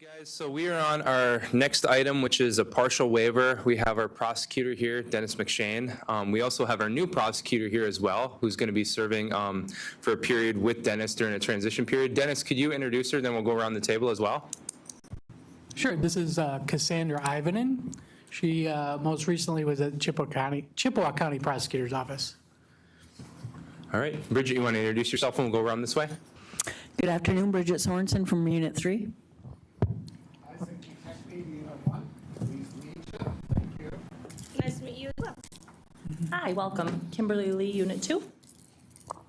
Guys, so we are on our next item, which is a partial waiver. We have our prosecutor here, Dennis McShane. We also have our new prosecutor here as well, who's going to be serving for a period with Dennis during a transition period. Dennis, could you introduce her? Then we'll go around the table as well. Sure. This is Cassandra Ivanen. She most recently was at Chippewa County Prosecutor's Office. All right. Bridget, you want to introduce yourself and we'll go around this way? Good afternoon, Bridget Sorensen from Unit 3. Nice to meet you as well. Hi, welcome. Kimberly Lee, Unit 2.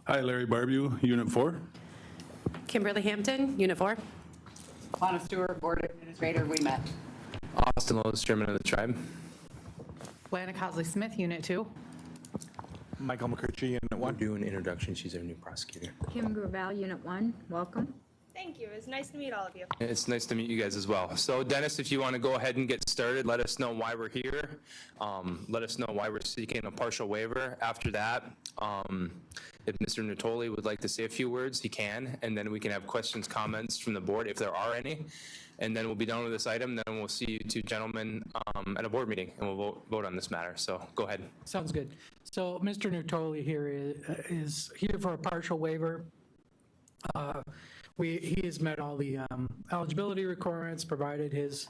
Hi, Larry Barbew, Unit 4. Kimberly Hampton, Unit 4. Lana Stewart, Board Administrator, we met. Austin Lowe's, Chairman of the Tribe. Lana Cosley Smith, Unit 2. Michael McCurchie, Unit We're 1. doing an introduction. She's our new prosecutor. Kim Gravel, Unit 1, welcome. Thank you. It's nice to meet all of you. It's nice to meet you guys as well. So Dennis, if you want to go ahead and get started, let us know why we're here. Let us know why we're seeking a partial waiver. After that, if Mr. Natoli would like to say a few words, he can, and then we can have questions, comments from the board if there are any. And then we'll be done with this item. Then we'll see you two gentlemen at a board meeting, and we'll vote on this matter. So go ahead. Sounds good. So Mr. Natoli here is here for a partial waiver. He has met all the eligibility requirements, provided his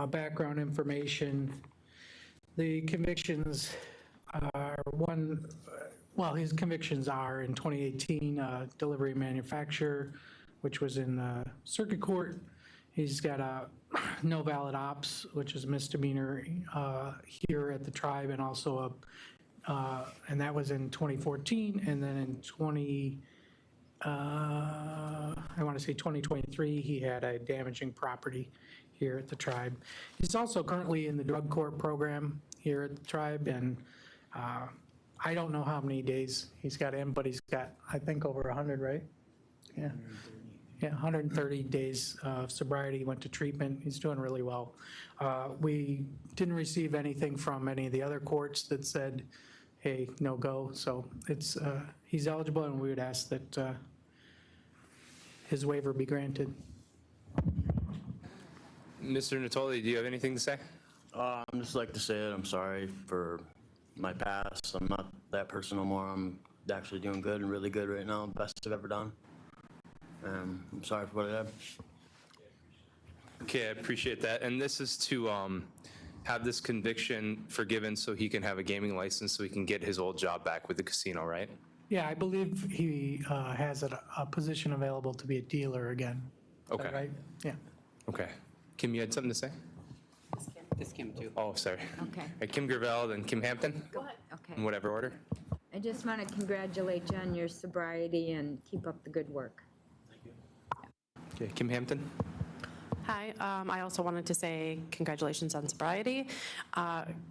background information. The convictions are his convictions are in 2018, delivery and manufacture, which was in circuit court. He's got a no valid ops, which is a misdemeanor here at the tribe, and also and that was in 2014, and then in 2023, he had a damaging property here at the tribe. He's also currently in the drug court program here at the tribe, and I don't know how many days he's got in, but he's got, I think, over 100, right? Yeah. Yeah, 130 days of sobriety. He went to treatment. He's doing really well. We didn't receive anything from any of the other courts that said, hey, no go. So it's he's eligible, and we would ask that his waiver be granted. Mr. Natoli, do you have anything to say? I'd just like to say that I'm sorry for my past. I'm not that person no more. I'm actually doing good and really good right now. Best I've ever done. I'm sorry for what I did. Okay, I appreciate that. And this is to have this conviction forgiven so he can have a gaming license so he can get his old job back with the casino, right? Yeah, I believe he has a position available to be a dealer again. Is that Okay. right? Yeah. Okay. Kim, you had something to say? This Kim, too. Oh, sorry. Okay, Kim Gravel, then Kim Hampton, okay. in whatever order. I just want to congratulate you on your sobriety and keep up the good work. Okay, Kim Hampton. Hi. I also wanted to say congratulations on sobriety.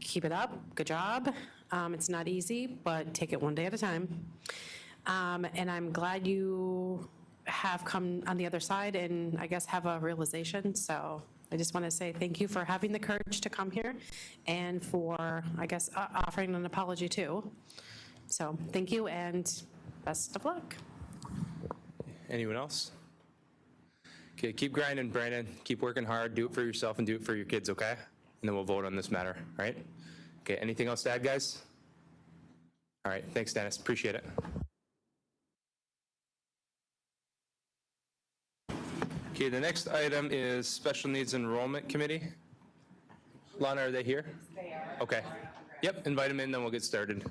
Keep it up. Good job. It's not easy, but take it one day at a time. And I'm glad you have come on the other side and I guess have a realization. So I just want to say thank you for having the courage to come here and for, I guess, offering an apology too. So thank you and best of luck. Anyone else? Okay, keep grinding, Brandon. Keep working hard. Do it for yourself and do it for your kids, okay? And then we'll vote on this matter, all right? Okay, anything else to add, guys? All right, thanks, Dennis. Appreciate it. Okay, the next item is Special Needs Enrollment Committee. Lana, are they here? They are. Okay. Yep, invite them in, then we'll get started.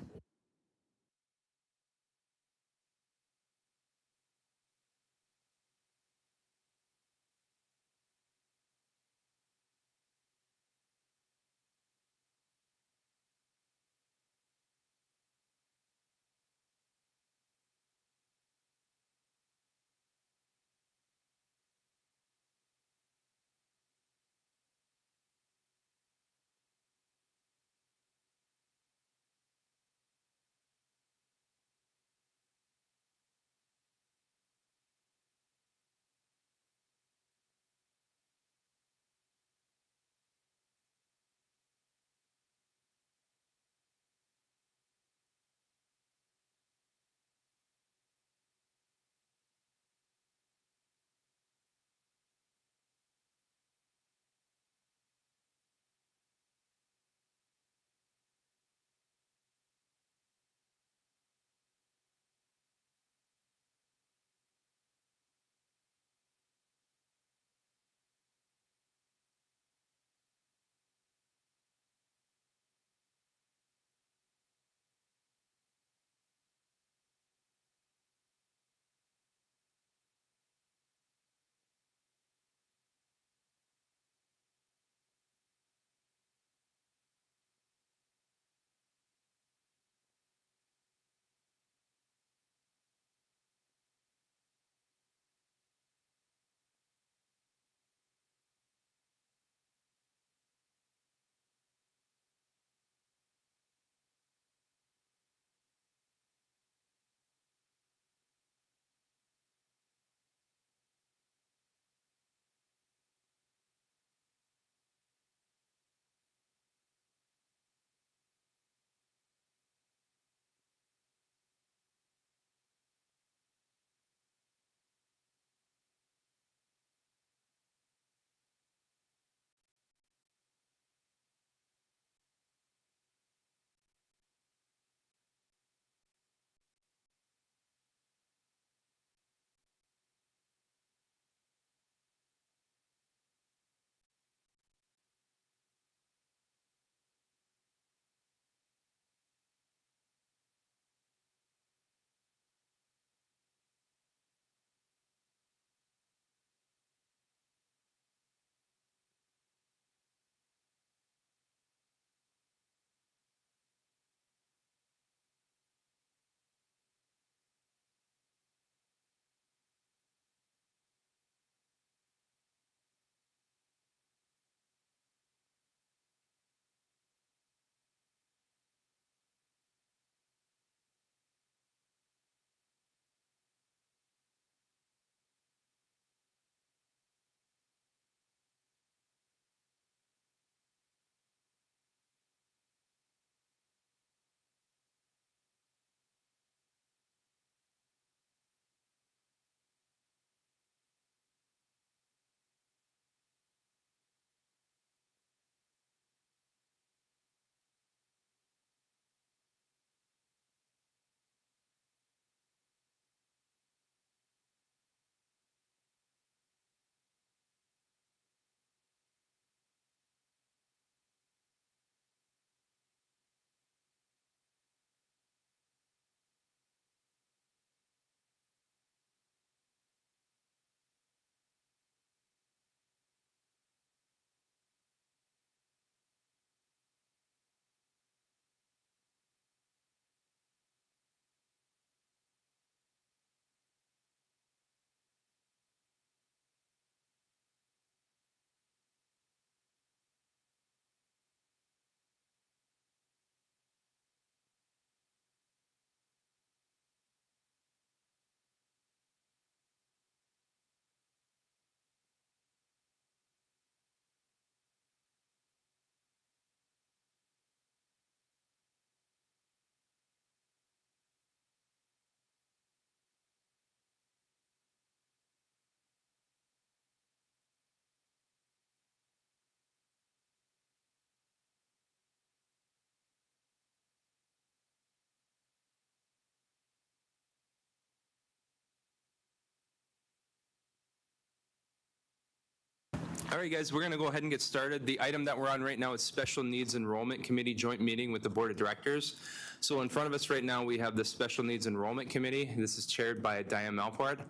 All right, guys, we're going to go ahead and get started. The item that we're on right now is Special Needs Enrollment Committee joint meeting with the Board of Directors. So in front of us right now, we have the Special Needs Enrollment Committee. This is chaired by Diane Malport.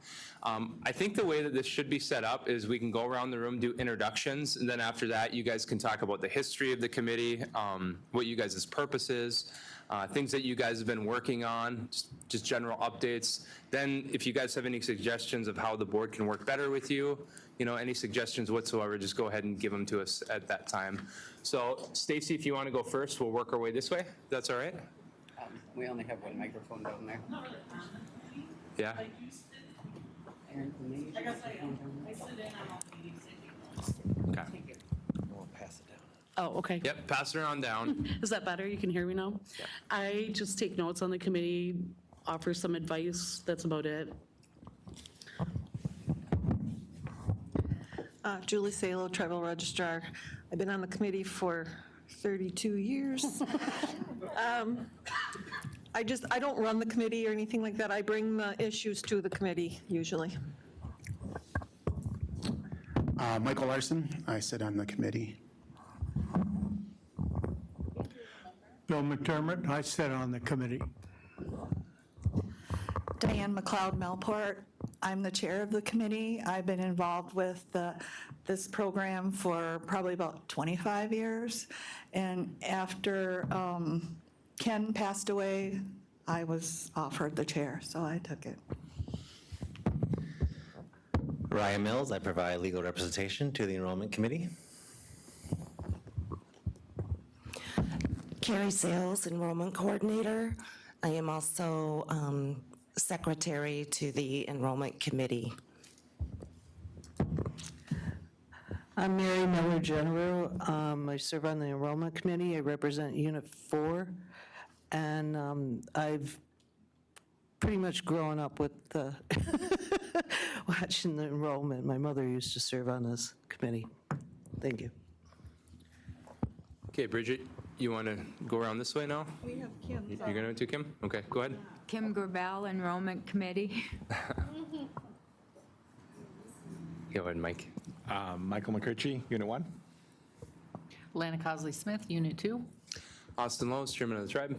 I think the way that this should be set up is we can go around the room, do introductions, and then after that, you guys can talk about the history of the committee, what you guys' purpose is, things that you guys have been working on, just general updates. Then if you guys have any suggestions of how the board can work better with you, any suggestions whatsoever, just go ahead and give them to us at that time. So Stacy, if you want to go first, we'll work our way this way. That's all right? We only have one microphone down there. Yeah? Okay. Oh, okay. Yep, pass it on down. Is that better? You can hear me now? I just take notes on the committee, offer some advice. That's about it. Julie Salo, Tribal Registrar. I've been on the committee for 32 years. I don't run the committee or anything like that. I bring the issues to the committee usually. Michael Larson, I sit on the committee. Bill McDermott, I sit on the committee. Diane McLeod Melport. I'm the chair of the committee. I've been involved with this program for probably about 25 years. And after Ken passed away, I was offered the chair, so I took it. Ryan Mills, I provide legal representation to the Enrollment Committee. Carrie Sales, Enrollment Coordinator. I am also Secretary to the Enrollment Committee. I'm Mary Miller General. I serve on the Enrollment Committee. I represent Unit 4. And I've pretty much grown up with watching the enrollment. My mother used to serve on this committee. Thank you. Okay, Bridget, you want to go around this way now? We have Kim. You're going to Kim? Okay, go ahead. Kim Gravel, Enrollment Committee. Go ahead, Mike. Michael McCritchie, Unit 1. Lana Cosley Smith, Unit 2. Austin Lowe, Chairman of the Tribe.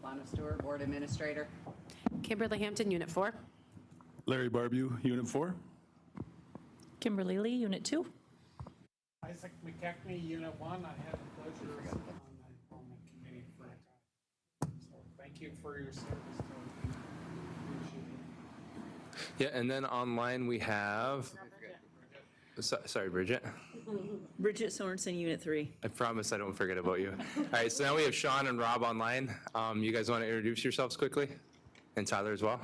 Lana Stewart, Board Administrator. Kimberly Hampton, Unit 4. Larry Barbew, Unit 4. Kimberly Lee, Unit 2. Isaac McKechnie, Unit 1. I had the pleasure of sitting on the enrollment committee for a time. So thank you for your service to it. Appreciate it. Yeah, and then online we have, sorry, Bridget. Bridget Sorensen, Unit 3. I promise I don't forget about you. All right, so now we have Sean and Rob online. You guys want to introduce yourselves quickly? And Tyler as well?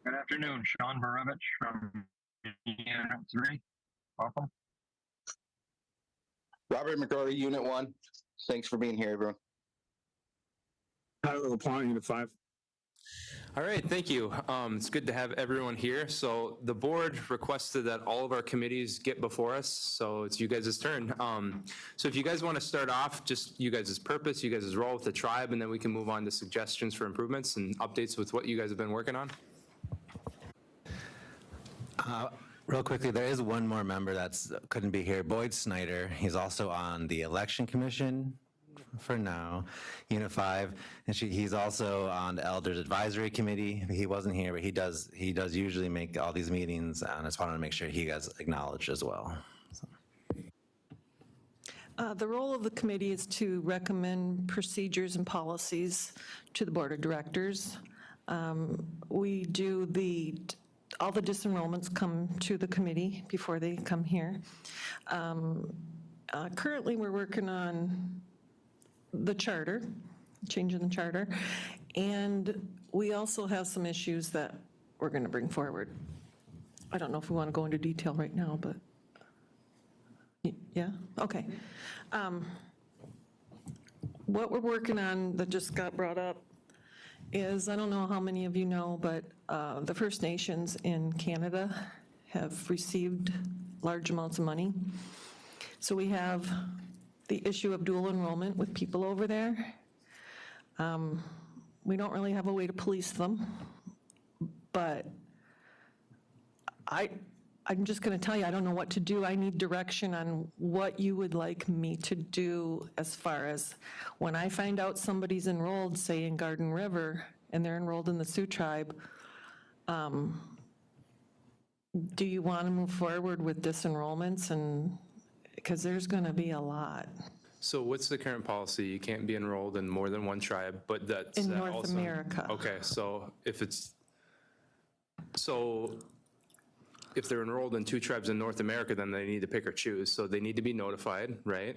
Good afternoon, Sean Barovich from Unit 3. Welcome. Robert McCrory, Unit 1. Thanks for being here, everyone. Tyler LaPlante, Unit 5. All right, thank you. It's good to have everyone here. So the board requested that all of our committees get before us, so it's you guys' turn. So if you guys want to start off, just you guys' purpose, you guys' role with the tribe, and then we can move on to suggestions for improvements and updates with what you guys have been working on. Real quickly, there is one more member that's couldn't be here, Boyd Snyder. He's also on the Election Commission for now, Unit 5, and he's also on the Elders Advisory Committee. He wasn't here, but he does usually make all these meetings, and I just wanted to make sure he gets acknowledged as well. So. The role of the committee is to recommend procedures and policies to the Board of Directors. We do all the disenrollments come to the committee before they come here. Currently, we're working on the charter, changing the charter, and we also have some issues that we're going to bring forward. I don't know if we want to go into detail right now, but yeah, okay. What we're working on that just got brought up is, I don't know how many of you know, but the First Nations in Canada have received large amounts of money. So we have the issue of dual enrollment with people over there. We don't really have a way to police them, but I'm just going to tell you, I don't know what to do. I need direction on what you would like me to do as far as when I find out somebody's enrolled, say in Garden River, and they're enrolled in the Sioux tribe, do you want to move forward with disenrollments? And because there's going to be a lot. So what's the current policy? You can't be enrolled in more than one tribe, but that's In that North also- America. Okay, so if they're enrolled in 2 tribes in North America, then they need to pick or choose. So they need to be notified, right?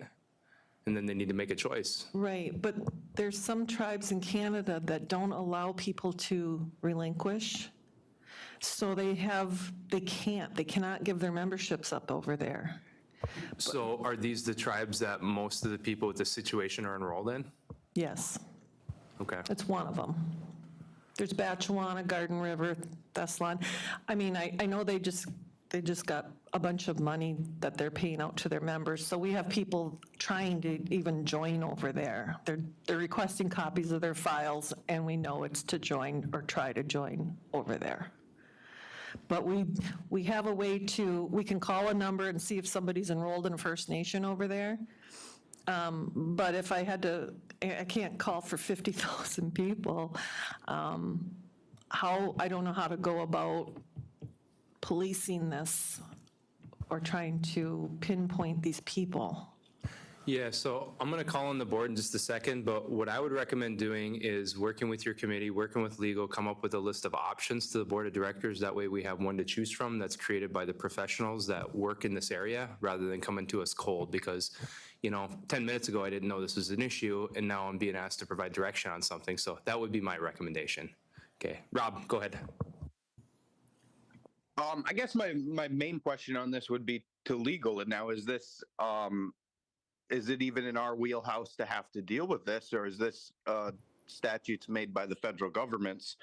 And then they need to make a choice. Right, but there's some tribes in Canada that don't allow people to relinquish. So they cannot give their memberships up over there. So are these the tribes that most of the people with this situation are enrolled in? Yes, Okay. it's one of them. There's Batchewana, Garden River, Thessalon. I mean, I know they just got a bunch of money that they're paying out to their members, so we have people trying to even join over there. They're requesting copies of their files, and we know it's to join or try to join over there. But we have a way we can call a number and see if somebody's enrolled in a First Nation over there. But if I can't call for 50,000 people. I don't know how to go about policing this or trying to pinpoint these people. Yeah, so I'm going to call on the board in just a second, but what I would recommend doing is working with your committee, working with legal, come up with a list of options to the board of directors. That way we have one to choose from that's created by the professionals that work in this area rather than coming to us cold because, 10 minutes ago I didn't know this was an issue and now I'm being asked to provide direction on something. So that would be my recommendation. Okay, Rob, go ahead. I guess my main question on this would be to legal. And now is it even in our wheelhouse to have to deal with this, or is this statutes made by the federal governments?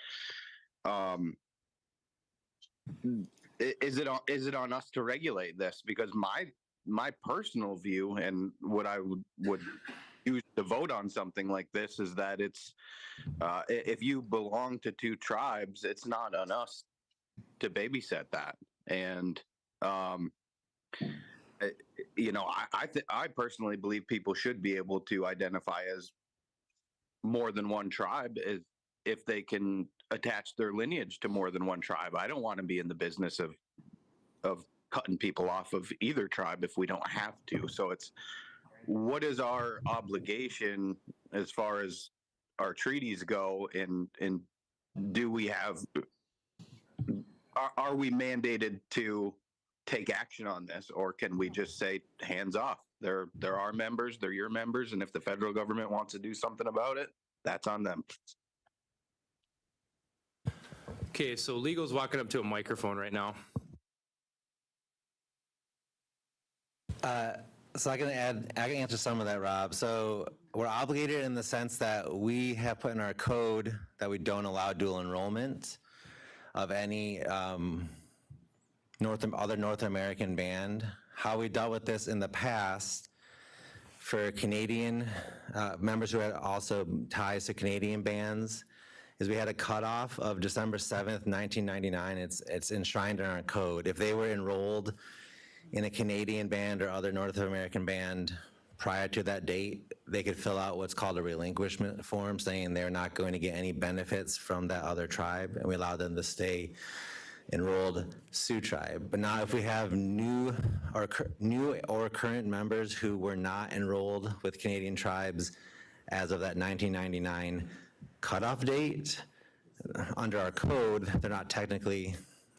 Is it on us to regulate this? Because my personal view and what I would use to vote on something like this is that it's if you belong to 2 tribes, it's not on us to babysit that. And I personally believe people should be able to identify as more than one tribe if they can attach their lineage to more than one tribe. I don't want to be in the business of cutting people off of either tribe if we don't have to. So what is our obligation as far as our treaties go, and do we have, are we mandated to take action on this, or can we just say hands off? They're our members, they're your members, and if the federal government wants to do something about it, that's on them. Okay, so legal's walking up to a microphone right now. So I can answer some of that, Rob. So we're obligated in the sense that we have put in our code that we don't allow dual enrollment of any other North American band. How we dealt with this in the past for Canadian members who had also ties to Canadian bands is we had a cutoff of December 7th, 1999. It's enshrined in our code. If they were enrolled in a Canadian band or other North American band prior to that date, they could fill out what's called a relinquishment form saying they're not going to get any benefits from that other tribe, and we allow them to stay enrolled Sioux tribe. But now if we have new or current members who were not enrolled with Canadian tribes as of that 1999 cutoff date, under our code, they're not technically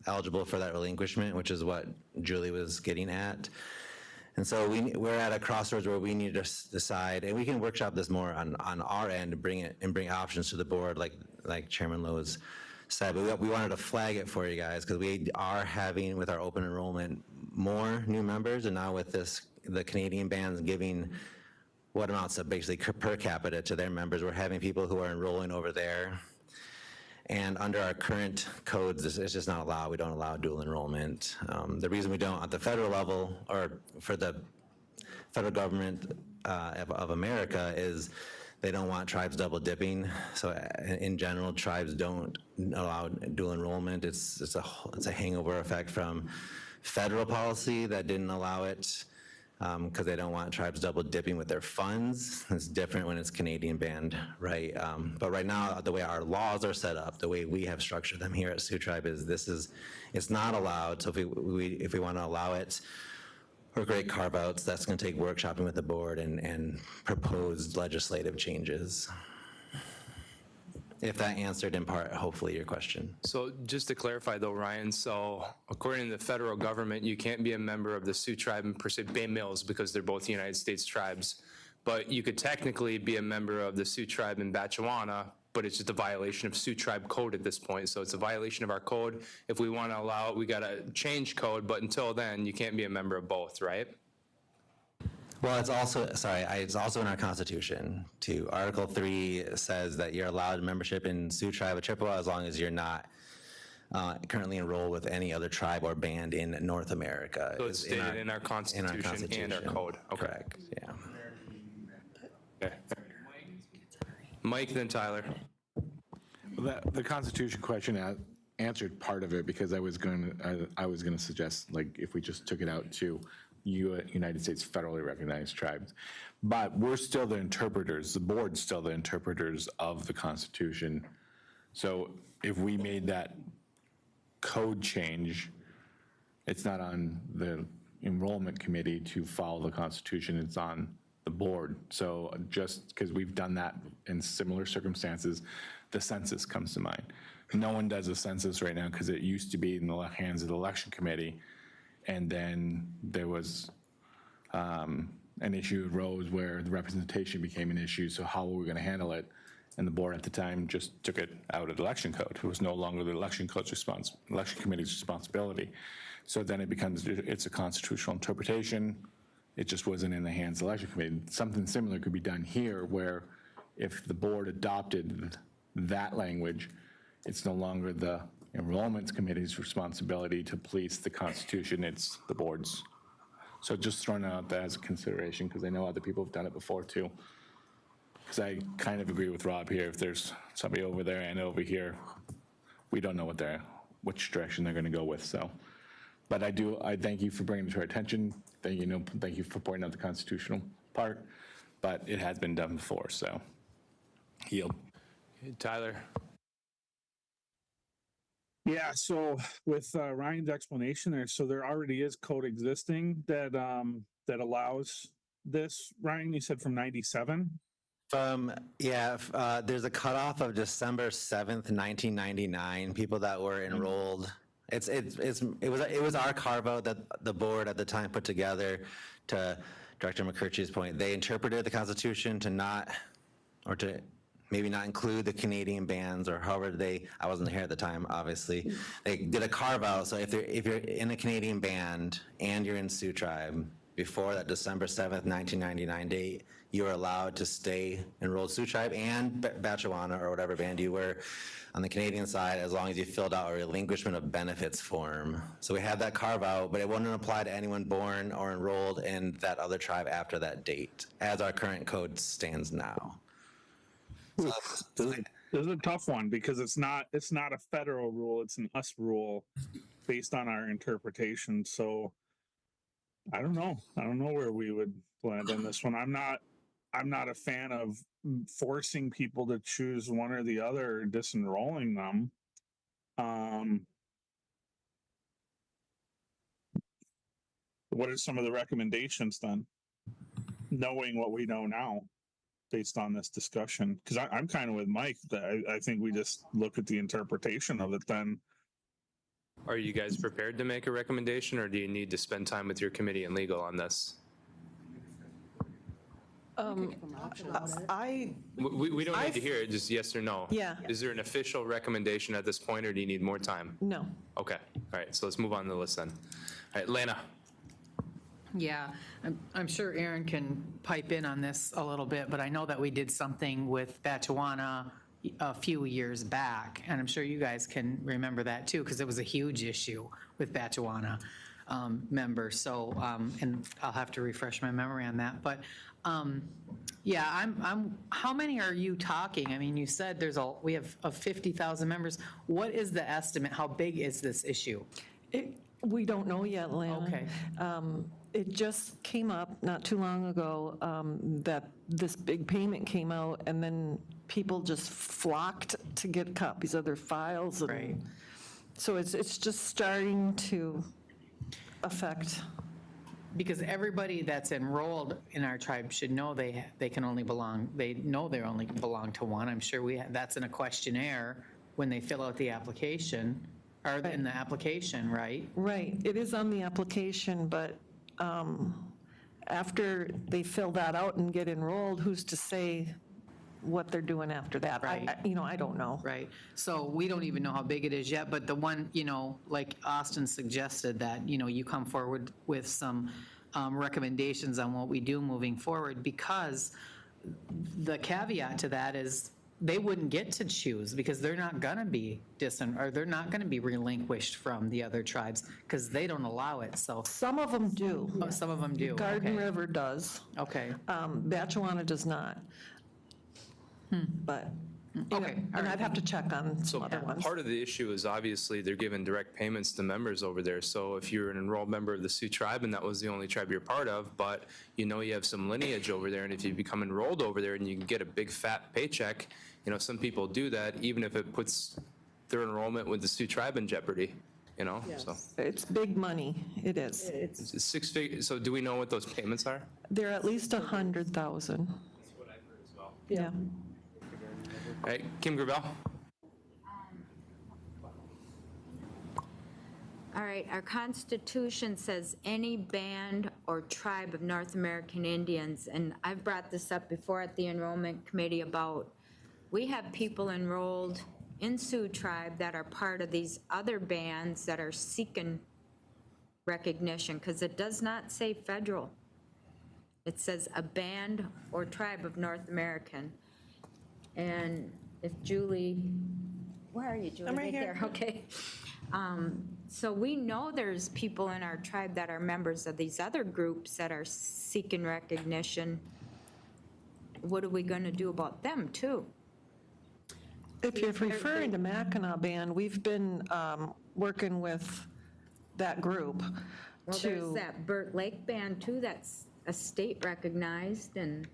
eligible for that relinquishment, which is what Julie was getting at. And so we're at a crossroads where we need to decide, and we can workshop this more on our end to bring options to the board, like Chairman Lowe's said. But we wanted to flag it for you guys because we are having, with our open enrollment, more new members, and now with the Canadian bands giving what amounts to basically per capita to their members, we're having people who are enrolling over there. And under our current codes, it's just not allowed. We don't allow dual enrollment. The reason we don't at the federal level or for the federal government of America is they don't want tribes double dipping. So in general, tribes don't allow dual enrollment. It's a hangover effect from federal policy that didn't allow it because they don't want tribes double dipping with their funds. It's different when it's Canadian band, right? But right now, the way our laws are set up, the way we have structured them here at Sioux Tribe is it's not allowed. So if we want to allow it, or great carve-outs, that's going to take workshopping with the board and proposed legislative changes. If that answered in part, hopefully, your question. So just to clarify though, Ryan, so according to the federal government, you can't be a member of the Sioux Tribe and per se Bay Mills because they're both United States tribes. But you could technically be a member of the Sioux Tribe in Batchewana, but it's just a violation of Sioux Tribe code at this point. So it's a violation of our code. If we want to allow it, we got to change code, but until then, you can't be a member of both, right? Well, it's also, it's also in our Constitution, too. Article 3 says that you're allowed membership in Sioux Tribe or Chippewa as long as you're not currently enrolled with any other tribe or band in North America. So it's stated in our Constitution and our code. Okay. Correct, yeah. Okay. Mike, then Tyler. The Constitution question answered part of it because I was going to suggest, like, if we just took it out to United States federally recognized tribes. But we're still the interpreters, the board's still the interpreters of the Constitution. So if we made that code change, it's not on the enrollment committee to follow the Constitution, it's on the board. So just because we've done that in similar circumstances, the census comes to mind. No one does a census right now because it used to be in the hands of the election committee. And then there was an issue arose where the representation became an issue. So how were we going to handle it? And the board at the time just took it out of the election code. It was no longer the election committee's responsibility. So then it's a constitutional interpretation. It just wasn't in the hands of the election committee. Something similar could be done here, where if the board adopted that language, it's no longer the enrollment committee's responsibility to police the Constitution, it's the board's. So just throwing out that as a consideration, because I know other people have done it before too. Because I kind of agree with Rob here, if there's somebody over there and over here, we don't know which direction they're going to go with, so. But I thank you for bringing it to our attention. Thank you for pointing out the constitutional part, but it has been done before, so. Yield. Tyler. Yeah, so with Ryan's explanation there, so there already is code existing that that allows this. Ryan, you said from 97? There's a cutoff of December 7th, 1999, people that were enrolled. It was our carve out that the board at the time put together to Director McCurchie's point. They interpreted the Constitution to maybe not include the Canadian bands or however I wasn't here at the time, obviously. They did a carve out, so if you're in a Canadian band and you're in Sioux Tribe, before that December 7th, 1999 date, you were allowed to stay enrolled Sioux Tribe and Batchewana or whatever band you were on the Canadian side, as long as you filled out a relinquishment of benefits form. So we had that carve out, but it wouldn't apply to anyone born or enrolled in that other tribe after that date, as our current code stands now. This is a tough one because it's not a federal rule, it's an us rule based on our interpretation. So I don't know where we would land on this one. I'm not a fan of forcing people to choose one or the other or disenrolling them. What are some of the recommendations then? Knowing what we know now based on this discussion, because I'm kind of with Mike that I think we just look at the interpretation of it then. Are you guys prepared to make a recommendation, or do you need to spend time with your committee and legal on this? I We don't need to hear it, just yes or no. Yeah. Is there an official recommendation at this point, or do you need more time? No. Okay, all right, so let's move on the list then. All right, Lana. Yeah, I'm sure Aaron can pipe in on this a little bit, but I know that we did something with Batchewana a few years back, and I'm sure you guys can remember that too, because it was a huge issue with Batchewana members. So, and I'll have to refresh my memory on that. But yeah, how many are you talking? I mean, you said we have 50,000 members. What is the estimate? How big is this issue? We don't know yet, Lana. Okay. It just came up not too long ago that this big payment came out, and then people just flocked to get copies of their files. Right. So it's just starting to affect. Because everybody that's enrolled in our tribe should know they can only belong, they know they only belong to one. I'm sure that's in a questionnaire when they fill out the application, or in the application, right? Right, it is on the application, but after they fill that out and get enrolled, who's to say what they're doing after that? Right. I don't know. Right. So we don't even know how big it is yet, but the one, like Austin suggested that, you come forward with some recommendations on what we do moving forward, because the caveat to that is they wouldn't get to choose because they're not going to be they're not going to be relinquished from the other tribes because they don't allow it. So some of them do. Oh, some of them do. Garden Okay. River does. Okay. Batchewana does not. But, Okay. and I'd have to check on So some other ones. part of the issue is obviously they're giving direct payments to members over there. So if you're an enrolled member of the Sioux tribe and that was the only tribe you're part of, but you have some lineage over there, and if you become enrolled over there and you can get a big fat paycheck, some people do that even if it puts their enrollment with the Sioux tribe in jeopardy, so. It's big money, it is. It's six figures. So do we know what those payments are? They're at least 100,000. That's what I've heard as well. Yeah. All right, Kim Gravel. All right, our Constitution says any band or tribe of North American Indians, and I've brought this up before at the enrollment committee about, we have people enrolled in Sioux tribe that are part of these other bands that are seeking recognition, because it does not say federal. It says a band or tribe of North American. And if Julie, where are you, Julie? I'm right here. there, okay. So we know there's people in our tribe that are members of these other groups that are seeking recognition. What are we going to do about them, too? If you're referring to Mackinac Band, we've been working with that group Well, there's that Burt Lake Band, too, that's a state recognized, and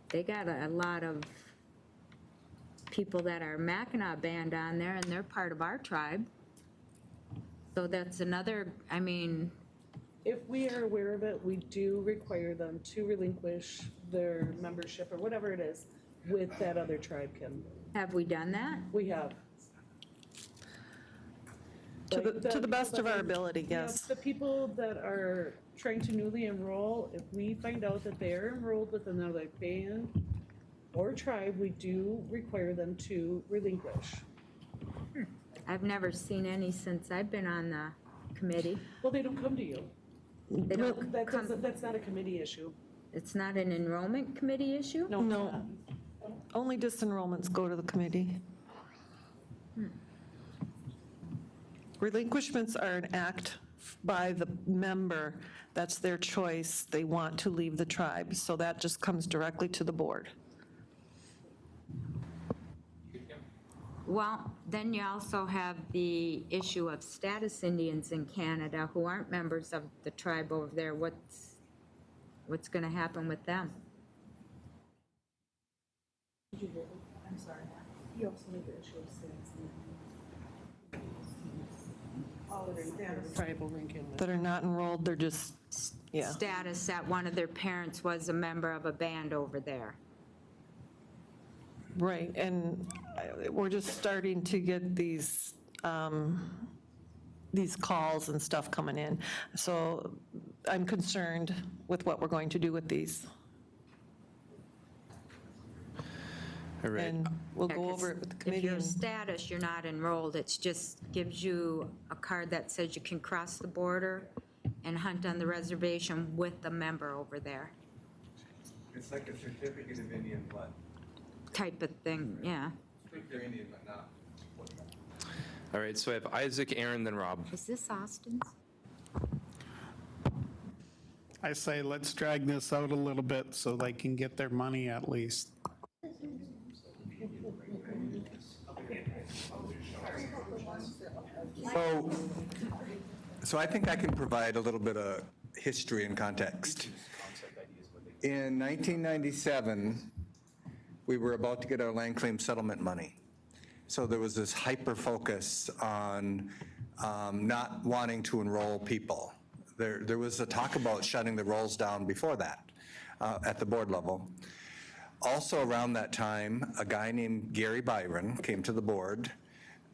they got a lot of people that are Mackinac Band on there, and they're part of our tribe. So that's another, If we are aware of it, we do require them to relinquish their membership or whatever it is with that other tribe, Kim. Have we done that? We have. To Like the best people of that our are- ability, yeah, yes. The people that are trying to newly enroll, if we find out that they are enrolled with another band or tribe, we do require them to relinquish. I've never seen any since I've been on the committee. Well, they don't come to you. They don't That's not a committee issue. It's not an enrollment committee issue? No, only disenrollments go to the committee. Relinquishments are an act by the member. That's their choice. They want to leave the tribe, so that just comes directly to the board. Well, then you also have the issue of status Indians in Canada who aren't members of the tribe over there. What's going to happen with them? I'm sorry. You also need the issue of tribal ranking. That are not enrolled, they're just, yeah. Status that one of their parents was a member of a band over there. Right, and we're just starting to get these calls and stuff coming in. So I'm concerned with what we're going to do with these. All right. And we'll Yeah, go 'cause over it with the If committee. you're and- status, you're not enrolled. It just gives you a card that says you can cross the border and hunt on the reservation with a member over there, It's like a certificate of Indian blood. type of thing, yeah. I think they're Indian, but not. All right, so I have Isaac, Aaron, then Rob. Is this Austin's? I say let's drag this out a little bit so they can get their money at least. So I think I can provide a little bit of history and context. In 1997, we were about to get our land claim settlement money. So there was this hyper focus on not wanting to enroll people. There was a talk about shutting the rolls down before that at the board level. Also around that time, a guy named Gary Byron came to the board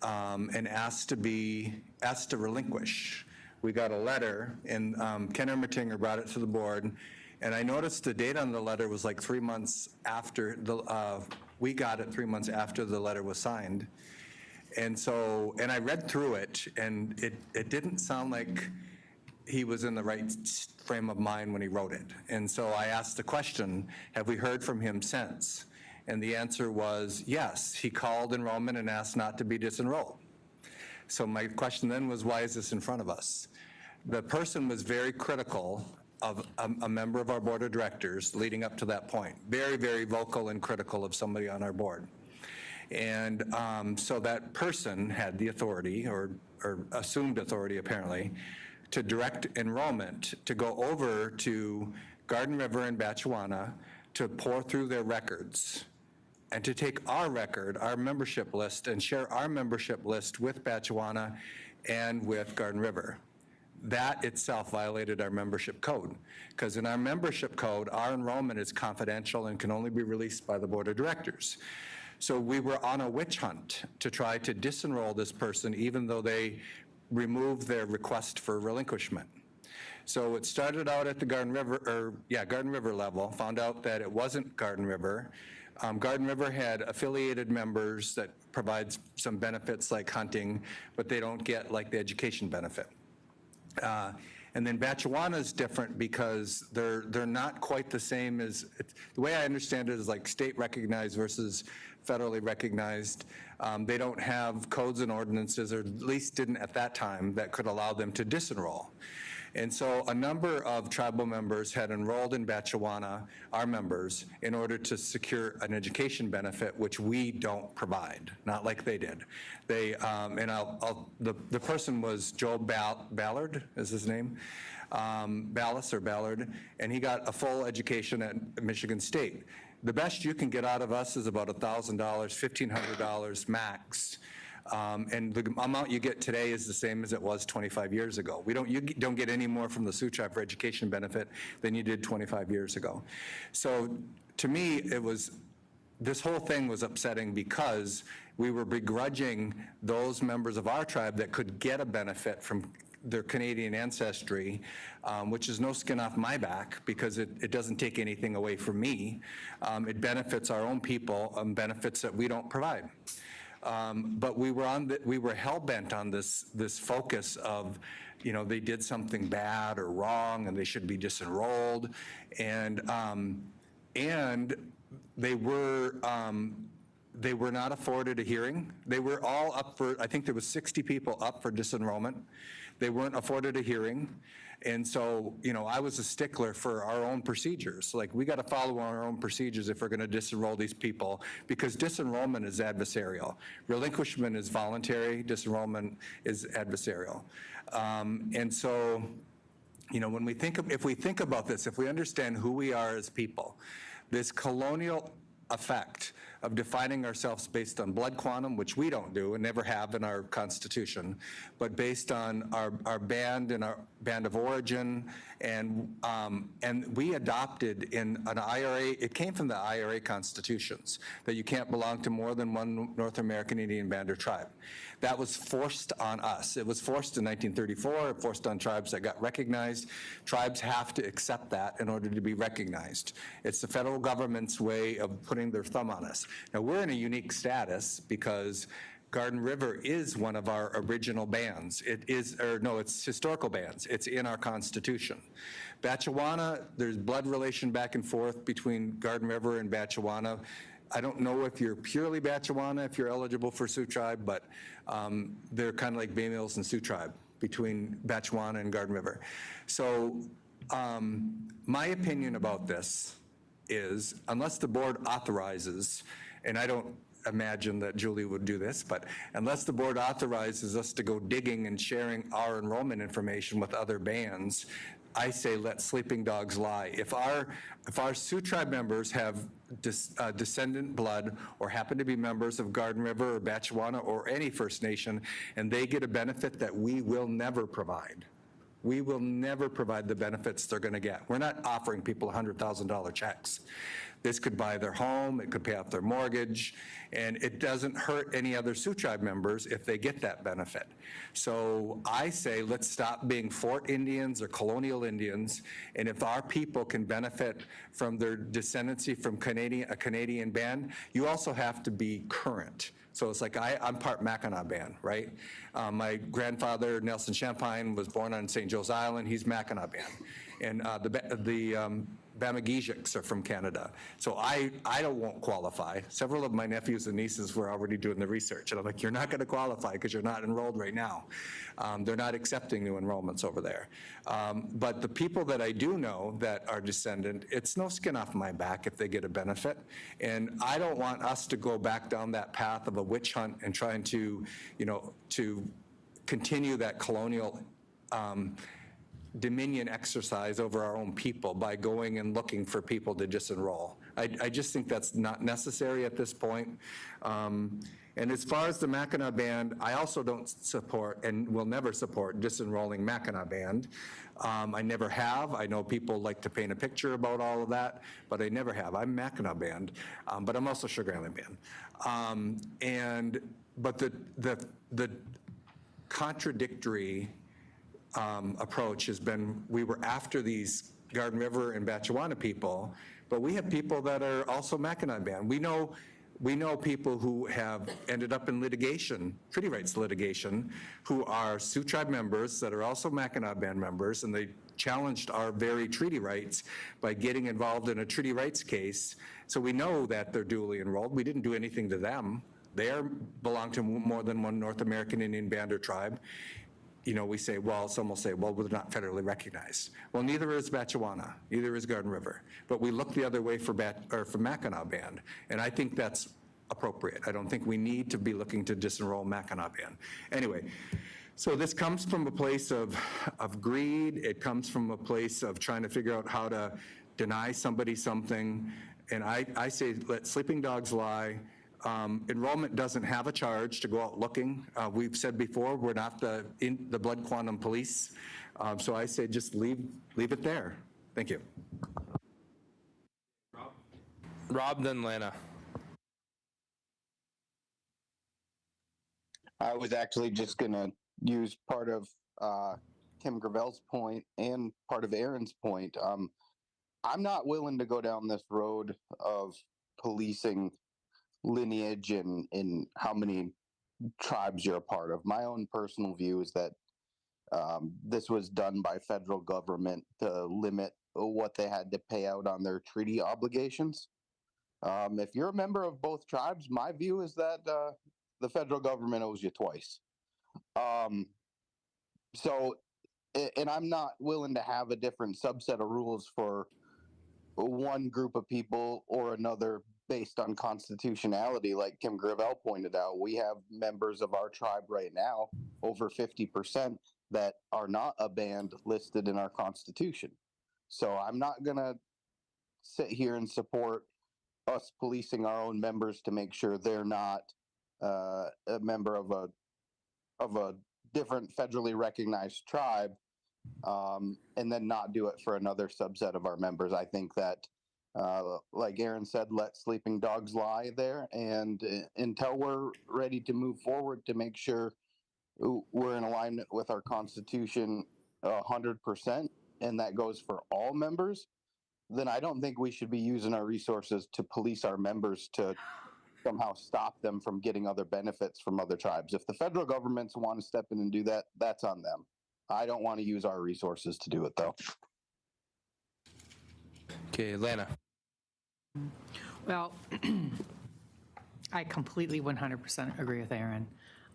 and asked to relinquish. We got a letter, and Ken Ermatinger brought it to the board, and I noticed the date on the letter was like 3 months after we got it 3 months after the letter was signed. And so, and I read through it, and it didn't sound like he was in the right frame of mind when he wrote it. And so I asked the question, have we heard from him since? And the answer was yes. He called enrollment and asked not to be disenrolled. So my question then was, why is this in front of us? The person was very critical of a member of our board of directors leading up to that point. Very, very vocal and critical of somebody on our board. And so that person had the authority, or assumed authority apparently, to direct enrollment to go over to Garden River and Batchewana to pour through their records and to take our record, our membership list, and share our membership list with Batchewana and with Garden River. That itself violated our membership code, because in our membership code, our enrollment is confidential and can only be released by the board of directors. So we were on a witch hunt to try to disenroll this person, even though they removed their request for relinquishment. So it started out at the Garden River level, found out that it wasn't Garden River. Garden River had affiliated members that provides some benefits like hunting, but they don't get like the education benefit. And then Batchewana is different because they're not quite the same as, the way I understand it is like state recognized versus federally recognized. They don't have codes and ordinances, or at least didn't at that time, that could allow them to disenroll. And so a number of tribal members had enrolled in Batchewana, our members, in order to secure an education benefit, which we don't provide, not like they did. They, the person was Joe Ballard, is his name? Ballard, and he got a full education at Michigan State. The best you can get out of us is about $1,000, $1,500 max. And the amount you get today is the same as it was 25 years ago. You don't get any more from the Sioux Tribe for education benefit than you did 25 years ago. So to me, this whole thing was upsetting because we were begrudging those members of our tribe that could get a benefit from their Canadian ancestry, which is no skin off my back because it doesn't take anything away from me. It benefits our own people, benefits that we don't provide. But we were hell-bent on this focus of, they did something bad or wrong and they should be disenrolled, and they were not afforded a hearing. They were all up for, I think there was 60 people up for disenrollment. They weren't afforded a hearing. And so, I was a stickler for our own procedures. Like, we got to follow our own procedures if we're going to disenroll these people, because disenrollment is adversarial. Relinquishment is voluntary, disenrollment is adversarial. And so, when if we think about this, if we understand who we are as people, this colonial effect of defining ourselves based on blood quantum, which we don't do and never have in our Constitution, but based on our band and our band of origin, and we adopted in an IRA, it came from the IRA constitutions, that you can't belong to more than one North American Indian band or tribe. That was forced on us. It was forced in 1934, forced on tribes that got recognized. Tribes have to accept that in order to be recognized. It's the federal government's way of putting their thumb on us. Now, we're in a unique status because Garden River is one of our original bands. It's historical bands. It's in our Constitution. Batchewana, there's blood relation back and forth between Garden River and Batchewana. I don't know if you're purely Batchewana, if you're eligible for Sioux Tribe, but they're kind of like Bay Mills and Sioux Tribe between Batchewana and Garden River. So my opinion about this is, unless the board authorizes, and I don't imagine that Julie would do this, but unless the board authorizes us to go digging and sharing our enrollment information with other bands, I say let sleeping dogs lie. If our Sioux Tribe members have descendant blood or happen to be members of Garden River or Batchewana or any First Nation, and they get a benefit that we will never provide, we will never provide the benefits they're going to get. We're not offering people $100,000 checks. This could buy their home, it could pay off their mortgage, and it doesn't hurt any other Sioux Tribe members if they get that benefit. So I say let's stop being Fort Indians or colonial Indians, and if our people can benefit from their descendancy from a Canadian band, you also have to be current. So it's like I'm part Mackinac band, right? My grandfather, Nelson Champagne, was born on St. Joe's Island. He's Mackinac band. And the Bamagijiks are from Canada. So I won't qualify. Several of my nephews and nieces were already doing the research. And I'm like, you're not going to qualify because you're not enrolled right now. They're not accepting new enrollments over there. But the people that I do know that are descendant, it's no skin off my back if they get a benefit. And I don't want us to go back down that path of a witch hunt and trying to, to continue that colonial dominion exercise over our own people by going and looking for people to disenroll. I just think that's not necessary at this point. And as far as the Mackinac band, I also don't support and will never support disenrolling Mackinac band. I never have. I know people like to paint a picture about all of that, but I never have. I'm Mackinac band, but I'm also Sugar Island band. But the contradictory approach has been, we were after these Garden River and Batchewana people, but we have people that are also Mackinac band. We know people who have ended up in litigation, treaty rights litigation, who are Sioux Tribe members that are also Mackinac band members, and they challenged our very treaty rights by getting involved in a treaty rights case. So we know that they're duly enrolled. We didn't do anything to them. They belong to more than one North American Indian band or tribe. We say, well, some will say, well, we're not federally recognized. Well, neither is Batchewana, neither is Garden River. But we look the other way for Mackinac band, and I think that's appropriate. I don't think we need to be looking to disenroll Mackinac band. Anyway, so this comes from a place of greed. It comes from a place of trying to figure out how to deny somebody something. And I say, let sleeping dogs lie. Enrollment doesn't have a charge to go out looking. We've said before, we're not the blood quantum police. So I say just leave it there. Thank you. Rob, then Lana. I was actually just going to use part of Kim Gravel's point and part of Aaron's point. I'm not willing to go down this road of policing lineage and how many tribes you're a part of. My own personal view is that this was done by federal government to limit what they had to pay out on their treaty obligations. If you're a member of both tribes, my view is that the federal government owes you twice. And I'm not willing to have a different subset of rules for one group of people or another based on constitutionality. Like Kim Gravel pointed out, we have members of our tribe right now, over 50%, that are not a band listed in our constitution. So I'm not going to sit here and support us policing our own members to make sure they're not a member of a different federally recognized tribe, and then not do it for another subset of our members. I think that, like Aaron said, let sleeping dogs lie there, and until we're ready to move forward to make sure we're in alignment with our Constitution 100%, and that goes for all members, then I don't think we should be using our resources to police our members to somehow stop them from getting other benefits from other tribes. If the federal governments want to step in and do that, that's on them. I don't want to use our resources to do it, though. Okay, Lana. Well, I completely 100% agree with Aaron.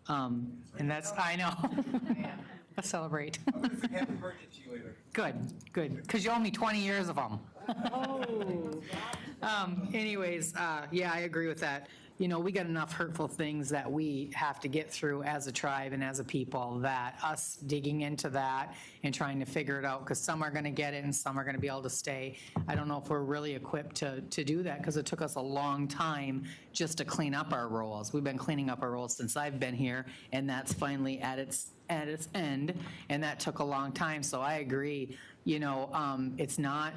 And that's, I know. Let's celebrate. Good, because you owe me 20 years of them. Anyways, yeah, I agree with that. you know, we got enough hurtful things that we have to get through as a tribe and as a people, that us digging into that and trying to figure it out, because some are going to get it and some are going to be able to stay. I don't know if we're really equipped to do that, because it took us a long time just to clean up our rolls. We've been cleaning up our rolls since I've been here, and that's finally at its end, and that took a long time. So I agree, you know, it's not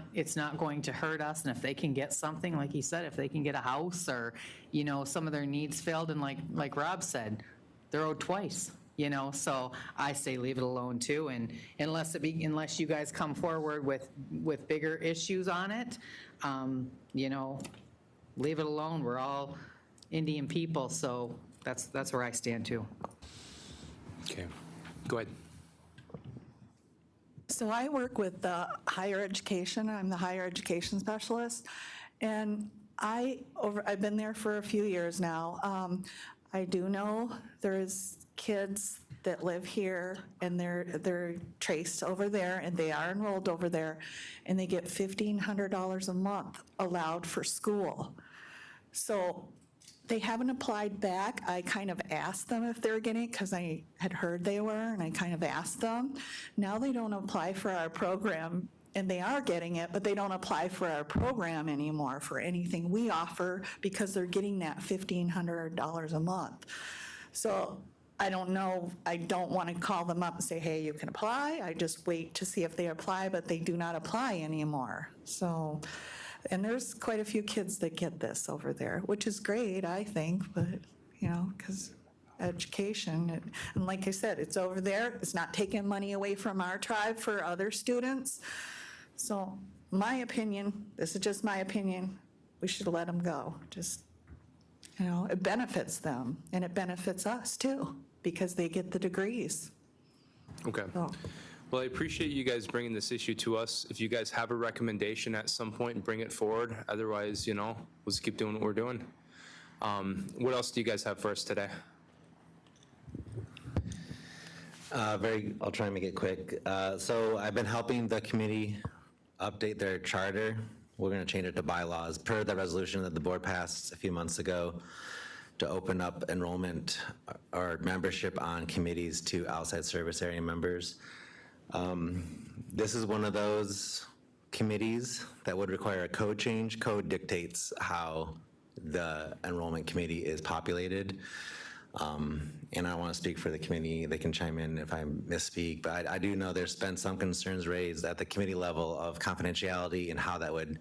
going to hurt us, and if they can get something, like he said, if they can get a house or, you know, some of their needs filled, and like Rob said, they're owed twice, you know, so I say leave it alone too, and unless you guys come forward with bigger issues on it, you know, leave it alone. We're all Indian people, so that's where I stand too. Okay, go ahead. So I work with higher education. I'm the higher education specialist, and I've been there for a few years now. I do know there's kids that live here, and they're traced over there, and they are enrolled over there, and they get $1,500 a month allowed for school. So they haven't applied back. I kind of asked them if they were getting it, because I had heard they were, and I kind of asked them. Now they don't apply for our program, and they are getting it, but they don't apply for our program anymore for anything we offer, because they're getting that $1,500 a month. So I don't know, I don't want to call them up and say, hey, you can apply. I just wait to see if they apply, but they do not apply anymore. So, and there's quite a few kids that get this over there, which is great, I think, but, you know, because education, and like I said, it's over there. It's not taking money away from our tribe for other students. So my opinion, this is just my opinion, we should let them go. Just, you know, it benefits them, and it benefits us too, because they get the degrees. Okay. Well, I appreciate you guys bringing this issue to us. If you guys have a recommendation at some point, bring it forward. Otherwise, you know, we'll just keep doing what we're doing. What else do you guys have for us today? I'll try and make it quick. So I've been helping the committee update their charter. We're going to change it to bylaws per the resolution that the board passed a few months ago to open up enrollment or membership on committees to outside service area members. This is one of those committees that would require a code change. Code dictates how the enrollment committee is populated. And I want to speak for the committee. They can chime in if I misspeak, but I do know there's been some concerns raised at the committee level of confidentiality and how that would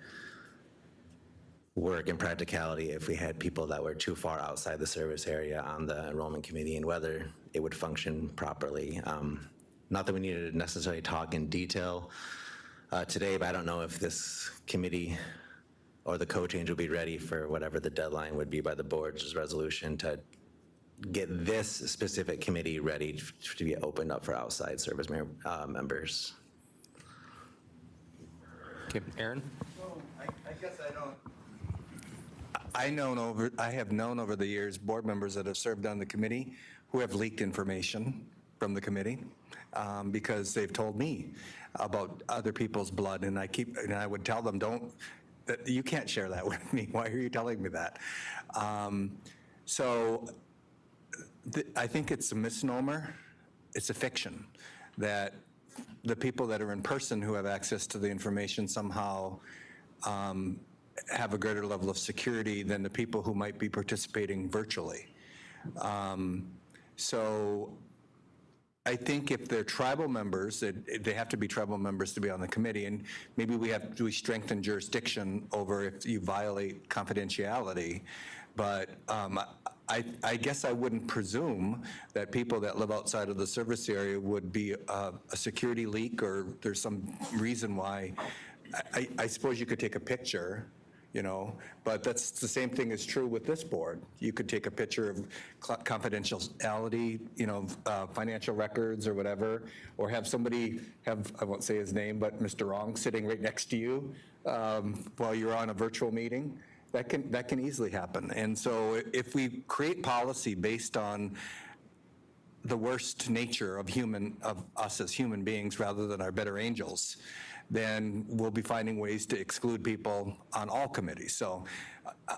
work in practicality if we had people that were too far outside the service area on the enrollment committee, and whether it would function properly. Not that we need to necessarily talk in detail today, but I don't know if this committee or the code change will be ready for whatever the deadline would be by the board's resolution to get this specific committee ready to be opened up for outside service members. Okay, Aaron? Well, I guess I have known over the years board members that have served on the committee who have leaked information from the committee because they've told me about other people's blood, and I would tell them, you can't share that with me. Why are you telling me that? I think it's a misnomer. It's a fiction that the people that are in person who have access to the information somehow have a greater level of security than the people who might be participating virtually. So I think if they're tribal members, they have to be tribal members to be on the committee, and maybe we strengthen jurisdiction over if you violate confidentiality. But I guess I wouldn't presume that people that live outside of the service area would be a security leak, or there's some reason why. I suppose you could take a picture, you know, but that's the same thing is true with this board. You could take a picture of confidentiality, you know, financial records or whatever, or have somebody I won't say his name, but Mr. Wrong sitting right next to you while you're on a virtual meeting. That can easily happen. And so if we create policy based on the worst nature of us as human beings rather than our better angels, then we'll be finding ways to exclude people on all committees. So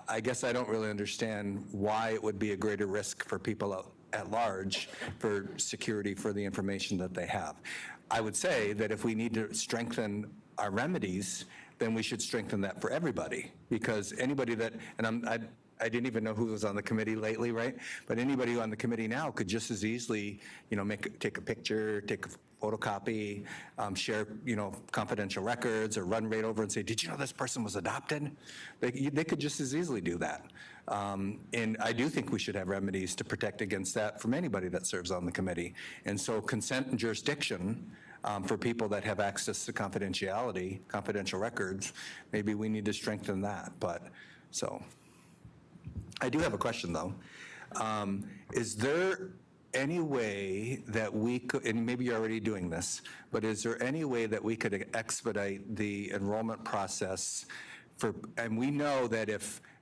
I guess I don't really understand why it would be a greater risk for people at large for security for the information that they have. I would say that if we need to strengthen our remedies, then we should strengthen that for everybody, because anybody that, and I didn't even know who was on the committee lately, right? But anybody on the committee now could just as easily, take a picture, take a photocopy, share, confidential records, or run right over and say, did you know this person was adopted? They could just as easily do that. And I do think we should have remedies to protect against that from anybody that serves on the committee. And so consent and jurisdiction for people that have access to confidential records, maybe we need to strengthen that. But so I do have a question though. Is there any way that we could, and maybe you're already doing this, but is there any way that we could expedite the enrollment process and we know that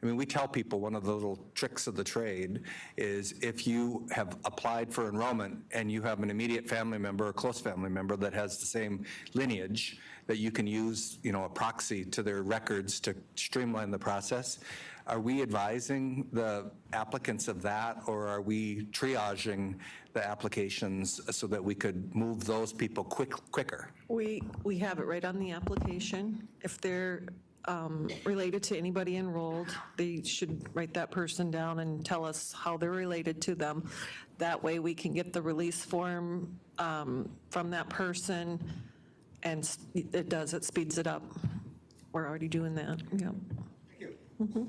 we tell people one of the little tricks of the trade is if you have applied for enrollment and you have an immediate family member or close family member that has the same lineage, that you can use, a proxy to their records to streamline the process. Are we advising the applicants of that, or are we triaging the applications so that we could move those people quicker? We have it right on the application. If they're related to anybody enrolled, they should write that person down and tell us how they're related to them. That way we can get the release form from that person, and it speeds it up. We're already doing that, yeah. Thank you.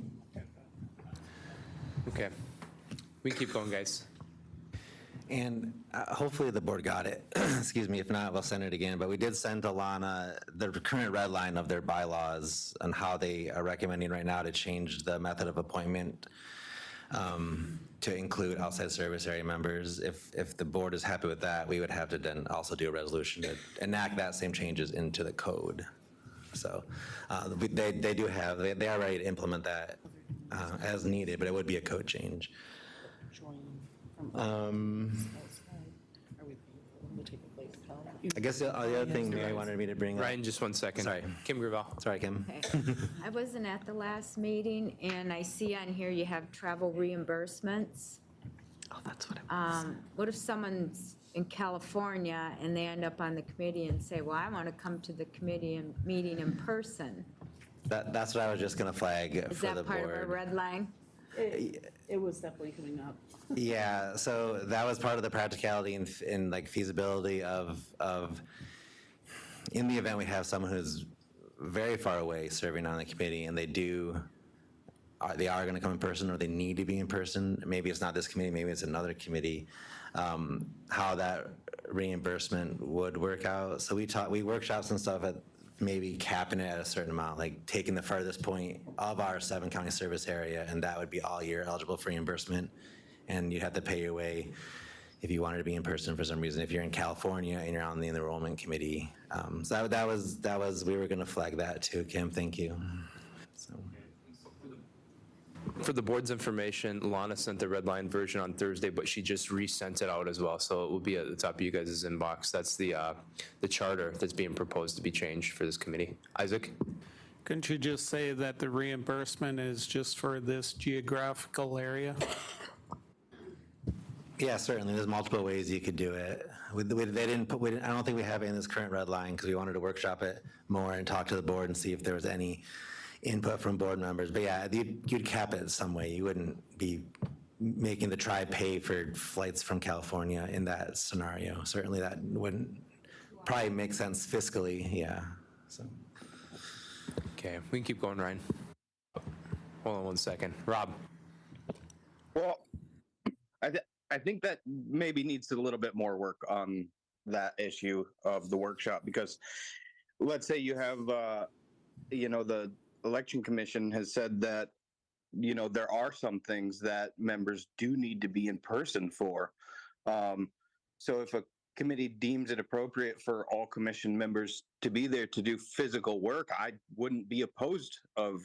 Okay. We can keep going, guys. And hopefully the board got it. Excuse me, if not, we'll send it again. But we did send to Lana the current red line of their bylaws and how they are recommending right now to change the method of appointment to include outside service area members. If the board is happy with that, we would have to then also do a resolution to enact that same changes into the code. So they are ready to implement that as needed, but it would be a code change. I guess the other thing Mary wanted me to bring up. Ryan, just one second. Sorry. Kim Gravel. Sorry, Kim. Okay. I wasn't at the last meeting, and I see on here you have travel reimbursements. Oh, that's what it was. What if someone's in California and they end up on the committee and say, well, I want to come to the committee and meeting in person? That's what I was just going to flag Is for the that part of our board. red line? It was definitely coming up. Yeah, so that was part of the practicality and like feasibility of in the event we have someone who's very far away serving on the committee and they are going to come in person or they need to be in person. Maybe it's not this committee, maybe it's another committee. How that reimbursement would work out. So we workshopped some stuff at maybe capping it at a certain amount, like taking the farthest point of our 7-county service area, and that would be all year eligible for reimbursement. And you'd have to pay your way if you wanted to be in person for some reason. If you're in California and you're on the enrollment committee, so that was we were going to flag that too. Kim, thank you. So. For the board's information, Lana sent the red line version on Thursday, but she just resent it out as well. So it will be at the top of you guys' inbox. That's the charter that's being proposed to be changed for this committee. Isaac? Couldn't you just say that the reimbursement is just for this geographical area? Yeah, certainly. There's multiple ways you could do it. I don't think we have it in this current red line because we wanted to workshop it more and talk to the board and see if there was any input from board members. But yeah, you'd cap it some way. You wouldn't be making the tribe pay for flights from California in that scenario. Certainly that wouldn't probably make sense fiscally, yeah. So. Okay, we can keep going, Ryan. Hold on one second. Rob? Well, I think that maybe needs a little bit more work on that issue of the workshop, because let's say you have, the election commission has said that, there are some things that members do need to be in person for. So if a committee deems it appropriate for all commission members to be there to do physical work, I wouldn't be opposed of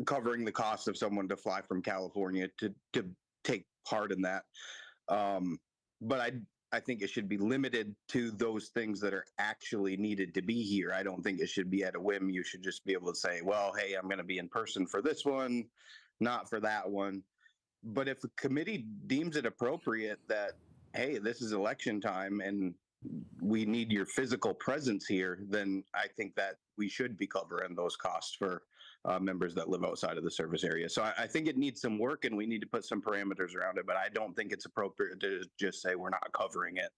covering the cost of someone to fly from California to take part in that. But I think it should be limited to those things that are actually needed to be here. I don't think it should be at a whim. You should just be able to say, well, hey, I'm going to be in person for this one, not for that one. But if the committee deems it appropriate that, hey, this is election time and we need your physical presence here, then I think that we should be covering those costs for members that live outside of the service area. So I think it needs some work and we need to put some parameters around it, but I don't think it's appropriate to just say we're not covering it.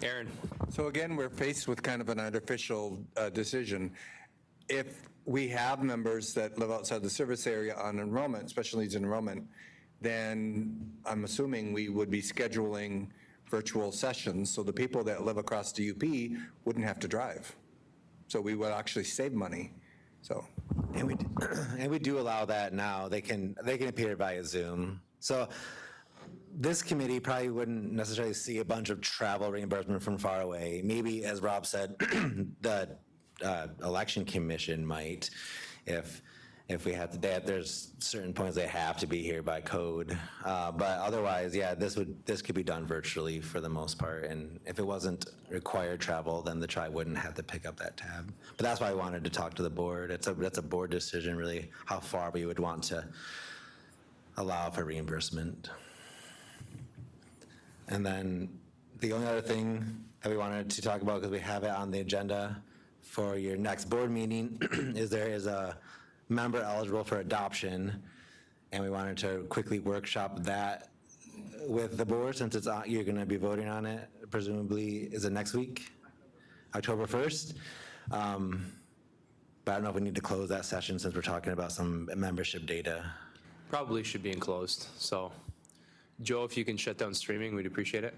Aaron. So again, we're faced with kind of an artificial decision. If we have members that live outside the service area on enrollment, special needs enrollment, then I'm assuming we would be scheduling virtual sessions, so the people that live across the UP wouldn't have to drive. So we would actually save money, so. And we do allow that now. They can appear via Zoom. So this committee probably wouldn't necessarily see a bunch of travel reimbursement from far away. Maybe, as Rob said, the election commission might, if we have to, there's certain points they have to be here by code. But otherwise, yeah, this could be done virtually for the most part. And if it wasn't required travel, then the tribe wouldn't have to pick up that tab. But that's why I wanted to talk to the board. That's a board decision, really, how far we would want to allow for reimbursement. And then the only other thing that we wanted to talk about, because we have it on the agenda for your next board meeting, is there is a member eligible for adoption, and we wanted to quickly workshop that with the board, since it's you're going to be voting on it, presumably, is it next week? October 1st? But I don't know if we need to close that session since we're talking about some membership data. Probably should be enclosed. So, Joe, if you can shut down streaming, we'd appreciate it.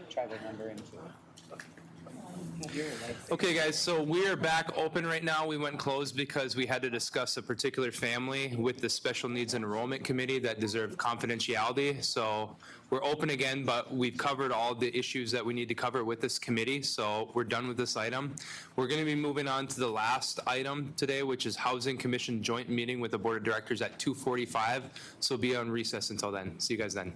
tribal member into. Okay, guys, so we are back open right now. We went closed because we had to discuss a particular family with the Special Needs Enrollment Committee that deserved confidentiality. So we're open again, but we've covered all the issues that we need to cover with this committee, so we're done with this item. We're going to be moving on to the last item today, which is Housing Commission joint meeting with the Board of Directors at 2:45. So be on recess until then. See you guys then.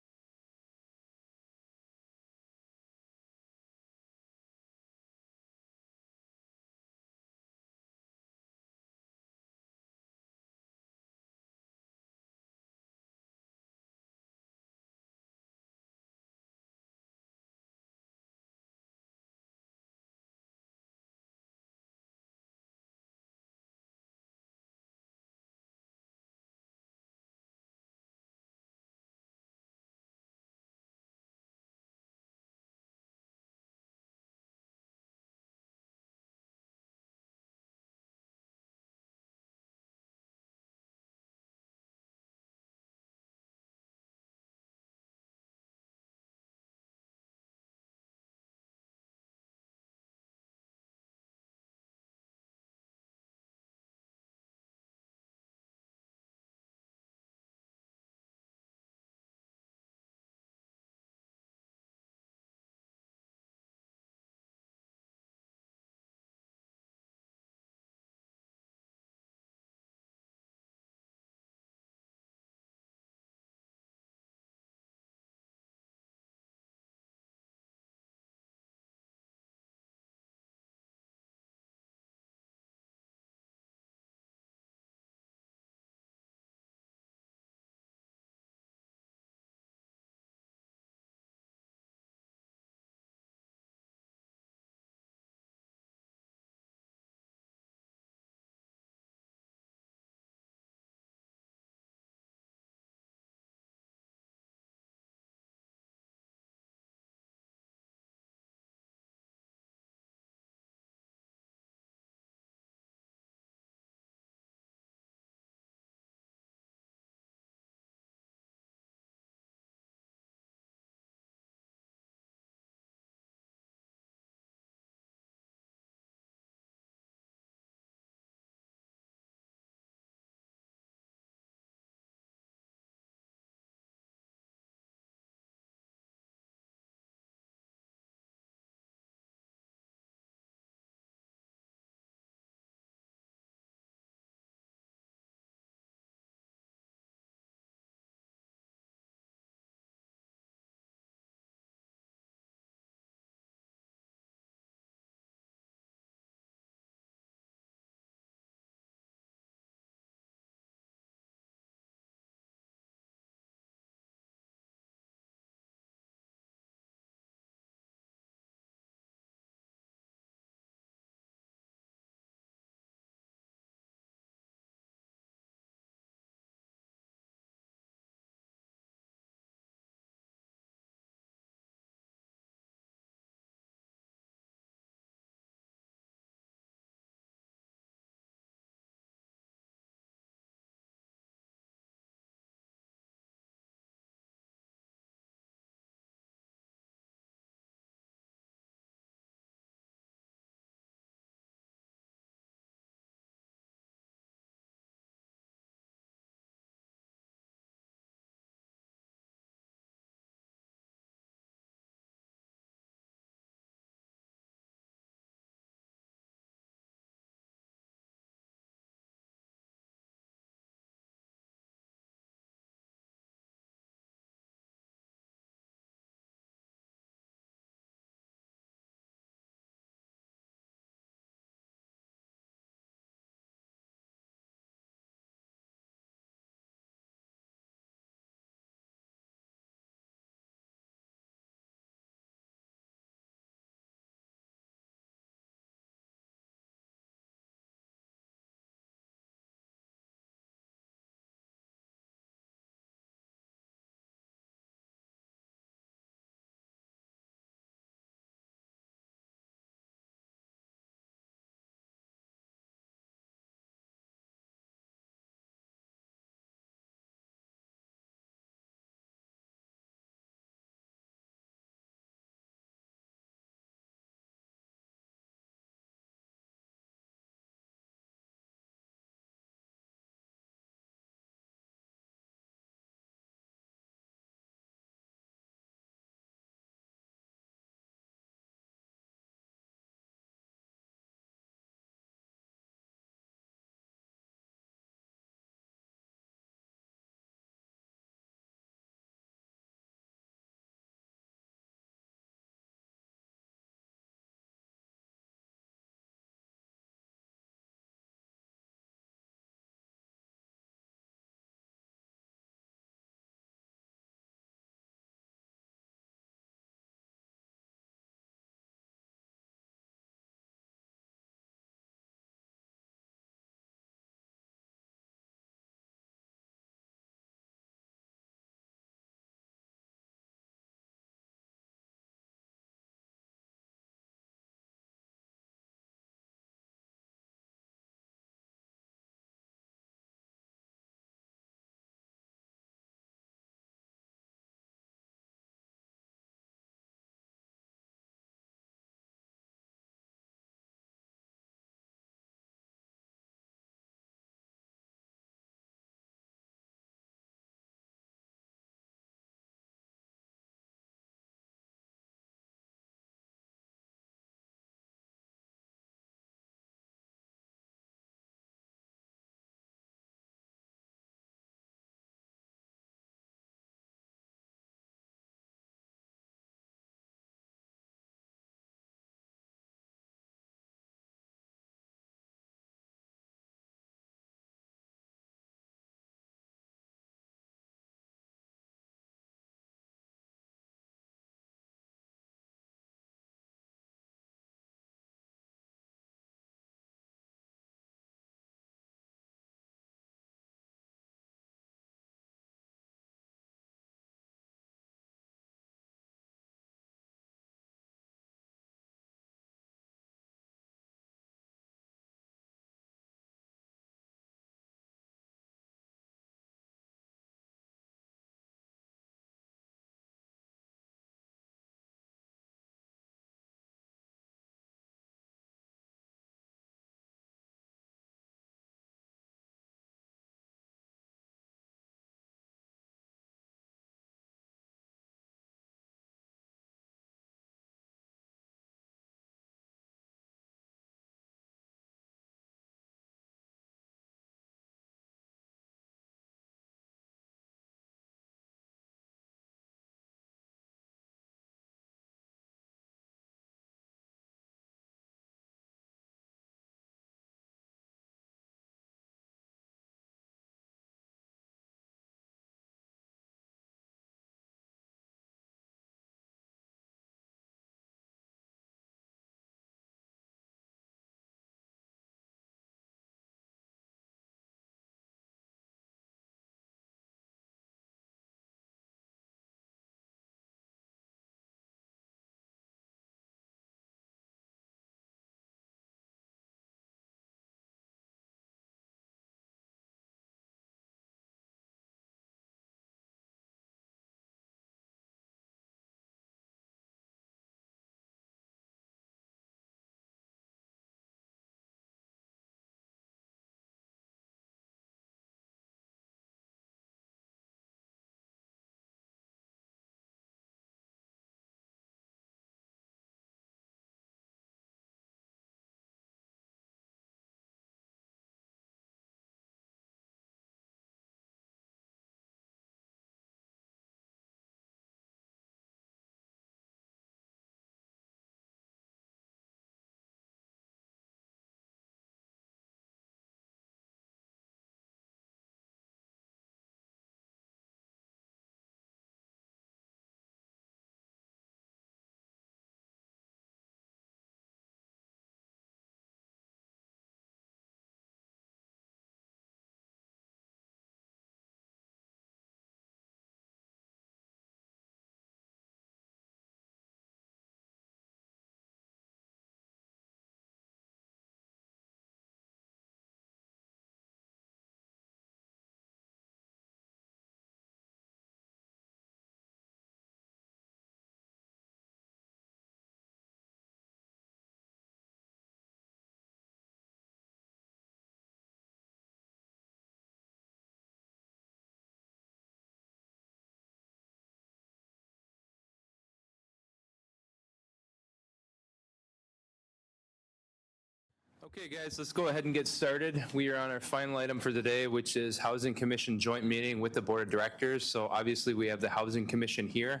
Okay, guys, let's go ahead and get started. We are on our final item for the day, which is Housing Commission joint meeting with the Board of Directors. So obviously, we have the Housing Commission here.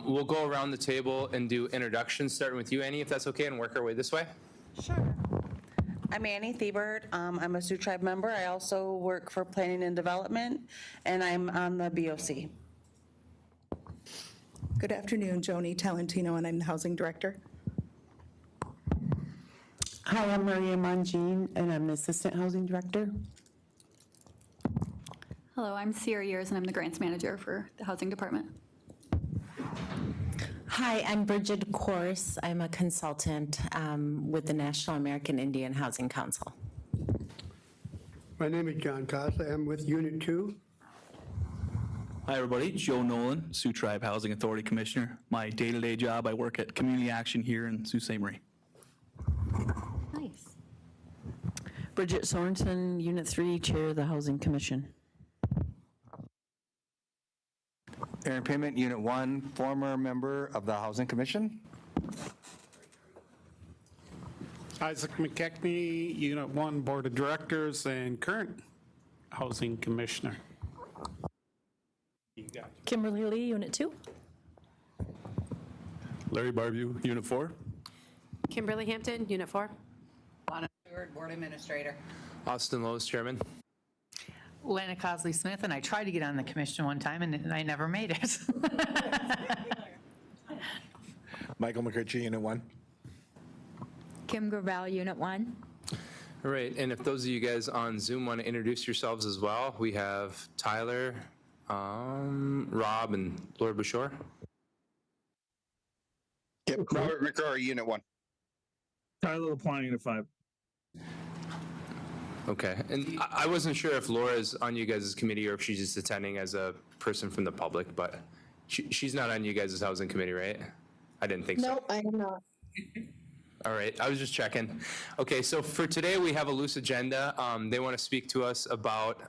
We'll go around the table and do introductions, starting with you, Annie, if that's okay, and work our way this way. Sure. I'm Annie Thiebert. I'm a Sioux Tribe member. I also work for Planning and Development, and I'm on the BOC. Good afternoon, Joni Talentino, and I'm the Housing Director. Hi, I'm Maria Mangine, and I'm the Assistant Housing Director. Hello, I'm Sierra Years, and I'm the Grants Manager for the Housing Department. Hi, I'm Bridget Kors. I'm a consultant with the National American Indian Housing Council. My name is John Costa. I'm with Unit 2. Hi, everybody. Joe Nolan, Sioux Tribe Housing Authority Commissioner. My day-to-day job, I work at Community Action here in Sault Ste. Marie. Nice. Bridget Sorensen, Unit 3, Chair of the Housing Commission. Aaron Payment, Unit 1, former member of the Housing Commission. Isaac McKechnie, Unit 1, Board of Directors, and current Housing Commissioner. You got it. Kimberly Lee, Unit 2. Larry Barbeau, Unit 4. Kimberly Hampton, Unit 4. Lana Stewart, Board Administrator. Austin Lowe's, Chairman. Lana Cosley Smith, and I tried to get on the commission one time, and I never made it. Michael McCritchie, Unit 1. Kim Gravel, Unit 1. All right, and if those of you guys on Zoom want to introduce yourselves as well, we have Tyler, Rob, and Laura Bouchard. Yep, Robert McCrory, Unit 1. Tyler LaPlante, Unit 5. Okay, and I wasn't sure if Laura's on you guys' committee or if she's just attending as a person from the public, but she's not on you guys' housing committee, right? I didn't think so. No, I am not. All right, I was just checking. Okay, so for today, we have a loose agenda. They want to speak to us about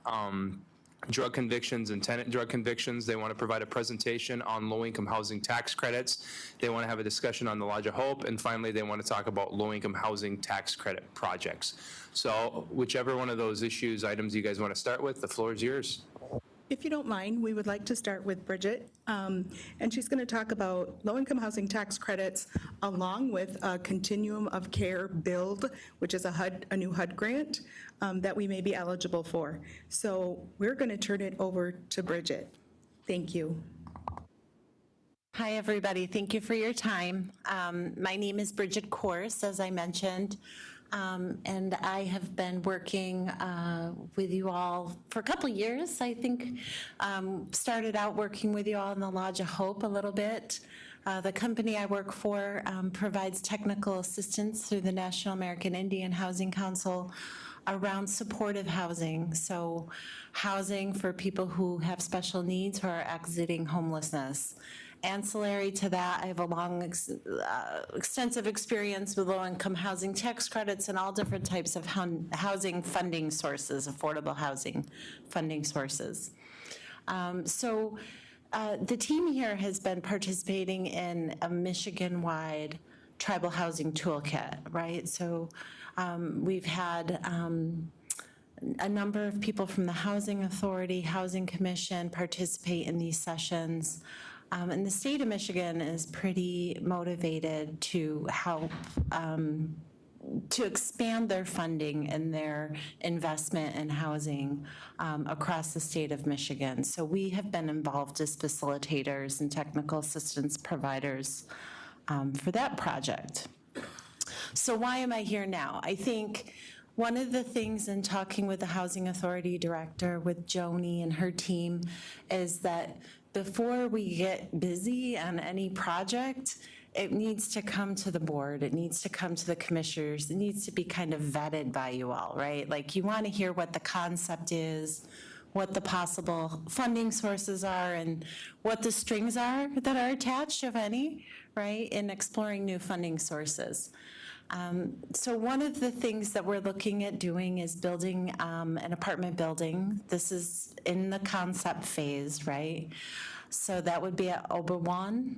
drug convictions and tenant drug convictions. They want to provide a presentation on low-income housing tax credits. They want to have a discussion on the Lodge of Hope. And finally, they want to talk about low-income housing tax credit projects. So whichever one of those items you guys want to start with, the floor is yours. If you don't mind, we would like to start with Bridget, and she's going to talk about low-income housing tax credits along with a continuum of care build, which is a new HUD grant that we may be eligible for. So we're going to turn it over to Bridget. Thank you. Hi, everybody. Thank you for your time. My name is Bridget Kors, as I mentioned. And I have been working with you all for a couple of years, I think. Started out working with you all in the Lodge of Hope a little bit. The company I work for provides technical assistance through the National American Indian Housing Council around supportive housing. So housing for people who have special needs who are exiting homelessness. Ancillary to that, I have a long, extensive experience with low-income housing tax credits and all different types of housing funding sources, affordable housing funding sources. The team here has been participating in a Michigan-wide tribal housing toolkit, right? So we've had a number of people from the Housing Authority, Housing Commission participate in these sessions. And the state of Michigan is pretty motivated to help to expand their funding and their investment in housing across the state of Michigan. So we have been involved as facilitators and technical assistance providers for that project. So why am I here now? I think one of the things in talking with the Housing Authority Director, with Joni and her team, is that before we get busy on any project, it needs to come to the board, it needs to come to the commissioners, it needs to be kind of vetted by you all, right? Like, you want to hear what the concept is, what the possible funding sources are, and what the strings are that are attached, if any, right, in exploring new funding sources. So one of the things that we're looking at doing is building an apartment building. This is in the concept phase, right? So that would be at Odenan,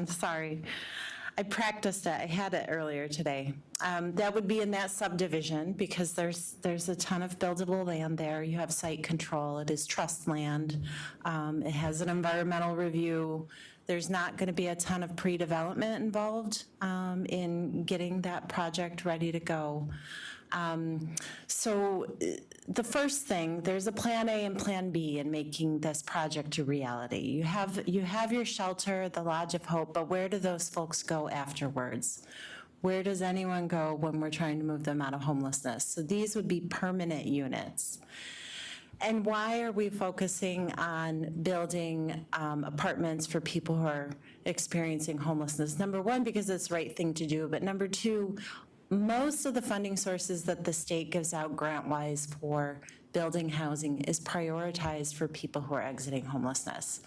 sorry. I practiced it, I had it earlier today. That would be in that subdivision because there's a ton of buildable land there. You have site control, it is trust land. It has an environmental review. There's not going to be a ton of pre-development involved in getting that project ready to go. So the first thing, there's a plan A and plan B in making this project a reality. You have your shelter, the Lodge of Hope, but where do those folks go afterwards? Where does anyone go when we're trying to move them out of homelessness? So these would be permanent units. And why are we focusing on building apartments for people who are experiencing homelessness? Number one, because it's the right thing to do, but number two, most of the funding sources that the state gives out grant-wise for building housing is prioritized for people who are exiting homelessness.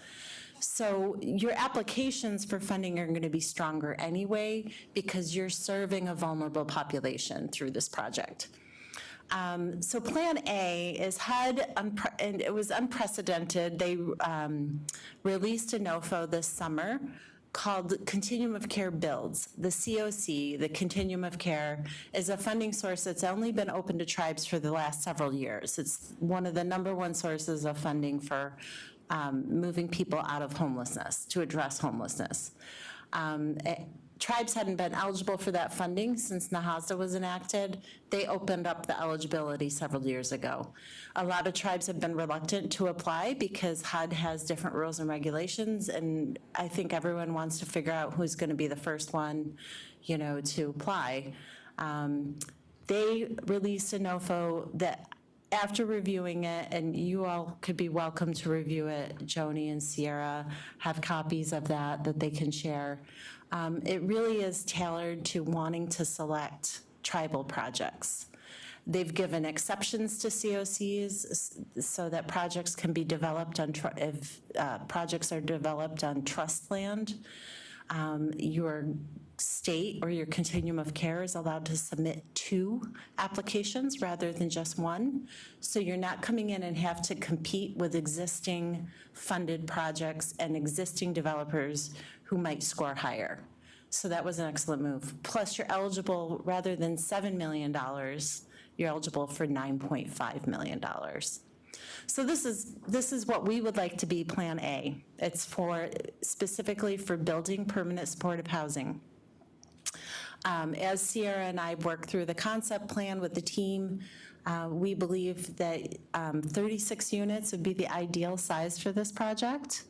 So your applications for funding are going to be stronger anyway because you're serving a vulnerable population through this project. So Plan A is HUD, and it was unprecedented. They released a NOFO this summer called Continuum of Care Builds. The COC, the Continuum of Care, is a funding source that's only been open to tribes for the last several years. It's one of the #1 sources of funding for moving people out of homelessness, to address homelessness. Tribes hadn't been eligible for that funding since NAHASA was enacted. They opened up the eligibility several years ago. A lot of tribes have been reluctant to apply because HUD has different rules and regulations, and I think everyone wants to figure out who's going to be the first one, to apply. They released a NOFO that after reviewing it, and you all could be welcome to review it, Joni and Sierra have copies of that they can share. It really is tailored to wanting to select tribal projects. They've given exceptions to COCs so that projects can be developed on, if projects are developed on trust land, your state or your continuum of care is allowed to submit 2 applications rather than just 1. So you're not coming in and have to compete with existing funded projects and existing developers who might score higher. So that was an excellent move. Plus you're eligible, rather than $7 million, you're eligible for $9.5 million. So this is what we would like to be Plan A. It's specifically for building permanent supportive housing. As Sierra and I work through the concept plan with the team, we believe that 36 units would be the ideal size for this project.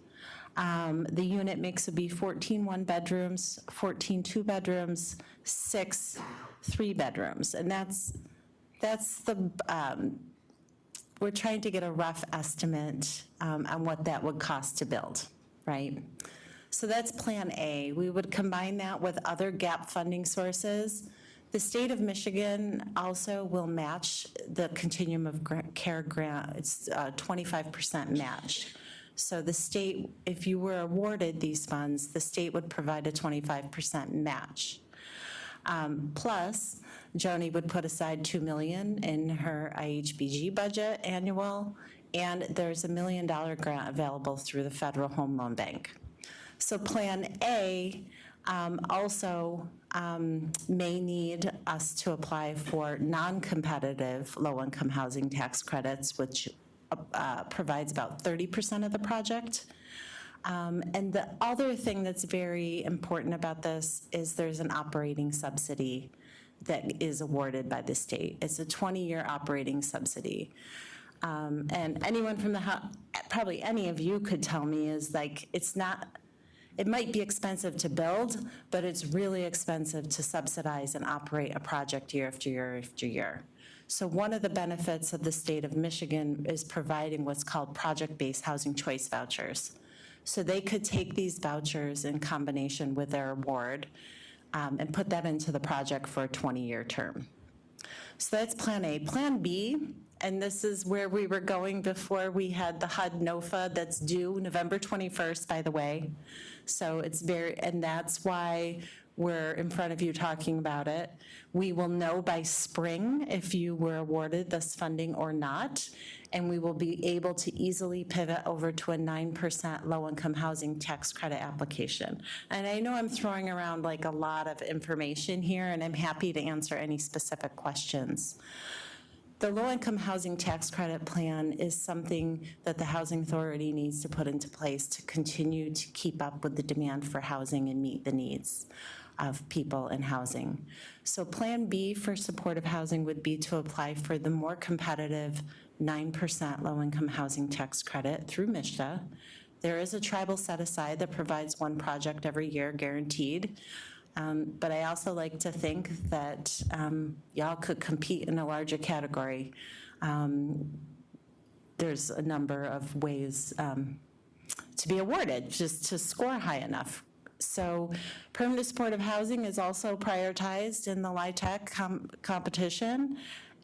The unit mix would be 14 one-bedrooms, 14 two-bedrooms, 6 three-bedrooms. And that's the, we're trying to get a rough estimate on what that would cost to build, right? So that's Plan A. We would combine that with other gap funding sources. The state of Michigan also will match the Continuum of Care grant. It's 25% match. So the state, if you were awarded these funds, the state would provide a 25% match. Plus, Joni would put aside $2 million in her IHBG budget annual, and there's a $1 million grant available through the Federal Home Loan Bank. So Plan A also may need us to apply for non-competitive low-income housing tax credits, which provides about 30% of the project. And the other thing that's very important about this is there's an operating subsidy that is awarded by the state. It's a 20-year operating subsidy. And anyone from probably any of you could tell me is like, it might be expensive to build, but it's really expensive to subsidize and operate a project year after year after year. So one of the benefits of the state of Michigan is providing what's called project-based housing choice vouchers. So they could take these vouchers in combination with their award and put that into the project for a 20-year term. So that's Plan A. Plan B, and this is where we were going before we had the HUD NOFA that's due November 21st, by the way. So it's and that's why we're in front of you talking about it. We will know by spring if you were awarded this funding or not, and we will be able to easily pivot over to a 9% low-income housing tax credit application. And I know I'm throwing around like a lot of information here, and I'm happy to answer any specific questions. The low-income housing tax credit plan is something that the Housing Authority needs to put into place to continue to keep up with the demand for housing and meet the needs of people in housing. So Plan B for supportive housing would be to apply for the more competitive 9% low-income housing tax credit through MSHDA. There is a tribal set-aside that provides one project every year guaranteed. But I also like to think that y'all could compete in a larger category. There's a number of ways to be awarded, just to score high enough. So permanent supportive housing is also prioritized in the LIHTC competition,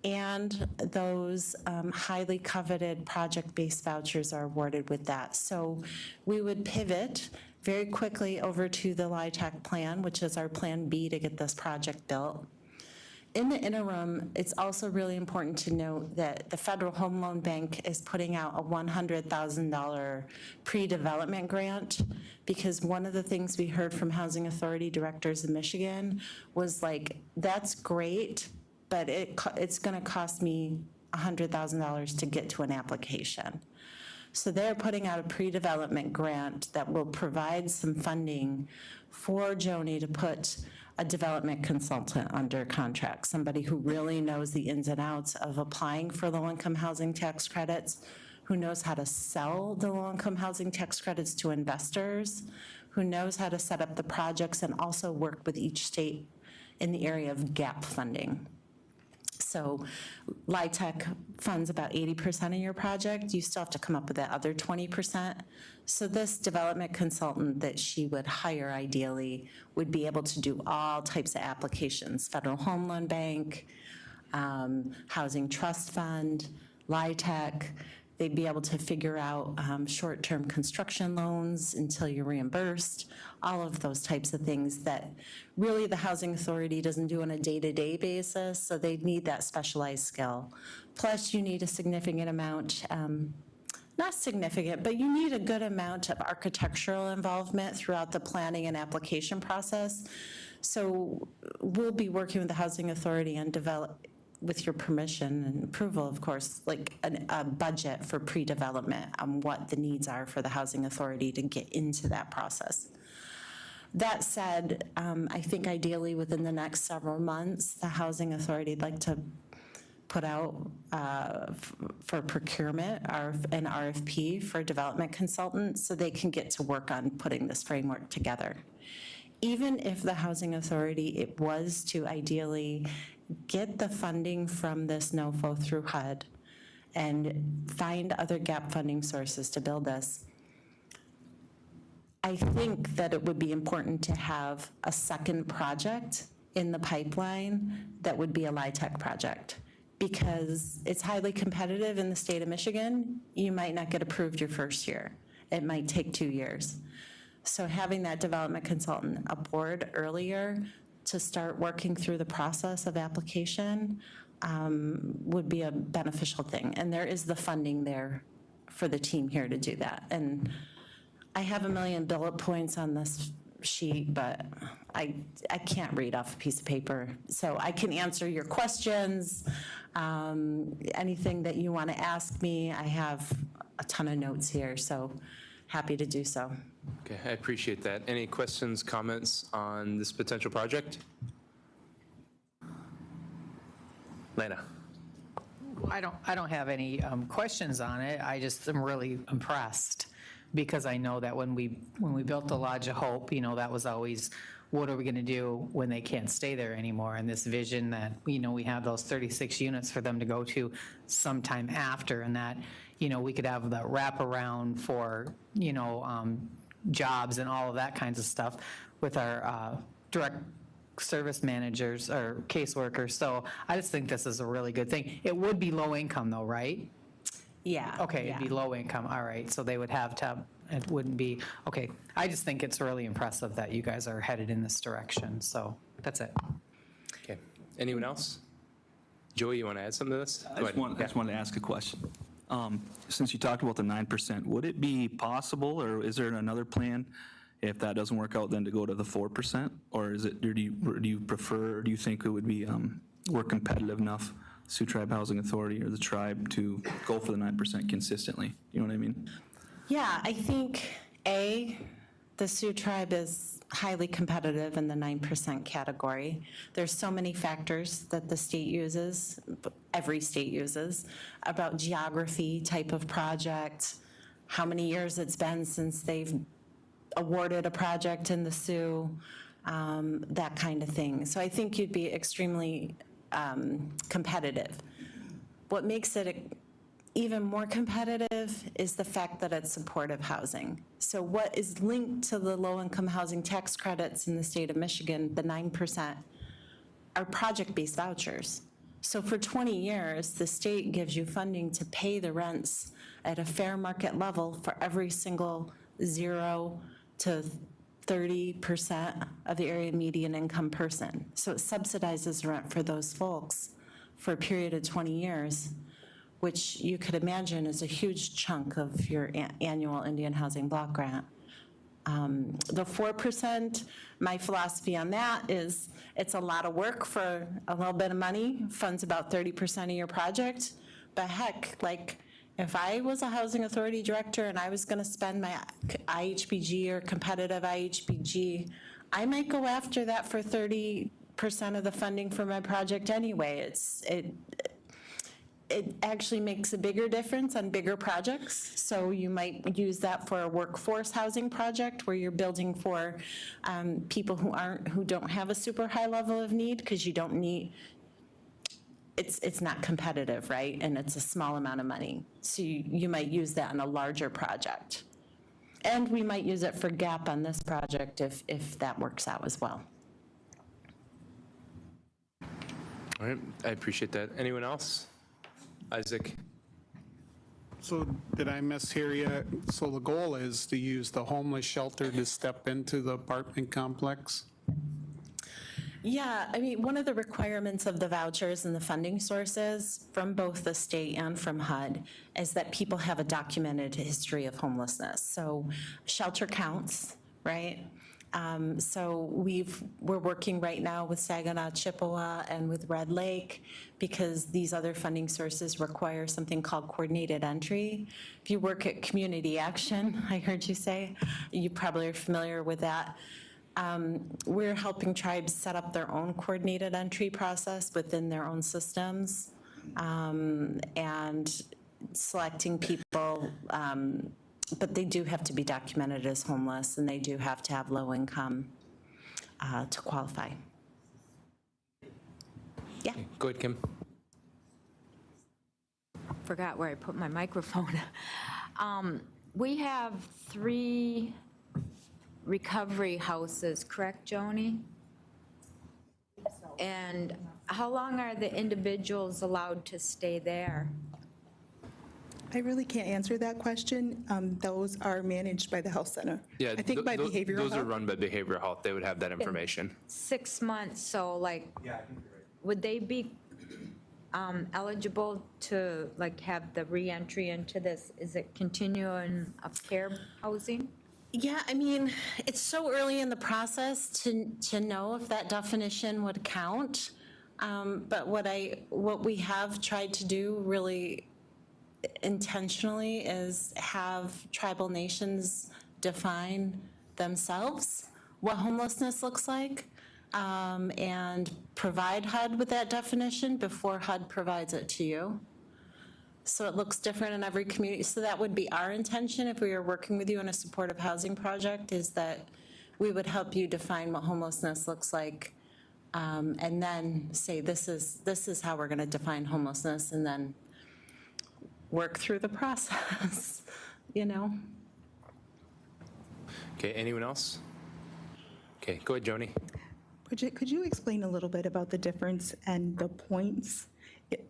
and those highly coveted project-based vouchers are awarded with that. So we would pivot very quickly over to the LIHTC plan, which is our Plan B to get this project built. In the interim, it's also really important to note that the Federal Home Loan Bank is putting out a $100,000 pre-development grant, because one of the things we heard from Housing Authority directors in Michigan was like, that's great, but it's going to cost me $100,000 to get to an application. So they're putting out a pre-development grant that will provide some funding for Joni to put a development consultant under contract, somebody who really knows the ins and outs of applying for low-income housing tax credits, who knows how to sell the low-income housing tax credits to investors, who knows how to set up the projects and also work with each state in the area of gap funding. So LIHTC funds about 80% of your project. You still have to come up with that other 20%. So this development consultant that she would hire ideally would be able to do all types of applications: Federal Home Loan Bank, Housing Trust Fund, LIHTC. They'd be able to figure out short-term construction loans until you're reimbursed, all of those types of things that really the Housing Authority doesn't do on a day-to-day basis, so they need that specialized skill. Plus, you need a significant amount, not significant, but you need a good amount of architectural involvement throughout the planning and application process. So we'll be working with the Housing Authority and with your permission and approval, of course, like a budget for pre-development on what the needs are for the Housing Authority to get into that process. That said, I think ideally within the next several months, the Housing Authority would like to put out for procurement an RFP for development consultants so they can get to work on putting this framework together. Even if the Housing Authority was to ideally get the funding from this NOFO through HUD and find other gap funding sources to build this, I think that it would be important to have a second project in the pipeline that would be a LIHTC project, because it's highly competitive in the state of Michigan. You might not get approved your first year. It might take 2 years. So having that development consultant aboard earlier to start working through the process of application would be a beneficial thing. And there is the funding there for the team here to do that. And I have a million bullet points on this sheet, but I can't read off a piece of paper. So I can answer your questions, anything that you want to ask me. I have a ton of notes here, so happy to do so. Okay, I appreciate that. Any questions, comments on this potential project? Lana. I don't have any questions on it. I just am really impressed, because I know that when we built the Lodge of Hope, that was always, what are we going to do when they can't stay there anymore? And this vision that, we have those 36 units for them to go to sometime after, and that, we could have the wraparound for, jobs and all of that kinds of stuff with our direct service managers or caseworkers. So I just think this is a really good thing. It would be low income though, right? Yeah. Okay, yeah. it'd be low income, all right. So they would have to it wouldn't be, okay, I just think it's really impressive that you guys are headed in this direction, so that's it. Okay. Anyone else? Joey, you want to add something to this? I just wanted to ask a question. Since you talked about the 9%, would it be possible, or is there another plan, if that doesn't work out, then to go to the 4%? Or is it, or do you prefer, or do you think it would be, we're competitive enough, Sioux Tribe Housing Authority or the tribe, to go for the 9% consistently? You know what I mean? Yeah, I think, the Sioux Tribe is highly competitive in the 9% category. There's so many factors that the state uses, every state uses, about geography, type of project, how many years it's been since they've awarded a project in the Sioux, that kind of thing. So I think you'd be extremely competitive. What makes it even more competitive is the fact that it's supportive housing. So what is linked to the low-income housing tax credits in the state of Michigan, the 9%, are project-based vouchers. So for 20 years, the state gives you funding to pay the rents at a fair market level for every single 0 to 30% of the area median income person. So it subsidizes rent for those folks for a period of 20 years, which you could imagine is a huge chunk of your annual Indian Housing Block Grant. The 4%, my philosophy on that is it's a lot of work for a little bit of money, funds about 30% of your project, but heck, like, if I was a housing authority director and I was gonna spend my IHBG or competitive IHBG, I might go after that for 30% of the funding for my project anyway. It actually makes a bigger difference on bigger projects. So you might use that for a workforce housing project where you're building for people who don't have a super high level of need, because you don't need, it's not competitive, right? And it's a small amount of money. So you might use that on a larger project. And we might use it for GAP on this project if that works out as well. All right, I appreciate that. Anyone else? Isaac? So did I mishear you? So the goal is to use the homeless shelter to step into the apartment complex? Yeah, I mean, one of the requirements of the vouchers and the funding sources from both the state and from HUD is that people have a documented history of homelessness. So shelter counts, right? So we're working right now with Saginaw, Chippewa, and with Red Lake, because these other funding sources require something called coordinated entry. If you work at Community Action, I heard you say, you probably are familiar with that. We're helping tribes set up their own coordinated entry process within their own systems, and selecting people, but they do have to be documented as homeless, and they do have to have low income to qualify. Yeah. Go ahead, Kim. Forgot where I put my microphone. We have 3 recovery houses, correct, Joni? And how long are the individuals allowed to stay there? I really can't answer that question. Those are managed by the health center. Yeah, I think by behavioral health. Those are run by behavioral health. They would have that information. 6 months, so like, would they be eligible to like have the reentry into this? Is it continuum of care housing? Yeah, I mean, it's so early in the process to know if that definition would count. But what we have tried to do really intentionally is have tribal nations define themselves what homelessness looks like, and provide HUD with that definition before HUD provides it to you. So it looks different in every community. So that would be our intention if we were working with you on a supportive housing project, is that we would help you define what homelessness looks like, and then say this is how we're going to define homelessness, and then work through the process, you know? Okay, anyone else? Okay, go ahead, Joni. Bridget, could you explain a little bit about the difference and the points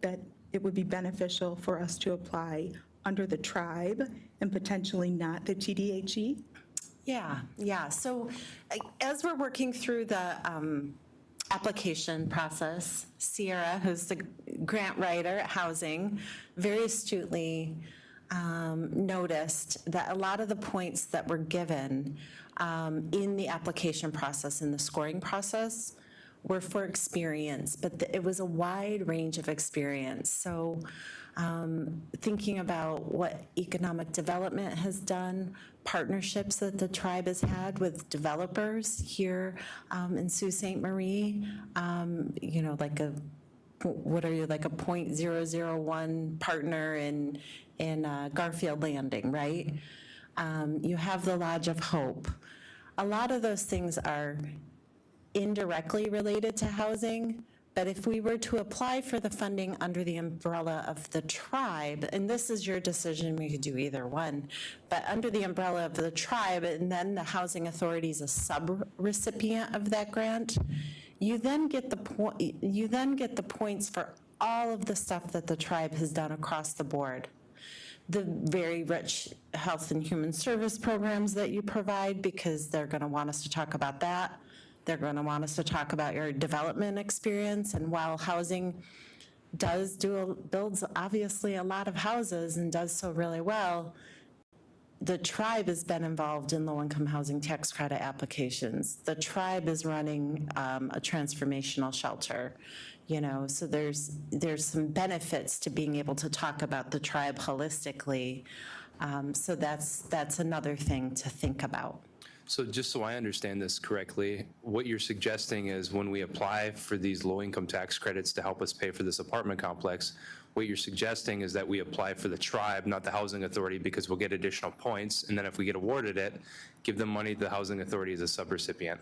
that it would be beneficial for us to apply under the tribe and potentially not the TDHE? Yeah. So as we're working through the application process, Sierra, who's the grant writer at Housing, very astutely noticed that a lot of the points that were given in the application process, in the scoring process, were for experience, but it was a wide range of experience. So thinking about what economic development has done, partnerships that the tribe has had with developers here in Sault Ste. Marie, like what are you, like a 0.001 partner in Garfield Landing, right? You have the Lodge of Hope. A lot of those things are indirectly related to housing, but if we were to apply for the funding under the umbrella of the tribe, and this is your decision, we could do either one, but under the umbrella of the tribe, and then the housing authority is a sub-recipient of that grant, you then get the points for all of the stuff that the tribe has done across the board. The very rich health and human service programs that you provide, because they're going to want us to talk about that. They're going to want us to talk about your development experience. And while housing builds obviously a lot of houses and does so really well, the tribe has been involved in low-income housing tax credit applications. The tribe is running a transformational shelter, so there's some benefits to being able to talk about the tribe holistically. So that's another thing to think about. So just so I understand this correctly, what you're suggesting is when we apply for these low-income tax credits to help us pay for this apartment complex, what you're suggesting is that we apply for the tribe, not the housing authority, because we'll get additional points, and then if we get awarded it, give the money to the housing authority as a subrecipient.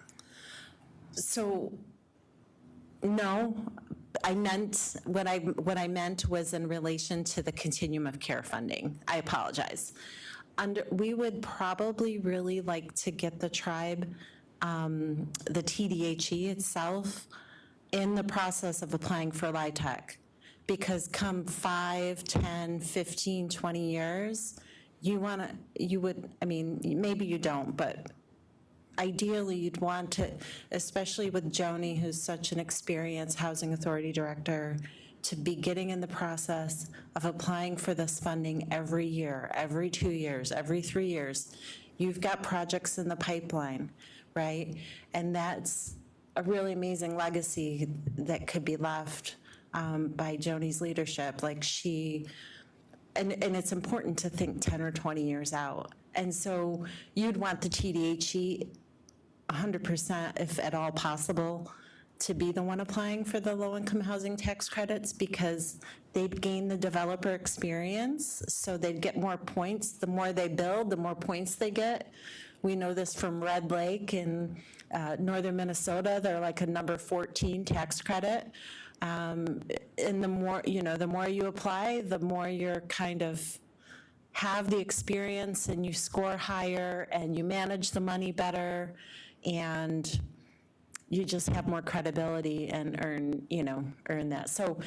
So, no, what I meant was in relation to the continuum of care funding. I apologize. We would probably really like to get the tribe, the TDHE itself, in the process of applying for LIHTC, because come 5, 10, 15, 20 years, maybe you don't, but ideally you'd want to, especially with Joni, who's such an experienced housing authority director, to be getting in the process of applying for this funding every year, every 2 years, every 3 years. You've got projects in the pipeline, right? And that's a really amazing legacy that could be left by Joni's leadership. And it's important to think 10 or 20 years out. And so you'd want the TDHE 100%, if at all possible, to be the one applying for the low-income housing tax credits, because they'd gain the developer experience, so they'd get more points. The more they build, the more points they get. We know this from Red Lake in northern Minnesota. They're like a number 14 tax credit. And the more you apply, the more you're kind of have the experience and you score higher and you manage the money better, and you just have more credibility and earn that. So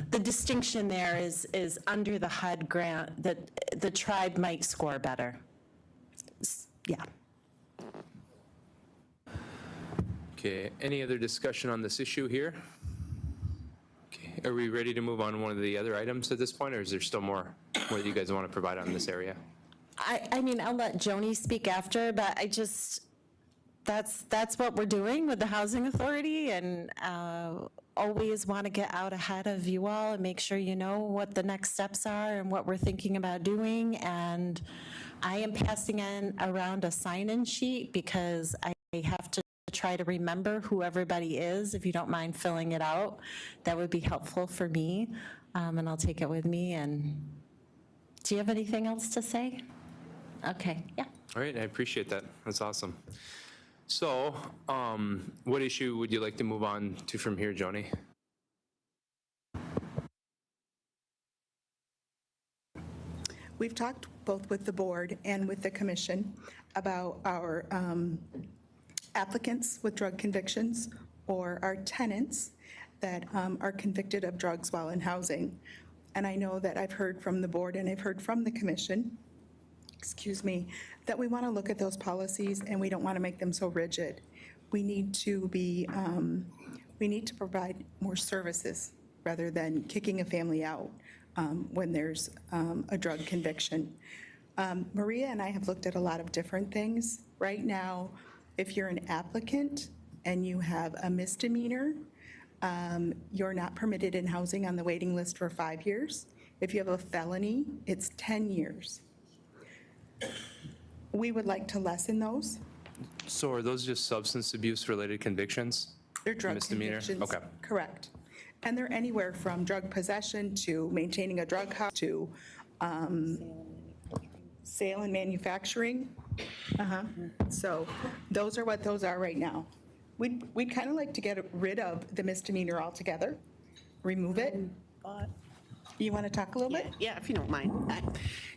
the distinction there is under the HUD grant that the tribe might score better. Yeah. Okay, any other discussion on this issue here? Okay, are we ready to move on to one of the other items at this point, or is there still more that you guys want to provide on this area? I'll let Joni speak after, but that's what we're doing with the housing authority, and always want to get out ahead of you all and make sure you know what the next steps are and what we're thinking about doing. And I am passing around a sign-in sheet because I have to try to remember who everybody is. If you don't mind filling it out, that would be helpful for me, and I'll take it with me. And do you have anything else to say? Okay, yeah. All right, I appreciate that. That's awesome. So, what issue would you like to move on to from here, Joni? We've talked both with the board and with the commission about our applicants with drug convictions or our tenants that are convicted of drugs while in housing. And I know that I've heard from the board and I've heard from the commission, excuse me, that we want to look at those policies and we don't want to make them so rigid. We need to be, we need to provide more services rather than kicking a family out when there's a drug conviction. Maria and I have looked at a lot of different things. Right now, if you're an applicant and you have a misdemeanor, you're not permitted in housing on the waiting list for 5 years. If you have a felony, it's 10 years. We would like to lessen those. So are those just substance abuse related convictions? They're drug Misdemeanor? convictions. Okay. Correct. And they're anywhere from drug possession to maintaining a drug house to sale and manufacturing. So those are what those are right now. We'd kind of like to get rid of the misdemeanor altogether, remove it. You want to talk a little bit? Yeah, if you don't mind.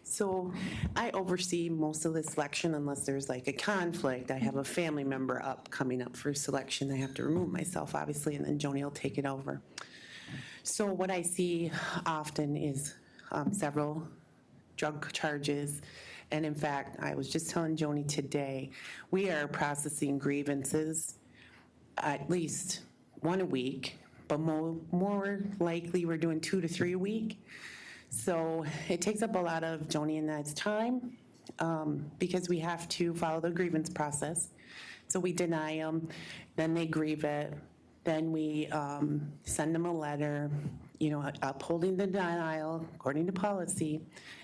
So I oversee most of the selection unless there's like a conflict. I have a family member coming up for selection. I have to remove myself, obviously, and then Joni will take it over. So what I see often is several drug charges. And in fact, I was just telling Joni today, we are processing grievances at least one a week, but more likely we're doing 2 to 3 a week. So it takes up a lot of Joni and I's time because we have to follow the grievance process. So we deny them, then they grieve it, then we send them a letter, upholding the denial according to policy.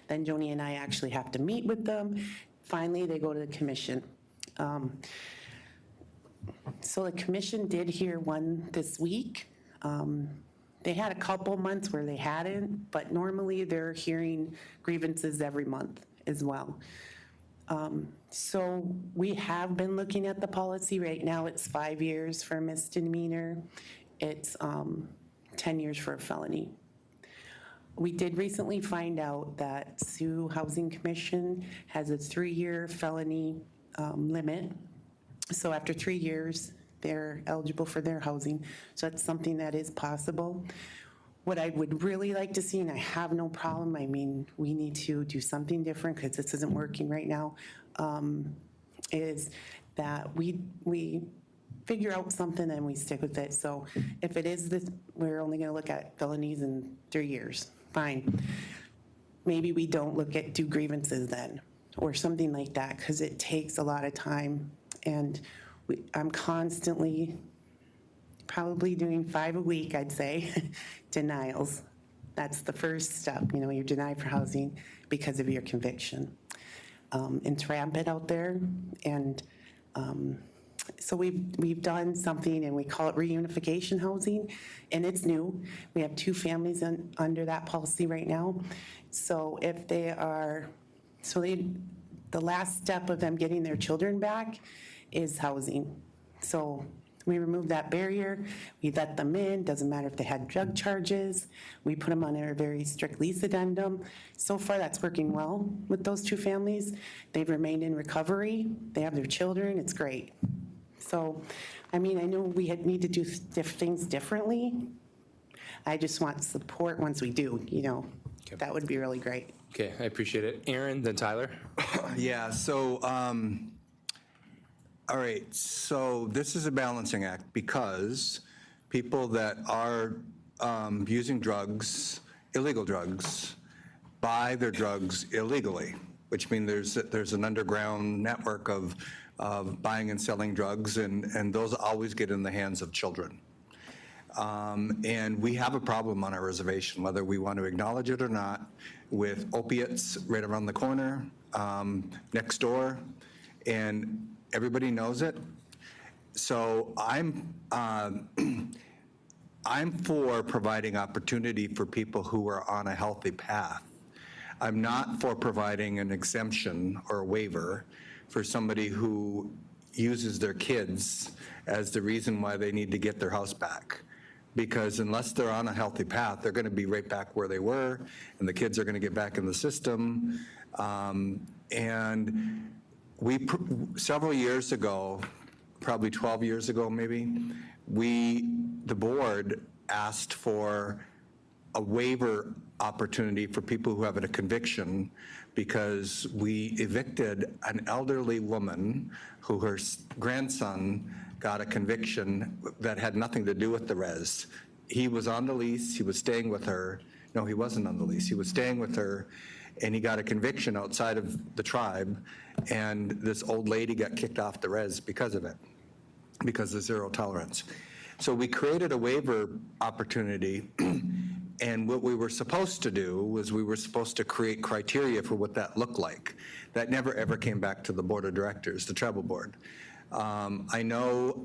Then Joni and I actually have to meet with them. Finally, they go to the commission. So the commission did hear one this week. They had a couple months where they hadn't, but normally they're hearing grievances every month as well. So we have been looking at the policy. Right now, it's 5 years for a misdemeanor. It's 10 years for a felony. We did recently find out that Sioux Housing Commission has a 3-year felony limit. So after 3 years, they're eligible for their housing. So that's something that is possible. What I would really like to see, and I have no problem, I mean, we need to do something different because this isn't working right now, is that we figure out something and we stick with it. So if it is this, we're only going to look at felonies in 3 years, fine. Maybe we don't do grievances then or something like that because it takes a lot of time. And I'm constantly probably doing 5 a week, I'd say, denials. That's the first step. You're denied for housing because of your conviction. It's rampant out there. And so we've done something, and we call it reunification housing, and it's new. We have 2 families under that policy right now. So if they are, the last step of them getting their children back is housing. So we remove that barrier, we let them in, doesn't matter if they had drug charges, we put them on a very strict lease addendum. So far, that's working well with those 2 families. They've remained in recovery, they have their children, it's great. So, I mean, I know we need to do things differently. I just want support once we do, Okay. That would be really great. Okay, I appreciate it. Aaron, then Tyler. Yeah, so, all right, so this is a balancing act because people that are using drugs, illegal drugs, buy their drugs illegally, which means there's an underground network of buying and selling drugs, and those always get in the hands of children. And we have a problem on our reservation, whether we want to acknowledge it or not, with opiates right around the corner, next door, and everybody knows it. So I'm for providing opportunity for people who are on a healthy path. I'm not for providing an exemption or a waiver for somebody who uses their kids as the reason why they need to get their house back. Because unless they're on a healthy path, they're going to be right back where they were, and the kids are going to get back in the system. And several years ago, probably 12 years ago maybe, the board asked for a waiver opportunity for people who have a conviction, because we evicted an elderly woman who her grandson got a conviction that had nothing to do with the res. He was on the lease, he was staying with her. No, he wasn't on the lease, he was staying with her, and he got a conviction outside of the tribe, and this old lady got kicked off the res because of it, because of zero tolerance. So we created a waiver opportunity, and what we were supposed to do was we were supposed to create criteria for what that looked like. That never, ever came back to the board of directors, the tribal board. I know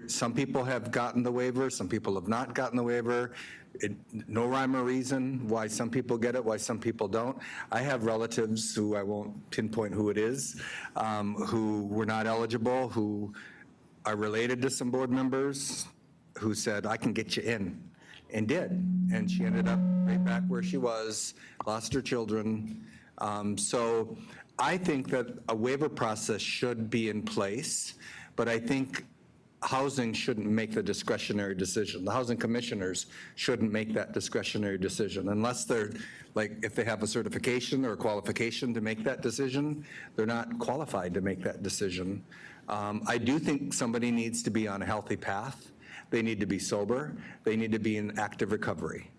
some people have gotten the waiver, some people have not gotten the waiver. No rhyme or reason why some people get it, why some people don't. I have relatives who I won't pinpoint who it is, who were not eligible, who are related to some board members, who said, I can get you in, and did. And she ended up right back where she was, lost her children. So I think that a waiver process should be in place, but I think housing shouldn't make the discretionary decision. The housing commissioners shouldn't make that discretionary decision unless they're, like, if they have a certification or a qualification to make that decision, they're not qualified to make that decision. I do think somebody needs to be on a healthy path. They need to be sober. They need to be in active recovery.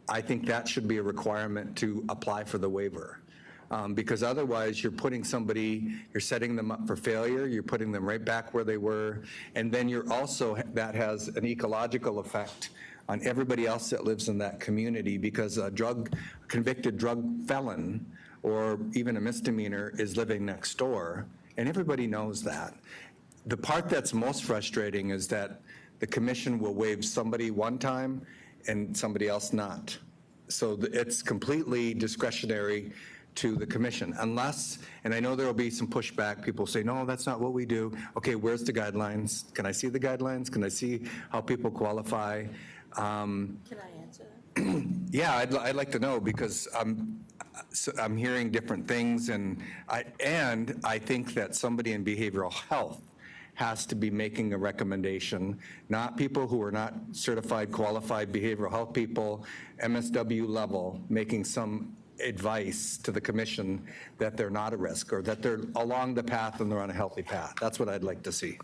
I think that should be a requirement to apply for the waiver. Because otherwise you're putting somebody, you're setting them up for failure, you're putting them right back where they were, and then you're also, that has an ecological effect on everybody else that lives in that community, because a convicted drug felon or even a misdemeanor is living next door, and everybody knows that. The part that's most frustrating is that the commission will waive somebody one time and somebody else not. So it's completely discretionary to the commission, unless, and I know there will be some pushback, people say, no, that's not what we do. Okay, where's the guidelines? Can I see the guidelines? Can I see how people qualify? Can I answer that? Yeah, I'd like to know, because I'm hearing different things, and I think that somebody in behavioral health has to be making a recommendation, not people who are not certified, qualified behavioral health people, MSW level, making some advice to the commission that they're not a risk, or that they're along the path and they're on a healthy path. That's what I'd like to see.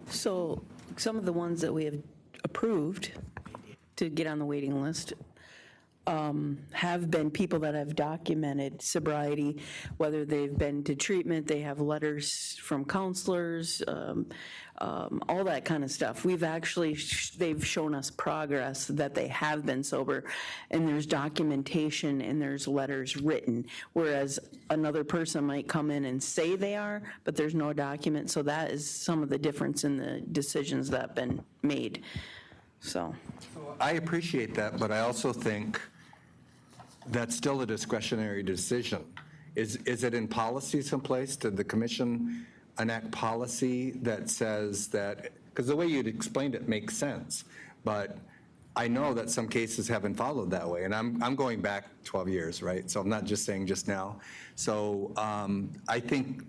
So some of the ones that we have approved to get on the waiting list have been people that have documented sobriety, whether they've been to treatment, they have letters from counselors, all that kind of stuff. We've actually, they've shown us progress that they have been sober, and there's documentation and there's letters written, whereas another person might come in and say they are, but there's no document. So that is some of the difference in the decisions that have been made. So I appreciate that, but I also think that's still a discretionary decision. Is it in policy someplace? Did the commission enact policy that says that, because the way you'd explained it makes sense, but I know that some cases haven't followed that way, and I'm going back 12 years, right? So I'm not just saying just now. So I think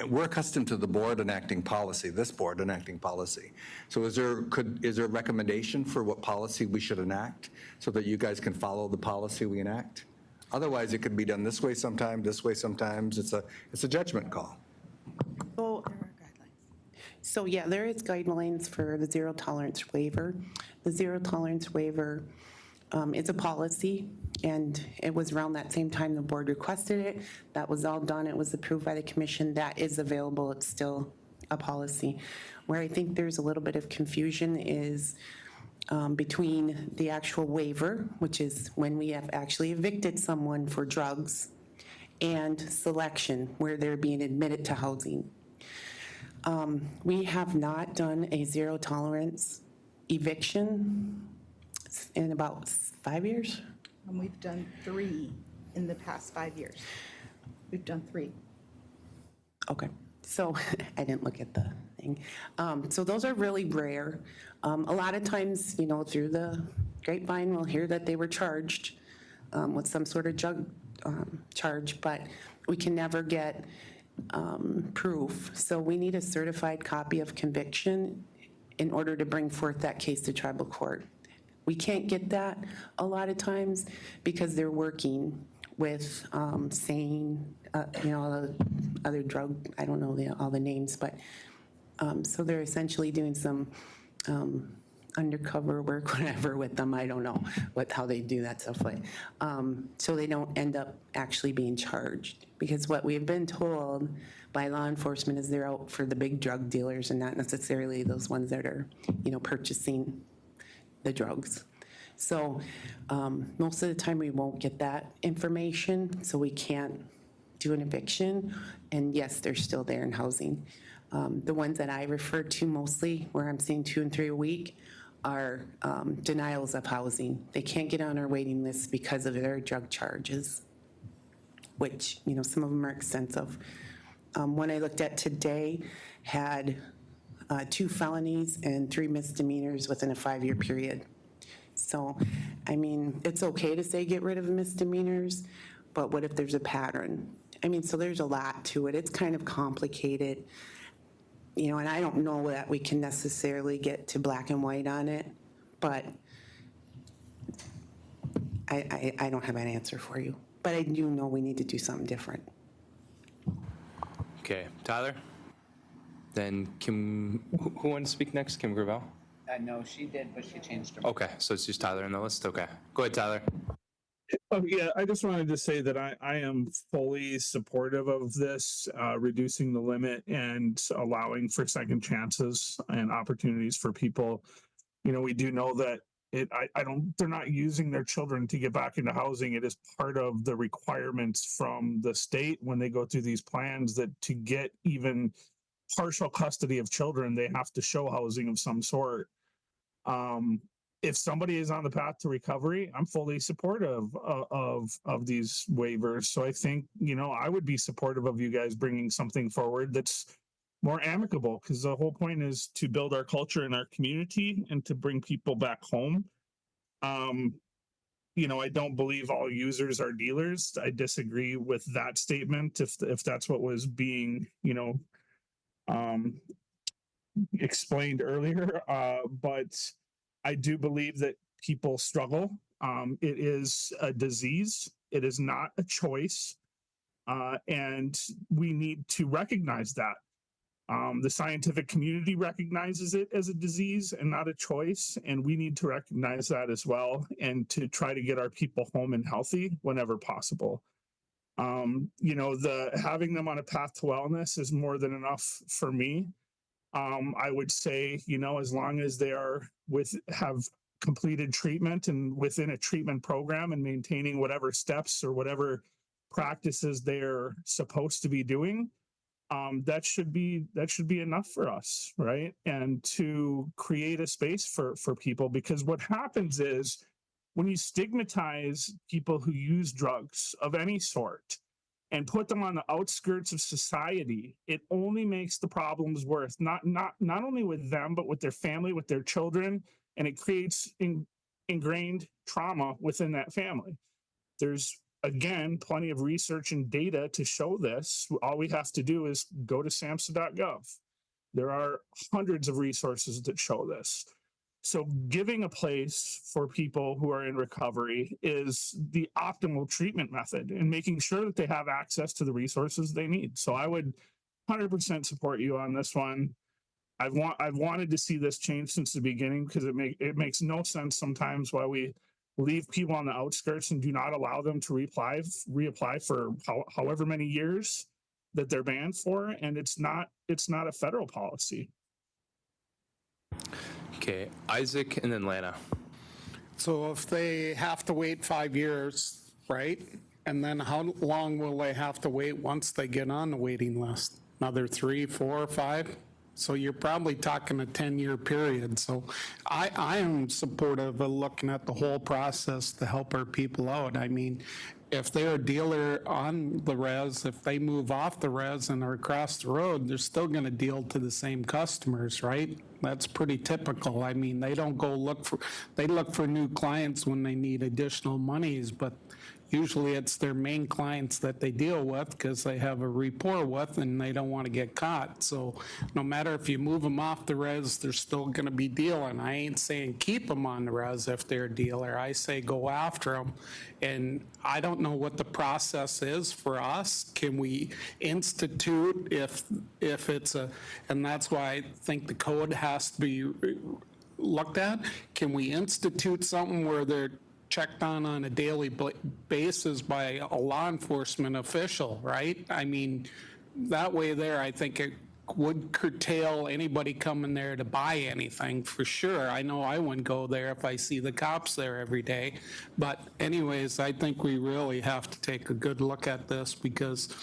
we're accustomed to the board enacting policy, this board enacting policy. So is there a recommendation for what policy we should enact so that you guys can follow the policy we enact? Otherwise, it could be done this way sometimes, this way sometimes. It's a judgment call. So yeah, there is guidelines for the zero tolerance waiver. The zero tolerance waiver is a policy, and it was around that same time the board requested it. That was all done. It was approved by the commission. That is available. It's still a policy. Where I think there's a little bit of confusion is between the actual waiver, which is when we have actually evicted someone for drugs, and selection, where they're being admitted to housing. We have not done a zero tolerance eviction in about 5 years. And we've done 3 in the past 5 years. We've done 3. Okay, so I didn't look at the thing. So those are really rare. A lot of times, you know, through the grapevine, we'll hear that they were charged with some sort of drug charge, but we can never get proof. So we need a certified copy of conviction in order to bring forth that case to tribal court. We can't get that a lot of times because they're working with SANE, all the other drug, I don't know all the names, but so they're essentially doing some undercover work, whatever, with them. I don't know how they do that stuff, but so they don't end up actually being charged. Because what we've been told by law enforcement is they're out for the big drug dealers and not necessarily those ones that are, purchasing the drugs. So most of the time we won't get that information, so we can't do an eviction. And yes, they're still there in housing. The ones that I refer to mostly, where I'm seeing 2 and 3 a week, are denials of housing. They can't get on our waiting list because of their drug charges, which, some of them are extensive. One I looked at today had 2 felonies and 3 misdemeanors within a 5-year period. So, it's okay to say get rid of misdemeanors, but what if there's a pattern? So there's a lot to it. It's kind of complicated, and I don't know that we can necessarily get to black and white on it, but I don't have an answer for you. But I do know we need to do something different. Okay, Tyler? Then Kim, who wanted to speak next? Kim Gravel? No, she did, but she changed her. Okay, so it's just Tyler on the list? Okay. Go ahead, Tyler. Oh, yeah, I just wanted to say that I am fully supportive of this, reducing the limit and allowing for second chances and opportunities for people. We do know that they're not using their children to get back into housing. It is part of the requirements from the state when they go through these plans that to get even partial custody of children, they have to show housing of some sort. If somebody is on the path to recovery, I'm fully supportive of these waivers. So I think, I would be supportive of you guys bringing something forward that's more amicable, because the whole point is to build our culture in our community and to bring people back home. I don't believe all users are dealers. I disagree with that statement if that's what was being, explained earlier. But I do believe that people struggle. It is a disease. It is not a choice. And we need to recognize that. The scientific community recognizes it as a disease and not a choice. And we need to recognize that as well and to try to get our people home and healthy whenever possible. Having them on a path to wellness is more than enough for me. I would say, as long as they have completed treatment and within a treatment program and maintaining whatever steps or whatever practices they're supposed to be doing, that should be enough for us, right? And to create a space for people, because what happens is when you stigmatize people who use drugs of any sort and put them on the outskirts of society, it only makes the problems worse, not only with them, but with their family, with their children, and it creates ingrained trauma within that family. There's, again, plenty of research and data to show this. All we have to do is go to samhsa.gov. There are hundreds of resources that show this. So giving a place for people who are in recovery is the optimal treatment method, and making sure that they have access to the resources they need. So I would 100% support you on this one. I've wanted to see this change since the beginning, because it makes no sense sometimes why we leave people on the outskirts and do not allow them to reapply for however many years that they're banned for, and it's not a federal policy. Okay, Isaac and then Lana. So if they have to wait 5 years, right? And then how long will they have to wait once they get on the waiting list? Another 3, 4, 5? So you're probably talking a 10-year period. So I am supportive of looking at the whole process to help our people out. If they're a dealer on the res, if they move off the res and are across the road, they're still going to deal to the same customers, right? That's pretty typical. They don't go look for new clients when they need additional monies, but usually it's their main clients that they deal with because they have a rapport with and they don't want to get caught. So no matter if you move them off the res, they're still going to be dealing. I ain't saying keep them on the res if they're a dealer. I say go after them. And I don't know what the process is for us. Can we institute if it's a, and that's why I think the code has to be looked at. Can we institute something where they're checked on a daily basis by a law enforcement official, right? I mean, that way there, I think it would curtail anybody coming there to buy anything for sure. I know I wouldn't go there if I see the cops there every day. But anyways, I think we really have to take a good look at this because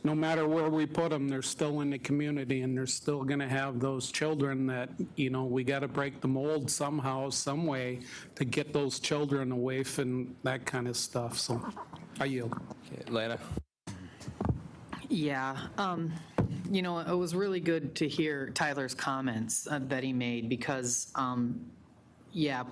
no matter where we put them, they're still in the community and they're still going to have those children that, you know, we got to break the mold somehow, some way to get those children away from that kind of stuff. So I yield. Okay, Lana? Yeah, you know, it was really good to hear Tyler's comments that he made because, yeah,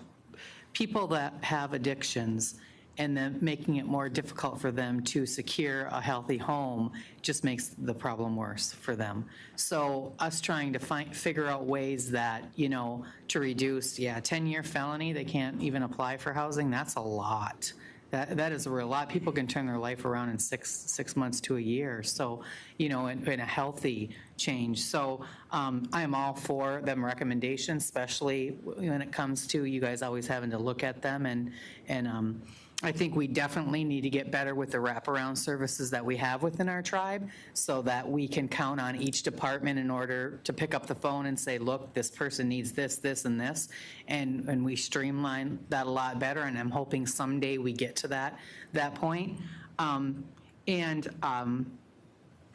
people that have addictions and then making it more difficult for them to secure a healthy home just makes the problem worse for them. So us trying to figure out ways that, you know, to reduce, 10-year felony, they can't even apply for housing, that's a lot. That is a real lot. People can turn their life around in six months to a year. So, you know, in a healthy change. So I am all for them recommendations, especially when it comes to you guys always having to look at them. And I think we definitely need to get better with the wraparound services that we have within our tribe so that we can count on each department in order to pick up the phone and say, look, this person needs this, this, and this. And we streamline that a lot better. And I'm hoping someday we get to that point.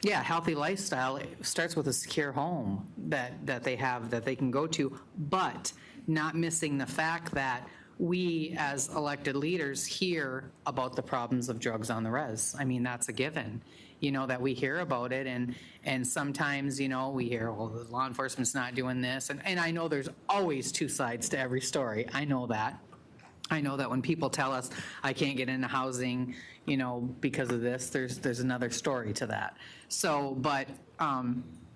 Yeah, healthy lifestyle starts with a secure home that they have, that they can go to, but not missing the fact that we as elected leaders hear about the problems of drugs on the res. I mean, that's a given, you know, that we hear about it. And sometimes, you know, we hear, well, the law enforcement's not doing this. And I know there's always two sides to every story. I know that. I know that when people tell us I can't get into housing, you know, because of this, there's another story to that. So, but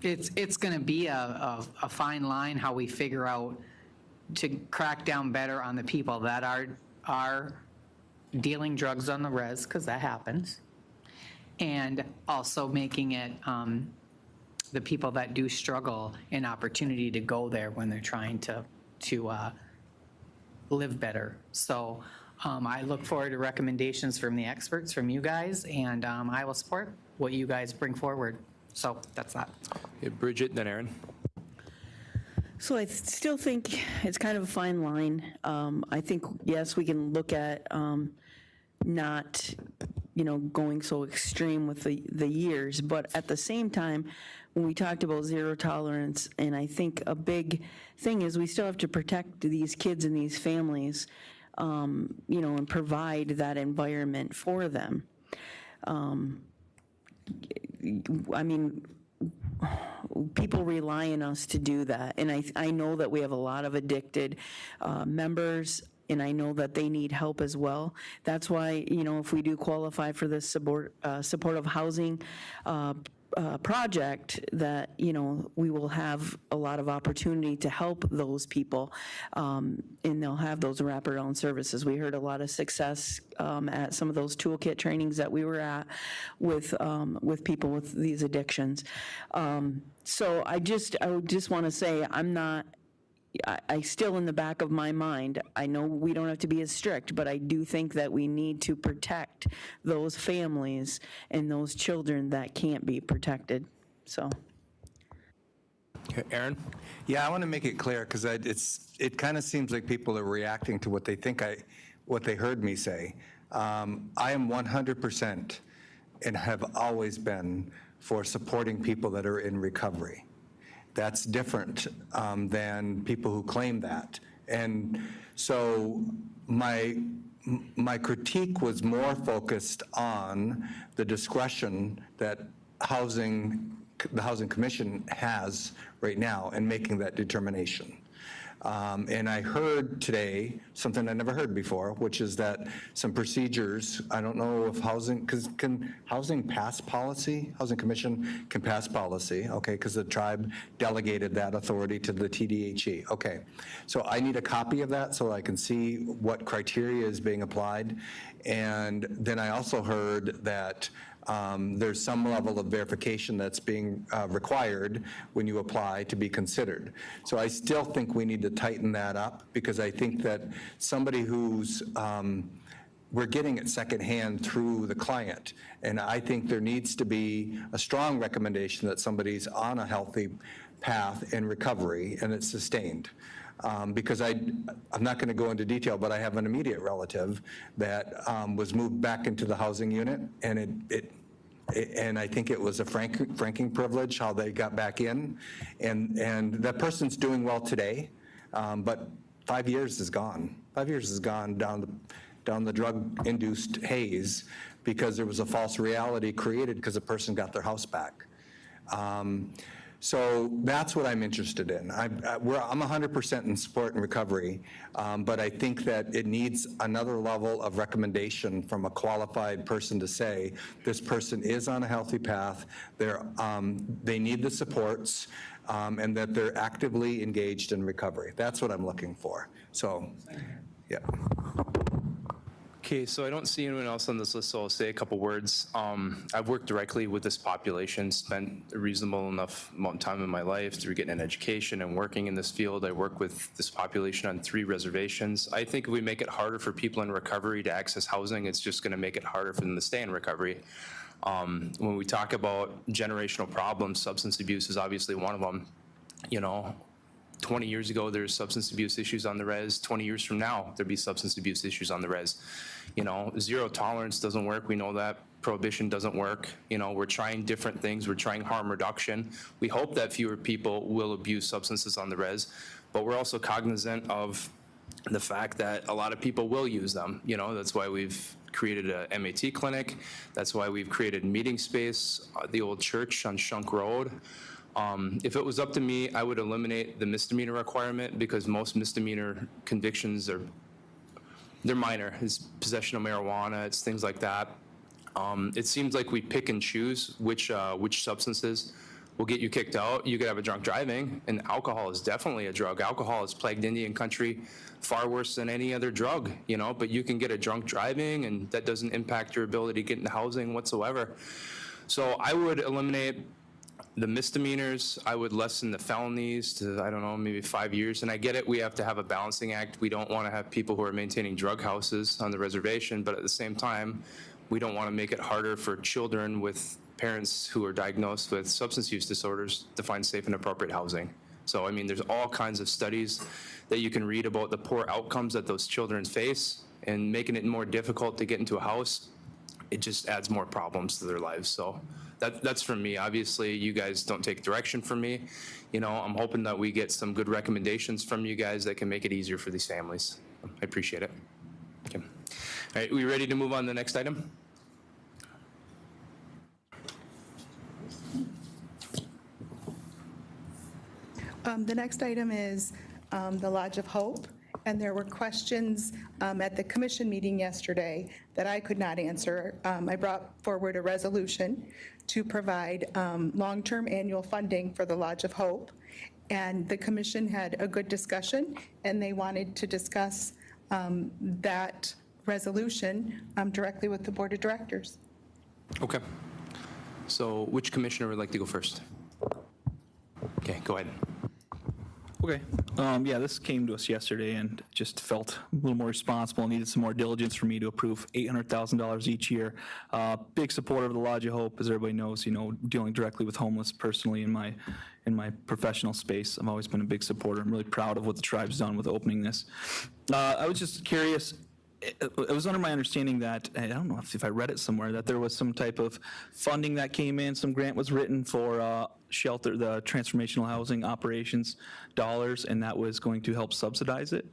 it's going to be a fine line how we figure out to crack down better on the people that are dealing drugs on the res, because that happens, and also making it the people that do struggle an opportunity to go there when they're trying to live better. So I look forward to recommendations from the experts, from you guys, and I will support what you guys bring forward. So that's that. Okay, Bridget, then Aaron. So I still think it's kind of a fine line. I think, yes, we can look at not, you know, going so extreme with the years, but at the same time, when we talked about zero tolerance, and I think a big thing is we still have to protect these kids and these families, you know, and provide that environment for them. I mean, people rely on us to do that. And I know that we have a lot of addicted members, and I know that they need help as well. That's why, you know, if we do qualify for this supportive housing project, that, you know, we will have a lot of opportunity to help those people, and they'll have those wraparound services. We heard a lot of success at some of those toolkit trainings that we were at with people with these addictions. So I would just want to say, I still, in the back of my mind, I know we don't have to be as strict, but I do think that we need to protect those families and those children that can't be protected, so. Okay, Aaron? Yeah, I want to make it clear, because it kind of seems like people are reacting to what they think what they heard me say. I am 100% and have always been for supporting people that are in recovery. That's different than people who claim that. And so my critique was more focused on the discretion that the Housing Commission has right now in making that determination. And I heard today something I never heard before, which is that some procedures, I don't know if housing, because can housing pass policy? Housing Commission can pass policy, okay, because the tribe delegated that authority to the TDHE. Okay, so I need a copy of that so I can see what criteria is being applied. And then I also heard that there's some level of verification that's being required when you apply to be considered. So I still think we need to tighten that up, because I think that somebody who's, we're getting it secondhand through the client. And I think there needs to be a strong recommendation that somebody's on a healthy path in recovery and it's sustained. Because I'm not going to go into detail, but I have an immediate relative that was moved back into the housing unit, and and I think it was a franking privilege how they got back in, and that person's doing well today, but 5 years is gone. 5 years is gone down the drug-induced haze because there was a false reality created because a person got their house back. So that's what I'm interested in. I'm 100% in support and recovery, but I think that it needs another level of recommendation from a qualified person to say, this person is on a healthy path, they need the supports, and that they're actively engaged in recovery. That's what I'm looking for. So, yeah. Okay, so I don't see anyone else on this list, so I'll say a couple words. I've worked directly with this population, spent a reasonable enough amount of time in my life through getting an education and working in this field. I work with this population on 3 reservations. I think if we make it harder for people in recovery to access housing, it's just going to make it harder for them to stay in recovery. When we talk about generational problems, substance abuse is obviously one of them. You know, 20 years ago, there's substance abuse issues on the res. 20 years from now, there'll be substance abuse issues on the res. You know, zero tolerance doesn't work. We know that. Prohibition doesn't work. You know, we're trying different things. We're trying harm reduction. We hope that fewer people will abuse substances on the res, but we're also cognizant of the fact that a lot of people will use them. You know, that's why we've created a MAT clinic. That's why we've created meeting space, the old church on Shunk Road. If it was up to me, I would eliminate the misdemeanor requirement, because most misdemeanor convictions they're minor. It's possession of marijuana, it's things like that. It seems like we pick and choose which substances will get you kicked out. You could have a drunk driving, and alcohol is definitely a drug. Alcohol has plagued Indian country far worse than any other drug, you know, but you can get a drunk driving, and that doesn't impact your ability to get into housing whatsoever. So I would eliminate the misdemeanors. I would lessen the felonies to, I don't know, maybe 5 years. And I get it, we have to have a balancing act. We don't want to have people who are maintaining drug houses on the reservation, but at the same time, we don't want to make it harder for children with parents who are diagnosed with substance use disorders to find safe and appropriate housing. So, I mean, there's all kinds of studies that you can read about the poor outcomes that those children face, and making it more difficult to get into a house, it just adds more problems to their lives. So that's from me. Obviously, you guys don't take direction from me. You know, I'm hoping that we get some good recommendations from you guys that can make it easier for these families. I appreciate it. Okay. All right, we ready to move on to the next item? The next item is the Lodge of Hope, and there were questions at the commission meeting yesterday that I could not answer. I brought forward a resolution to provide long-term annual funding for the Lodge of Hope, and the commission had a good discussion, and they wanted to discuss that resolution directly with the Board of Directors. Okay. So which commissioner would like to go first? Okay, go ahead. Okay. Yeah, this came to us yesterday and just felt a little more responsible, needed some more diligence for me to approve $800,000 each year. Big supporter of the Lodge of Hope, as everybody knows, you know, dealing directly with homeless personally in my professional space. I've always been a big supporter. I'm really proud of what the tribe's done with opening this. I was just curious. It was under my understanding that, I don't know if I read it somewhere, that there was some type of funding that came in, some grant was written for shelter, the transformational housing operations dollars, and that was going to help subsidize it.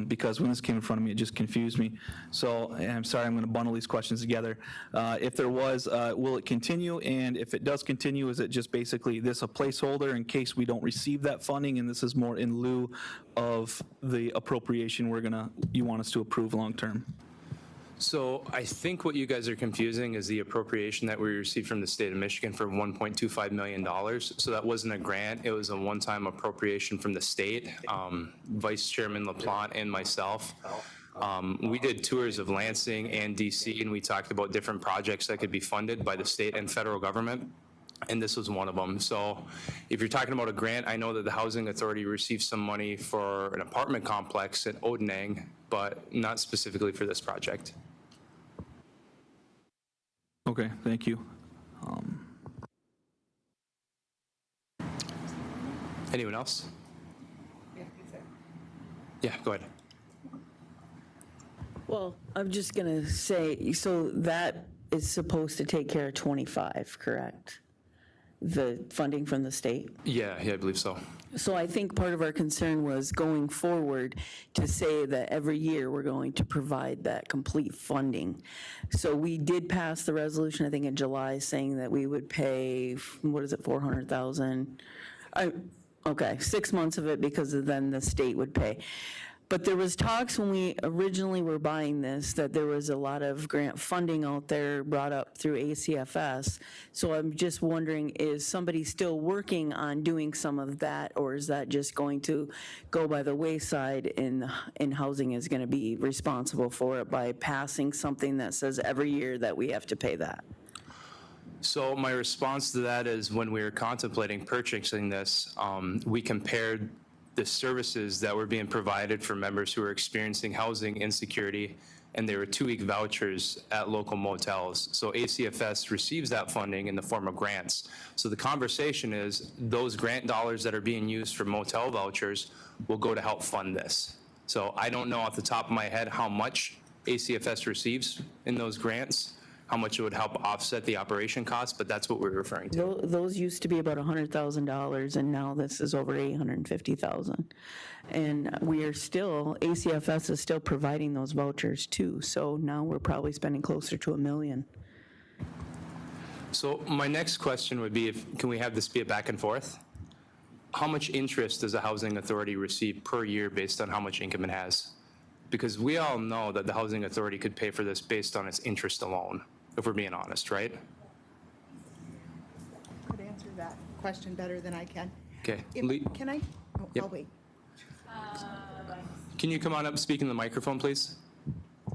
because when this came in front of me, it just confused me. So, and I'm sorry, I'm going to bundle these questions together. If there was, will it continue? And if it does continue, is it just basically this a placeholder in case we don't receive that funding, and this is more in lieu of the appropriation you want us to approve long-term? So I think what you guys are confusing is the appropriation that we received from the state of Michigan for $1.25 million. So that wasn't a grant, it was a one-time appropriation from the state. Vice Chairman LaPlante and myself, we did tours of Lansing and DC, and we talked about different projects that could be funded by the state and federal government. And this was one of them. So if you're talking about a grant, I know that the Housing Authority received some money for an apartment complex at Odenang, but not specifically for this project. Okay, thank you. Anyone else? Yeah, go ahead. Well, I'm just going to say, so that is supposed to take care of 25, correct? The funding from the state? Yeah, I believe so. So I think part of our concern was going forward to say that every year we're going to provide that complete funding. So we did pass the resolution, I think in July, saying that we would pay, what is it, 400,000? Okay, 6 months of it because then the state would pay. But there was talks when we originally were buying this that there was a lot of grant funding out there brought up through ACFS. So I'm just wondering, is somebody still working on doing some of that, or is that just going to go by the wayside and housing is going to be responsible for it by passing something that says every year that we have to pay that? So my response to that is when we were contemplating purchasing this, we compared the services that were being provided for members who were experiencing housing insecurity, and they were 2-week vouchers at local motels. So ACFS receives that funding in the form of grants. So the conversation is those grant dollars that are being used for motel vouchers will go to help fund this. So I don't know off the top of my head how much ACFS receives in those grants, how much it would help offset the operation costs, but that's what we're referring to. Those used to be about $100,000, and now this is over $850,000. And we are still, ACFS is still providing those vouchers too, so now we're probably spending closer to $1 million. So my next question would be, can we have this be a back and forth? How much interest does the Housing Authority receive per year based on how much income it has? Because we all know that the Housing Authority could pay for this based on its interest alone, if we're being honest, right? Could answer that question better than I can. Okay. Can I? Oh, Yep. I'll wait. Can you come on up, speak in the microphone, please?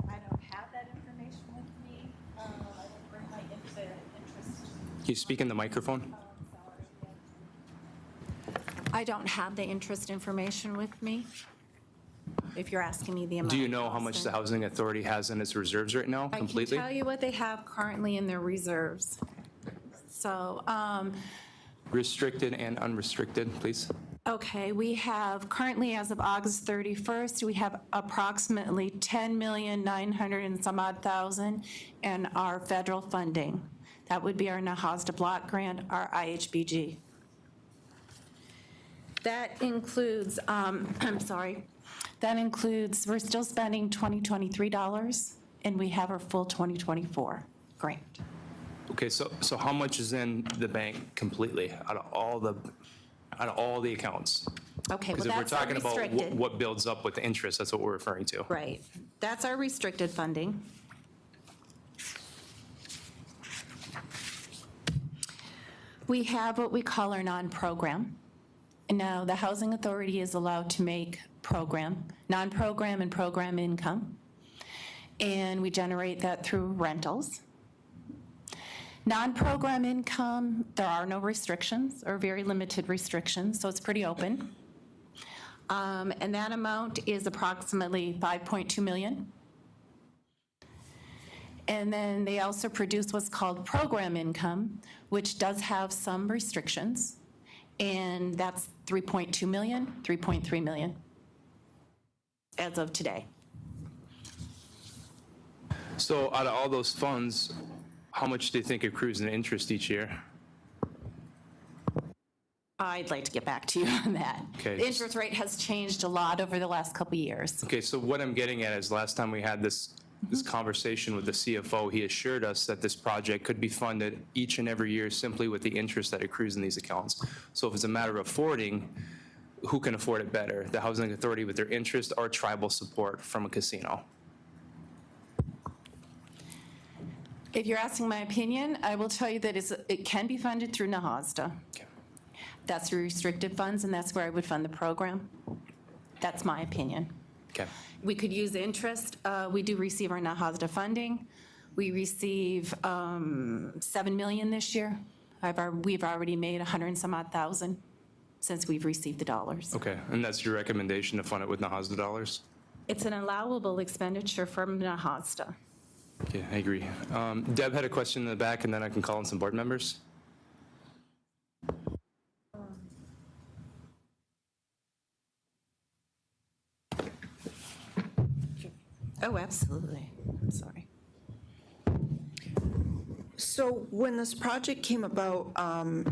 I don't have that information with me. I didn't bring my interest. Can you speak in the microphone? I don't have the interest information with me. If you're asking me the amount. Do you know how much the Housing Authority has in its reserves right now, completely? I can tell you what they have currently in their reserves. So, Restricted and unrestricted, please. okay, we have currently, as of August 31st, we have approximately 10,900,000 and some odd thousand in our federal funding. That would be our Nahasda Block Grant, our IHBG. That includes, I'm sorry, that includes, we're still spending 2023 dollars, and we have our full 2024 grant. Okay, so how much is in the bank completely out of all the accounts? Okay, well, Because if we're that's our talking about restricted. what builds up with the interest, that's what we're referring to. Right. That's our restricted funding. We have what we call our non-program. And now the Housing Authority is allowed to make non-program and program income. And we generate that through rentals. Non-program income, there are no restrictions or very limited restrictions, so it's pretty open. And that amount is approximately $5.2 million. And then they also produce what's called program income, which does have some restrictions. And that's 3.2 million, 3.3 million as of today. So out of all those funds, how much do you think accrues in interest each year? I'd like to get back to you on that. Okay. The interest rate has changed a lot over the last couple of years. Okay, so what I'm getting at is last time we had this conversation with the CFO, he assured us that this project could be funded each and every year simply with the interest that accrues in these accounts. So if it's a matter of affording, who can afford it better? The housing authority with their interest or tribal support from a casino? If you're asking my opinion, I will tell you that it can be funded through NAHASDA. That's through restricted funds, and that's where I would fund the program. That's my opinion. Okay. We could use interest. We do receive our NAHASDA funding. We receive $7 million this year. We've already made 100 and some odd thousand since we've received the dollars. Okay, and that's your recommendation to fund it with NAHASDA dollars? It's an allowable expenditure from NAHASDA. Okay, I agree. Deb had a question in the back, and then I can call in some board members. Oh, absolutely. I'm sorry. So when this project came about,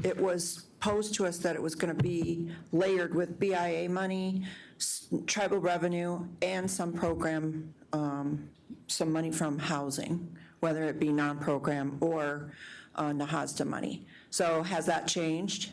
it was posed to us that it was going to be layered with BIA money, tribal revenue, and some program, some money from housing, whether it be non-program or NAHASDA money. So has that changed?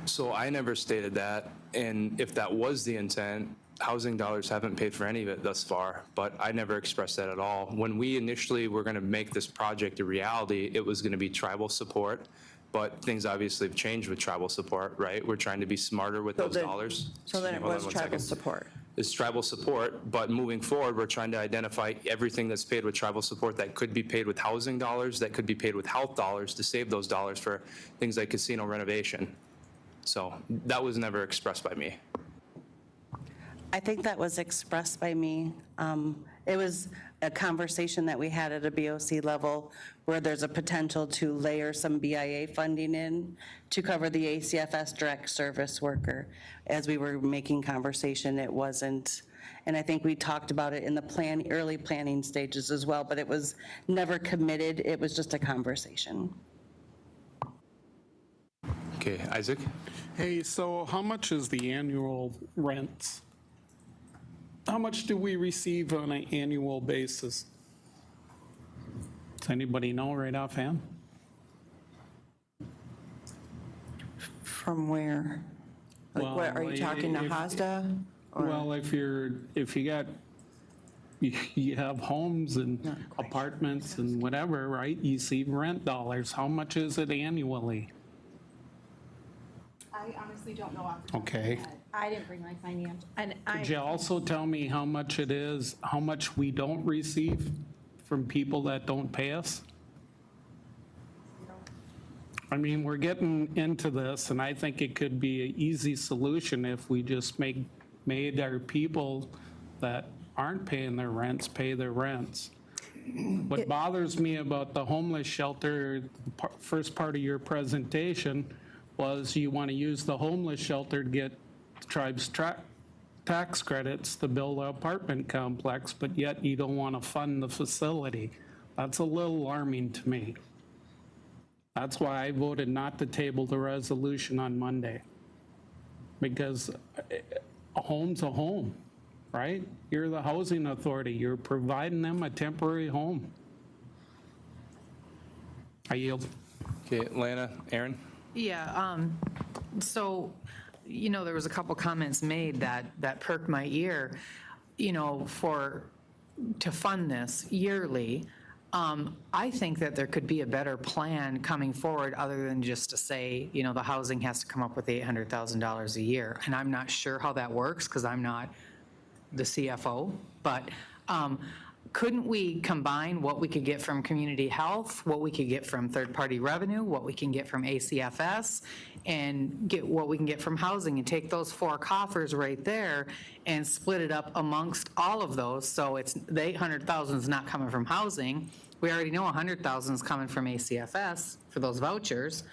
So I never stated that, and if that was the intent, housing dollars haven't paid for any of it thus far, but I never expressed that at all. When we initially were going to make this project a reality, it was going to be tribal support, but things obviously have changed with tribal support, right? We're trying to be smarter with those dollars. So then it Hold on was one tribal second. support. It's tribal support, but moving forward, we're trying to identify everything that's paid with tribal support that could be paid with housing dollars, that could be paid with health dollars to save those dollars for things like casino renovation. So that was never expressed by me. I think that was expressed by me. It was a conversation that we had at a BOC level where there's a potential to layer some BIA funding in to cover the ACFS direct service worker. As we were making conversation, it wasn't, and I think we talked about it in the early planning stages as well, but it was never committed. It was just a conversation. Okay, Isaac? Hey, so how much is the annual rents? How much do we receive on an annual basis? Does anybody know right offhand? From where? Like, what, are you talking NAHASDA? Well, if you have homes and apartments and whatever, right? You see rent dollars. How much is it annually? I honestly don't know off the top of my Okay. head. I didn't bring my finance. And Could you also tell me how much it is, how much we don't receive from people that don't pay us? I mean, we're getting into this, and I think it could be an easy solution if we just made our people that aren't paying their rents pay their rents. What bothers me about the homeless shelter, the first part of your presentation, was you want to use the homeless shelter to get tribe's tax credits to build an apartment complex, but yet you don't want to fund the facility. That's a little alarming to me. That's why I voted not to table the resolution on Monday. Because a home's a home, right? You're the housing authority. You're providing them a temporary home. I yield. Okay, Lana, Aaron? Yeah, so, you know, there was a couple comments made that perked my ear, you know, to fund this yearly. I think that there could be a better plan coming forward other than just to say, you know, the housing has to come up with $800,000 a year. And I'm not sure how that works because I'm not the CFO, but couldn't we combine what we could get from community health, what we could get from third-party revenue, what we can get from ACFS, and get what we can get from housing, and take those four coffers right there and split it up amongst all of those, so it's the $800,000 is not coming from housing. We already know $100,000 is coming from ACFS for those vouchers.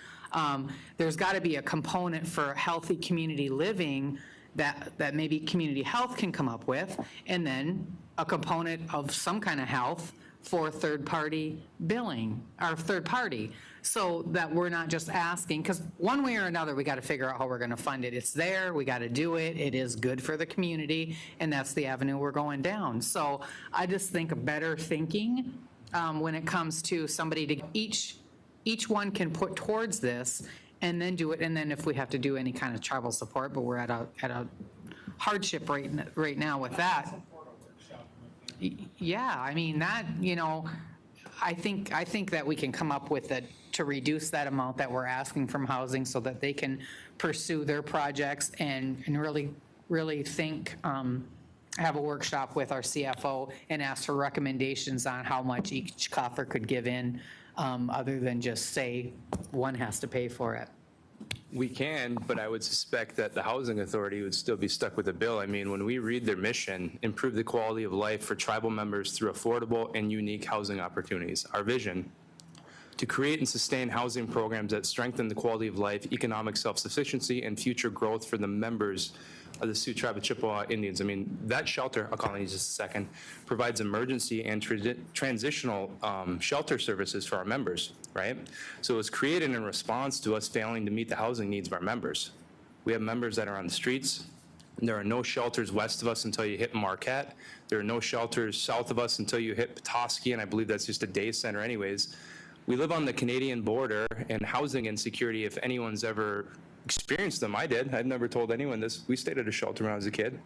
There's got to be a component for healthy community living that maybe community health can come up with, and then a component of some kind of health for third-party billing, or third-party, so that we're not just asking, because one way or another, we got to figure out how we're going to fund it. It's there, we got to do it, it is good for the community, and that's the avenue we're going down. So I just think better thinking when it comes to somebody to, each one can put towards this and then do it, and then if we have to do any kind of travel support, but we're at a hardship right now with that. Yeah, I mean, that, I think that we can come up with it to reduce that amount that we're asking from housing so that they can pursue their projects and really think, have a workshop with our CFO and ask for recommendations on how much each coffer could give in, other than just say one has to pay for it. We can, but I would suspect that the Housing Authority would still be stuck with the bill. I mean, when we read their mission, improve the quality of life for tribal members through affordable and unique housing opportunities. Our vision, to create and sustain housing programs that strengthen the quality of life, economic self-sufficiency, and future growth for the members of the Sioux Tribe of Chippewa Indians. I mean, that shelter, I'll call it in just a second, provides emergency and transitional shelter services for our members, right? So it was created in response to us failing to meet the housing needs of our members. We have members that are on the streets. There are no shelters west of us until you hit Marquette. There are no shelters south of us until you hit Petoskey, and I believe that's just a day center anyways. We live on the Canadian border, and housing insecurity, if anyone's ever experienced them, I did. I've never told anyone this. We stayed at a shelter when I was a kid.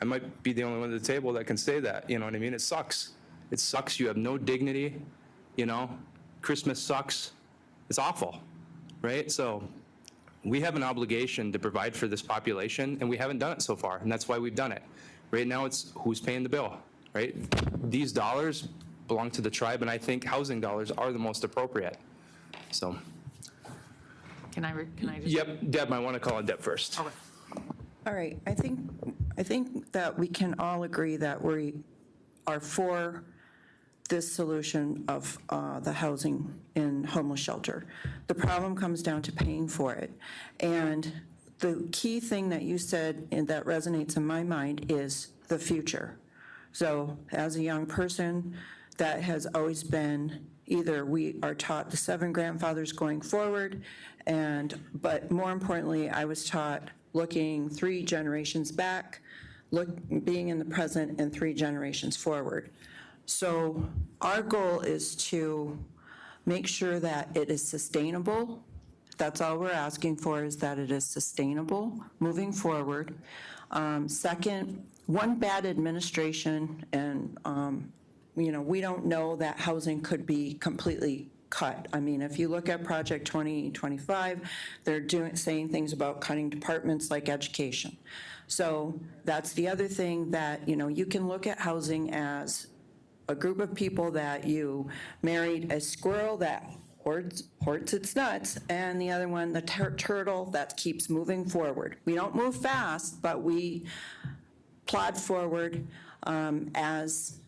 I might be the only one at the table that can say that, you know what I mean? It sucks. It sucks. You have no dignity, Christmas sucks. It's awful, right? So we have an obligation to provide for this population, and we haven't done it so far, and that's why we've done it. Right now, it's who's paying the bill, right? These dollars belong to the tribe, and I think housing dollars are the most appropriate. So. Can I just? Yep, Deb, I want to call on Deb first. Okay. All right, I think that we can all agree that we are for this solution of the housing in homeless shelter. The problem comes down to paying for it. And the key thing that you said and that resonates in my mind is the future. So as a young person, that has always been either we are taught the 7 grandfathers going forward, but more importantly, I was taught looking 3 generations back, being in the present, and 3 generations forward. So our goal is to make sure that it is sustainable. That's all we're asking for, is that it is sustainable moving forward. Second, one bad administration, and we don't know that housing could be completely cut. I mean, if you look at Project 2025, they're saying things about cutting departments like education. So that's the other thing that, you can look at housing as a group of people that you married a squirrel that hoards its nuts, and the other one, the turtle that keeps moving forward. We don't move fast, but we plod forward as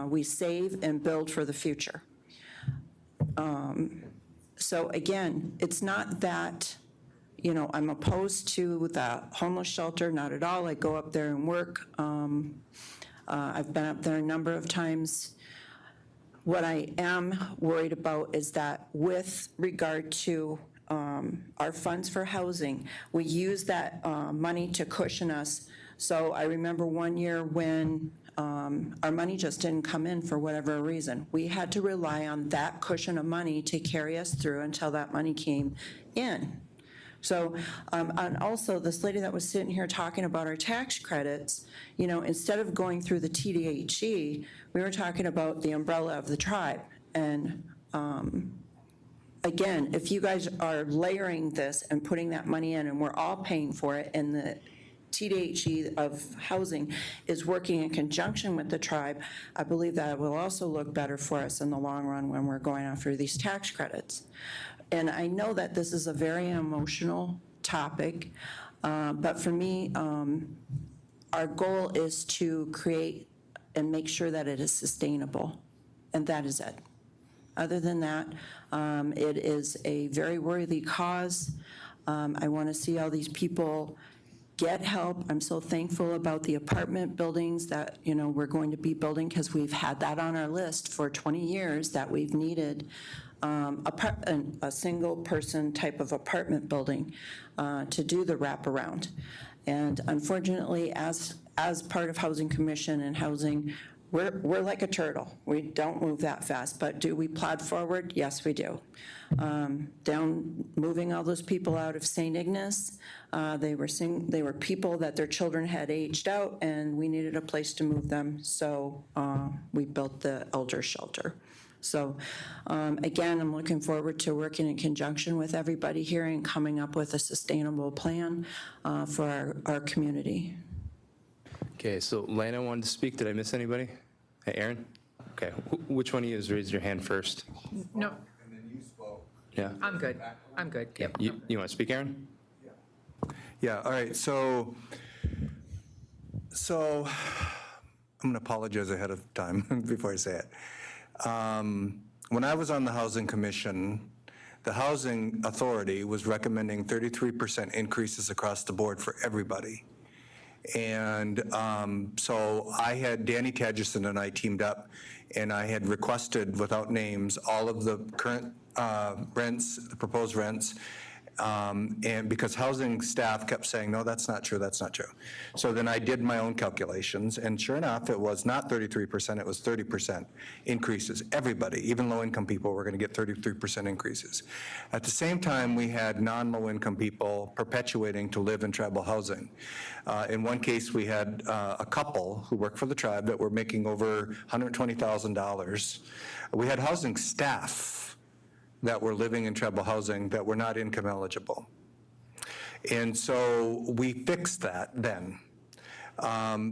we save and build for the future. So again, it's not that, I'm opposed to the homeless shelter, not at all. I go up there and work. I've been up there a number of times. What I am worried about is that with regard to our funds for housing, we use that money to cushion us. So I remember one year when our money just didn't come in for whatever reason. We had to rely on that cushion of money to carry us through until that money came in. So, and also this lady that was sitting here talking about our tax credits, instead of going through the TDHE, we were talking about the umbrella of the tribe. And again, if you guys are layering this and putting that money in and we're all paying for it, and the TDHE of housing is working in conjunction with the tribe, I believe that it will also look better for us in the long run when we're going after these tax credits. And I know that this is a very emotional topic, but for me, our goal is to create and make sure that it is sustainable, and that is it. Other than that, it is a very worthy cause. I want to see all these people get help. I'm so thankful about the apartment buildings that, we're going to be building, because we've had that on our list for 20 years that we've needed a single-person type of apartment building to do the wraparound. And unfortunately, as part of Housing Commission and housing, we're like a turtle. We don't move that fast, but do we plod forward? Yes, we do. Moving all those people out of St. Ignace, they were people that their children had aged out, and we needed a place to move them, so we built the elder shelter. So again, I'm looking forward to working in conjunction with everybody here and coming up with a sustainable plan for our community. Okay, so Lana wanted to speak. Did I miss anybody? Hey, Aaron? Okay, which one of you has raised your hand first? No, Yeah. I'm good. I'm good. Yep. You want to speak, Aaron? Yeah, all right, so I'm going to apologize ahead of time before I say it. When I was on the Housing Commission, the Housing Authority was recommending 33% increases across the board for everybody. And so I had, Danny Tadgerson and I teamed up, and I had requested, without names, all of the current rents, the proposed rents, and because housing staff kept saying, no, that's not true, that's not true. So then I did my own calculations, and sure enough, it was not 33%, it was 30% increases. Everybody, even low-income people, were going to get 33% increases. At the same time, we had non-low-income people perpetuating to live in tribal housing. In one case, we had a couple who worked for the tribe that were making over $120,000. We had housing staff that were living in tribal housing that were not income eligible. And so we fixed that then.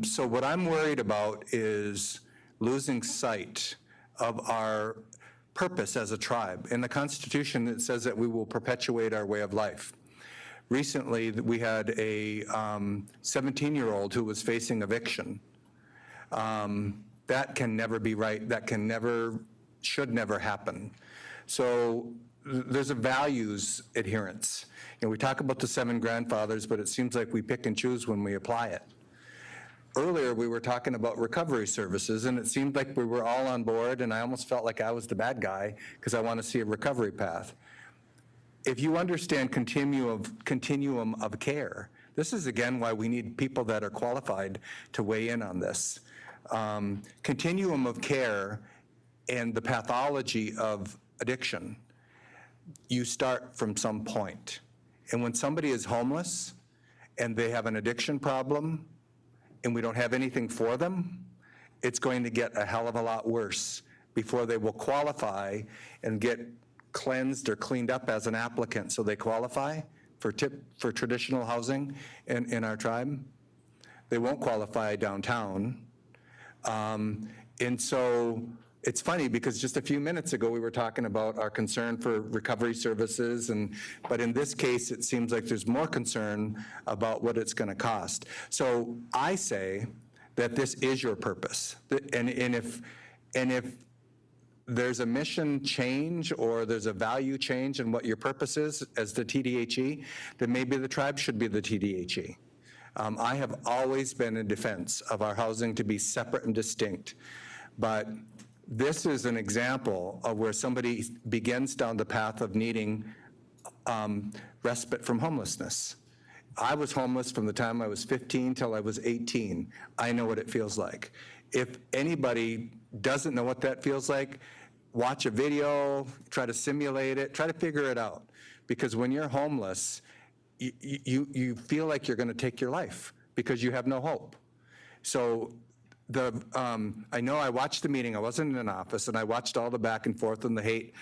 So what I'm worried about is losing sight of our purpose as a tribe. In the Constitution, it says that we will perpetuate our way of life. Recently, we had a 17-year-old who was facing eviction. That can never be right. That can never, should never happen. So there's a values adherence. We talk about the 7 grandfathers, but it seems like we pick and choose when we apply it. Earlier, we were talking about recovery services, and it seemed like we were all on board, and I almost felt like I was the bad guy because I want to see a recovery path. If you understand continuum of care, this is again why we need people that are qualified to weigh in on this. Continuum of care and the pathology of addiction, you start from some point. And when somebody is homeless and they have an addiction problem and we don't have anything for them, it's going to get a hell of a lot worse before they will qualify and get cleansed or cleaned up as an applicant so they qualify for traditional housing in our tribe. They won't qualify downtown. And so it's funny because just a few minutes ago we were talking about our concern for recovery services, but in this case it seems like there's more concern about what it's going to cost. So I say that this is your purpose, and if there's a mission change or there's a value change in what your purpose is as the TDHE, then maybe the tribe should be the TDHE. I have always been in defense of our housing to be separate and distinct, but this is an example of where somebody begins down the path of needing respite from homelessness. I was homeless from the time I was 15 till I was 18. I know what it feels like. If anybody doesn't know what that feels like, watch a video, try to simulate it, try to figure it out. Because when you're homeless, you feel like you're going to take your life because you have no hope. So I know I watched the meeting, I wasn't in an office, and I watched all the back and forth and the hate,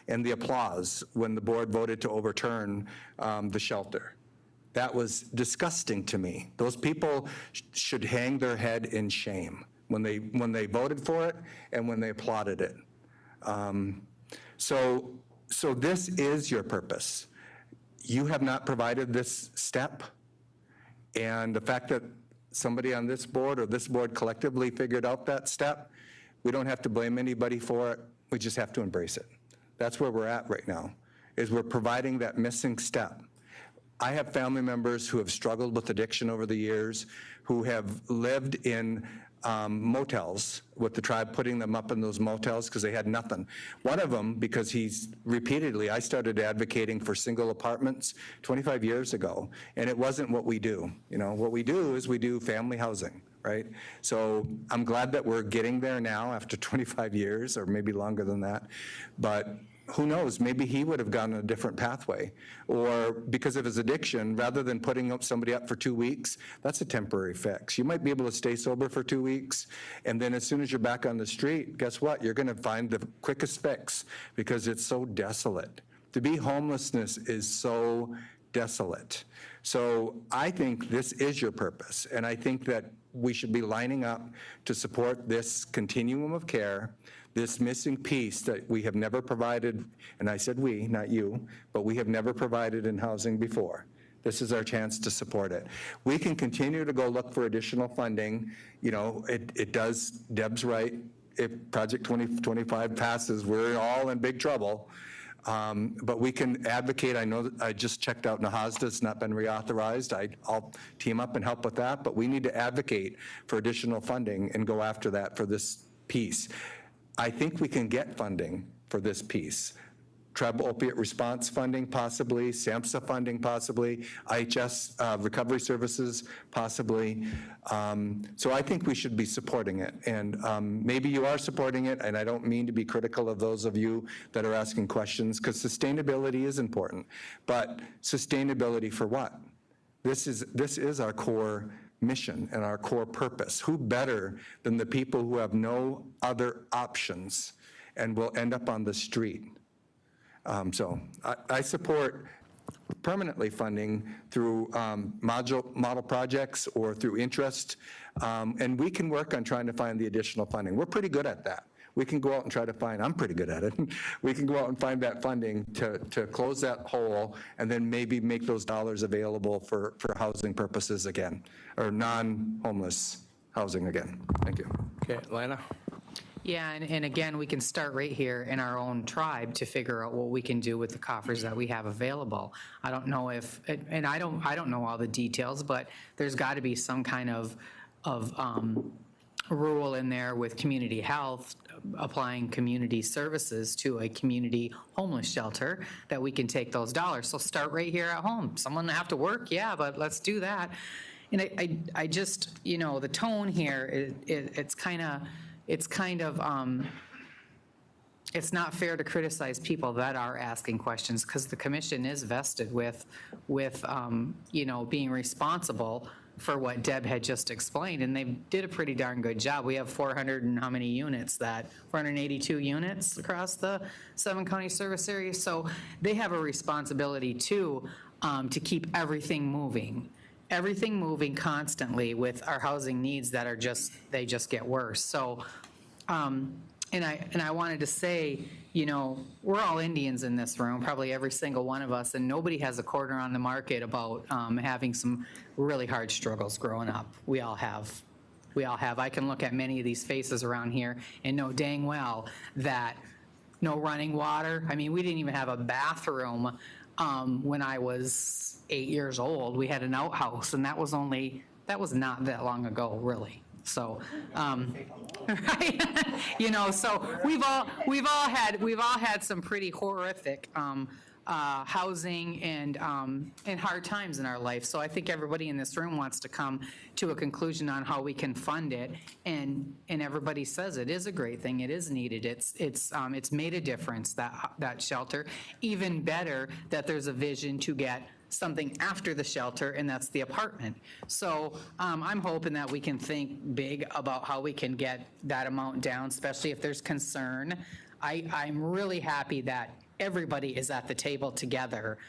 and the applause when the board voted to overturn the shelter. That was disgusting to me. Those people should hang their head in shame when they voted for it and when they applauded it. So this is your purpose. You have not provided this step, and the fact that somebody on this board or this board collectively figured out that step, we don't have to blame anybody for it. We just have to embrace it. That's where we're at right now, is we're providing that missing step. I have family members who have struggled with addiction over the years, who have lived in motels, with the tribe putting them up in those motels because they had nothing. One of them, because he's repeatedly, I started advocating for single apartments 25 years ago, and it wasn't what we do. You know, what we do is we do family housing, right? So I'm glad that we're getting there now after 25 years, or maybe longer than that. But who knows, maybe he would have gone a different pathway. Or because of his addiction, rather than putting up somebody up for 2 weeks, that's a temporary fix. You might be able to stay sober for 2 weeks, and then as soon as you're back on the street, guess what? You're gonna find the quickest fix because it's so desolate. To be homelessness is so desolate. So I think this is your purpose, and I think that we should be lining up to support this continuum of care, this missing piece that we have never provided, and I said we, not you, but we have never provided in housing before. This is our chance to support it. We can continue to go look for additional funding. You know, it does, Deb's right, if Project 2025 passes, we're all in big trouble. But we can advocate. I know that I just checked out Nahasda, it's not been reauthorized. I'll team up and help with that, but we need to advocate for additional funding and go after that for this piece. I think we can get funding for this piece. Tribal opiate response funding possibly, SAMHSA funding possibly, IHS recovery services possibly. So I think we should be supporting it. And maybe you are supporting it, and I don't mean to be critical of those of you that are asking questions, because sustainability is important. But sustainability for what? This is our core mission and our core purpose. Who better than the people who have no other options and will end up on the street? So I support permanently funding through model projects or through interest, and we can work on trying to find the additional funding. We're pretty good at that. We can go out and try to find, I'm pretty good at it, we can go out and find that funding to close that hole and then maybe make those dollars available for housing purposes again, or non-homeless housing again. Thank you. Okay, Lana? Yeah, and again, we can start right here in our own tribe to figure out what we can do with the coffers that we have available. I don't know if, and I don't know all the details, but there's got to be some kind of rule in there with community health, applying community services to a community homeless shelter, that we can take those dollars. So start right here at home. Someone have to work, yeah, but let's do that. And I just, you know, the tone here, it's not fair to criticize people that are asking questions, because the commission is vested with you know, being responsible for what Deb had just explained, and they did a pretty darn good job. We have 400 and how many units, 482 units across the 7-county service area. So they have a responsibility too, to keep everything moving constantly with our housing needs that are they just get worse. So, and I wanted to say, you know, we're all Indians in this room, probably every single one of us, and nobody has a corner on the market about having some really hard struggles growing up. We all have. I can look at many of these faces around here and know dang well that no running water. I mean, we didn't even have a bathroom when I was 8 years old. We had an outhouse, and that was not that long ago, really. So, right, you know, so we've all had some pretty horrific housing and hard times in our life. So I think everybody in this room wants to come to a conclusion on how we can fund it, and everybody says it is a great thing. It is needed. It's made a difference, that shelter. Even better that there's a vision to get something after the shelter, and that's the apartment. So I'm hoping that we can think big about how we can get that amount down, especially if there's concern. I'm really happy that everybody is at the table together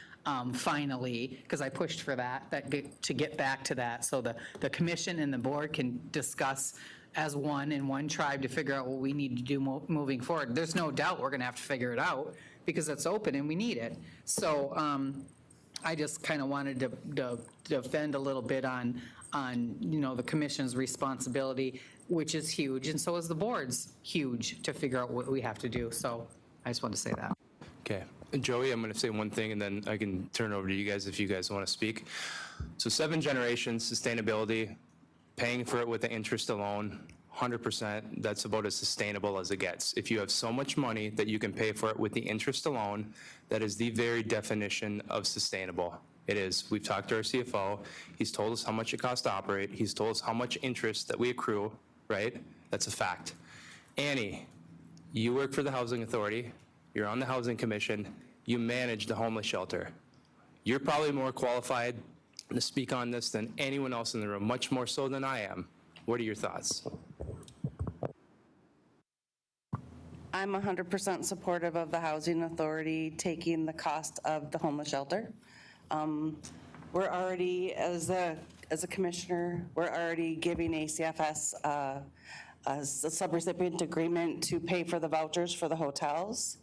finally, because I pushed for to get back to that, so the commission and the board can discuss as one in one tribe to figure out what we need to do moving forward. There's no doubt we're going to have to figure it out because it's open and we need it. So I just kind of wanted to defend a little bit on you know, the commission's responsibility, which is huge, and so is the board's huge, to figure out what we have to do. So I just wanted to say that. Okay. Joey, I'm going to say one thing, and then I can turn it over to you guys if you guys want to speak. So 7 generations, sustainability, paying for it with the interest alone, 100%, that's about as sustainable as it gets. If you have so much money that you can pay for it with the interest alone, that is the very definition of sustainable. It is. We've talked to our CFO. He's told us how much it costs to operate. He's told us how much interest that we accrue, right? That's a fact. Annie, you work for the Housing Authority. You're on the Housing Commission. You manage the homeless shelter. You're probably more qualified to speak on this than anyone else in the room, much more so than I am. What are your thoughts? I'm 100% supportive of the Housing Authority taking the cost of the homeless shelter. We're already, as a commissioner, we're already giving ACFS a subrecipient agreement to pay for the vouchers for the hotels.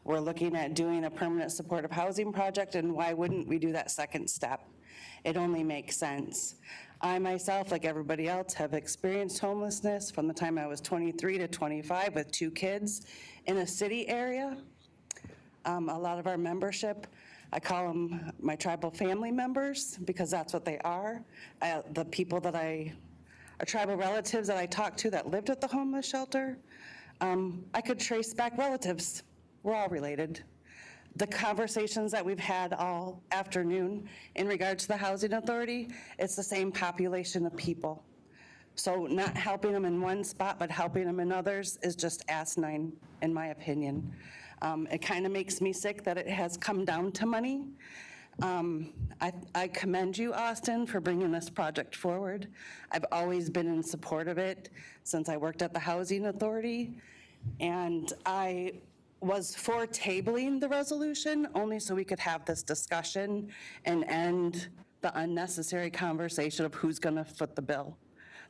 We're looking at doing a permanent supportive housing project, and why wouldn't we do that second step? It only makes sense. I myself, like everybody else, have experienced homelessness from the time I was 23 to 25 with 2 kids in a city area. A lot of our membership, I call them my tribal family members because that's what they are. The people that our tribal relatives that I talked to that lived at the homeless shelter, I could trace back relatives. We're all related. The conversations that we've had all afternoon in regards to the Housing Authority, it's the same population of people. So not helping them in one spot, but helping them in others is just asinine, in my opinion. It kind of makes me sick that it has come down to money. I commend you, Austin, for bringing this project forward. I've always been in support of it since I worked at the Housing Authority, and I was for tabling the resolution only so we could have this discussion and end the unnecessary conversation of who's going to foot the bill.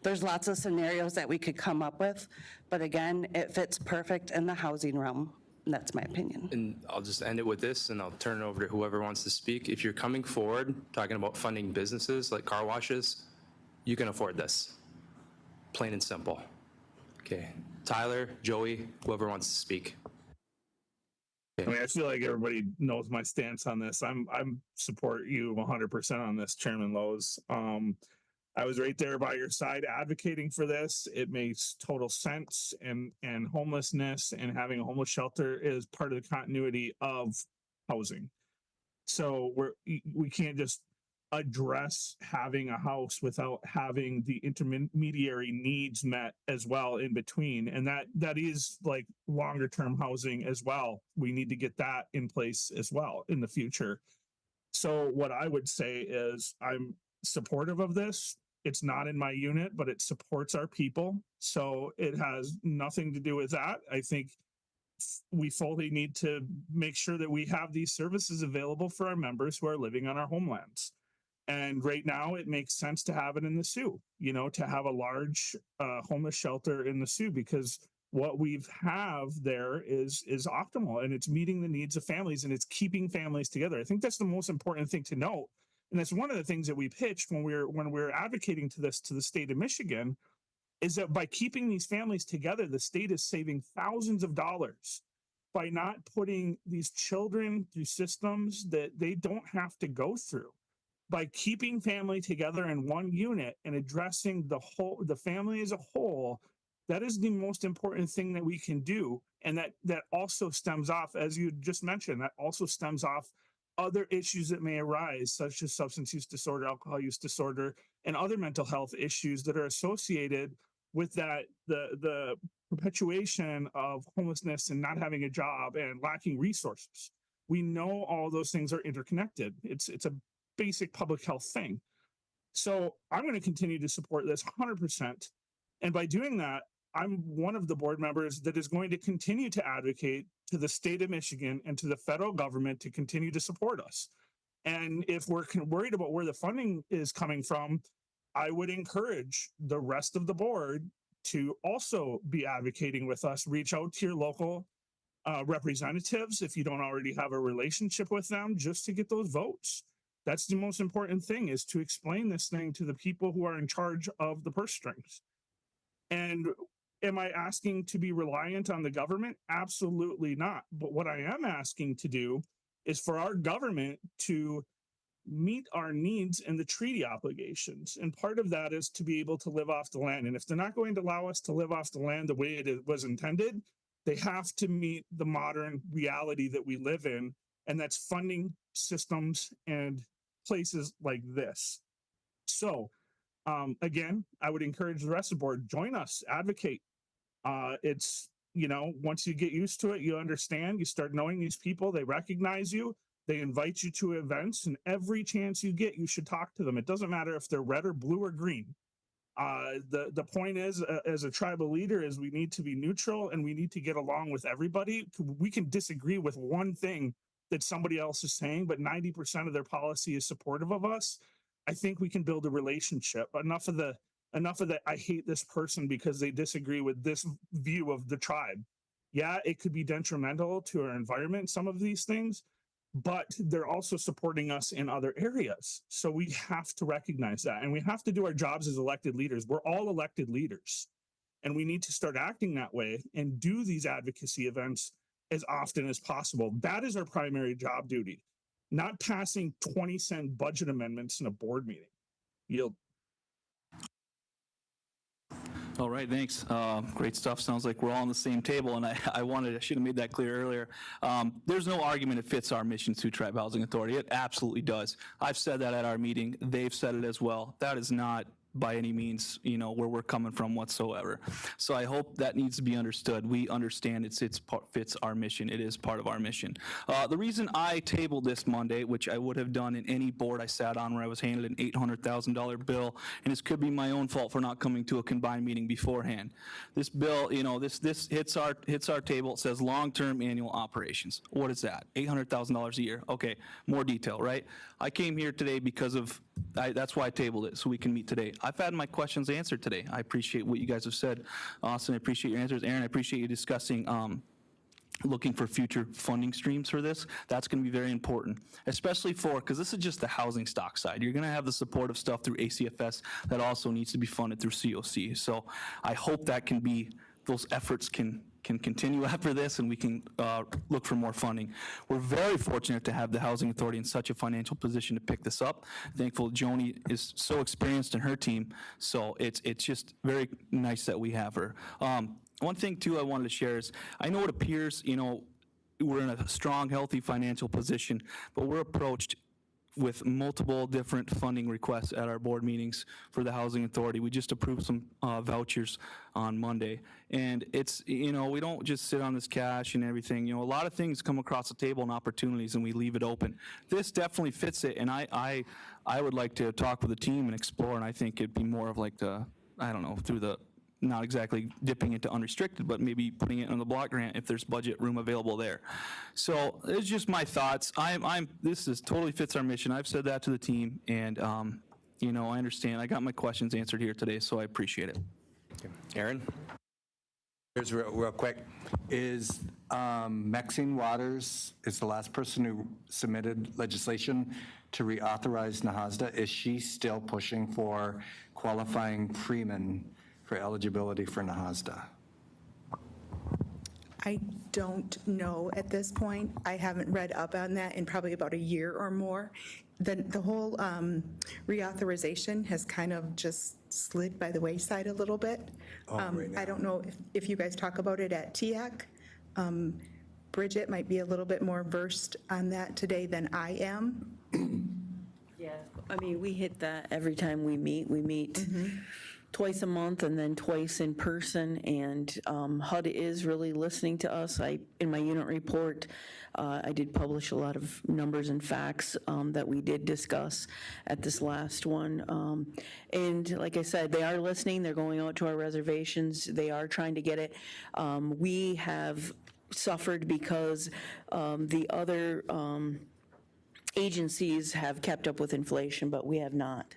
There's lots of scenarios that we could come up with, but again, it fits perfect in the housing realm. And that's my opinion. And I'll just end it with this, and I'll turn it over to whoever wants to speak. If you're coming forward talking about funding businesses like car washes, you can afford this. Plain and simple. Okay. Tyler, Joey, whoever wants to speak. I mean, I feel like everybody knows my stance on this. I'm support you 100% on this, Chairman Lowe's. I was right there by your side advocating for this. It makes total sense, and homelessness and having a homeless shelter is part of the continuity of housing. So we can't just address having a house without having the intermediary needs met as well in between, and that is like longer term housing as well. We need to get that in place as well in the future. So what I would say is I'm supportive of this. It's not in my unit, but it supports our people, so it has nothing to do with that. I think we fully need to make sure that we have these services available for our members who are living on our homelands. And right now, it makes sense to have it in the Sioux, to have a large homeless shelter in the Sioux, because what we have there is optimal, and it's meeting the needs of families, and it's keeping families together. I think that's the most important thing to note. And that's one of the things that we pitched when we're advocating to this to the state of Michigan, is that by keeping these families together, the state is saving thousands of dollars by not putting these children through systems that they don't have to go through. By keeping family together in one unit and addressing the family as a whole, that is the most important thing that we can do. And that also stems off, as you just mentioned, that also stems off other issues that may arise, such as substance use disorder, alcohol use disorder, and other mental health issues that are associated with that, the perpetuation of homelessness and not having a job and lacking resources. We know all those things are interconnected. It's a basic public health thing. So I'm going to continue to support this 100%. And by doing that, I'm one of the board members that is going to continue to advocate to the state of Michigan and to the federal government to continue to support us. And if we're worried about where the funding is coming from, I would encourage the rest of the board to also be advocating with us. Reach out to your local representatives if you don't already have a relationship with them, just to get those votes. That's the most important thing, is to explain this thing to the people who are in charge of the purse strings. And am I asking to be reliant on the government? Absolutely not. But what I am asking to do is for our government to meet our needs and the treaty obligations. And part of that is to be able to live off the land. And if they're not going to allow us to live off the land the way it was intended, they have to meet the modern reality that we live in. And that's funding systems and places like this. So again, I would encourage the rest of the board, join us, advocate. It's, once you get used to it, you understand, you start knowing these people, they recognize you. They invite you to events, and every chance you get, you should talk to them. It doesn't matter if they're red or blue or green. The point is, as a tribal leader, is we need to be neutral and we need to get along with everybody. We can disagree with one thing that somebody else is saying, but 90% of their policy is supportive of us. I think we can build a relationship. Enough of the I hate this person because they disagree with this view of the tribe. Yeah, it could be detrimental to our environment, some of these things, but they're also supporting us in other areas. So we have to recognize that, and we have to do our jobs as elected leaders. We're all elected leaders, and we need to start acting that way and do these advocacy events as often as possible. That is our primary job duty, not passing 20-cent budget amendments in a board meeting. Yield. All right, thanks. Great stuff. Sounds like we're all on the same table, and I should have made that clear earlier. There's no argument it fits our mission through Tribe Housing Authority. It absolutely does. I've said that at our meeting. They've said it as well. That is not by any means, where we're coming from whatsoever. So I hope that needs to be understood. We understand it fits our mission. It is part of our mission. The reason I tabled this Monday, which I would have done in any board I sat on where I was handed an $800,000 bill, and this could be my own fault for not coming to a combined meeting beforehand. This bill, this hits our table. It says long-term annual operations. What is that? $800,000 a year. Okay, more detail, right? I came here today because of that's why I tabled it, so we can meet today. I've had my questions answered today. I appreciate what you guys have said. Austin, I appreciate your answers. Aaron, I appreciate you discussing looking for future funding streams for this. That's going to be very important, especially because this is just the housing stock side. You're going to have the supportive stuff through ACFS that also needs to be funded through COC. So I hope that those efforts can continue after this, and we can look for more funding. We're very fortunate to have the Housing Authority in such a financial position to pick this up. Thankful Joni is so experienced in her team, so it's just very nice that we have her. One thing, too, I wanted to share is, I know it appears, we're in a strong, healthy financial position, but we're approached with multiple different funding requests at our board meetings for the Housing Authority. We just approved some vouchers on Monday. And it's, we don't just sit on this cash and everything. A lot of things come across the table and opportunities, and we leave it open. This definitely fits it, and I would like to talk with the team and explore, and I think it'd be more of like through the, not exactly dipping into unrestricted, but maybe putting it in the block grant if there's budget room available there. So it's just my thoughts. This totally fits our mission. I've said that to the team, and I understand. I got my questions answered here today, so I appreciate it. Aaron? Here's real quick. Is Maxine Waters is the last person who submitted legislation to reauthorize NAHASDA. Is she still pushing for qualifying freemen for eligibility for NAHASDA? I don't know at this point. I haven't read up on that in probably about a year or more. The whole reauthorization has kind of just slid by the wayside a little bit. Right now. I don't know if you guys talk about it at TIAC. Bridget might be a little bit more versed on that today than I am. Yeah, we hit that every time we meet. We meet twice a month and then twice in person, and HUD is really listening to us. In my unit report, I did publish a lot of numbers and facts that we did discuss at this last one. And like I said, they are listening. They're going out to our reservations. They are trying to get it. We have suffered because the other agencies have kept up with inflation, but we have not.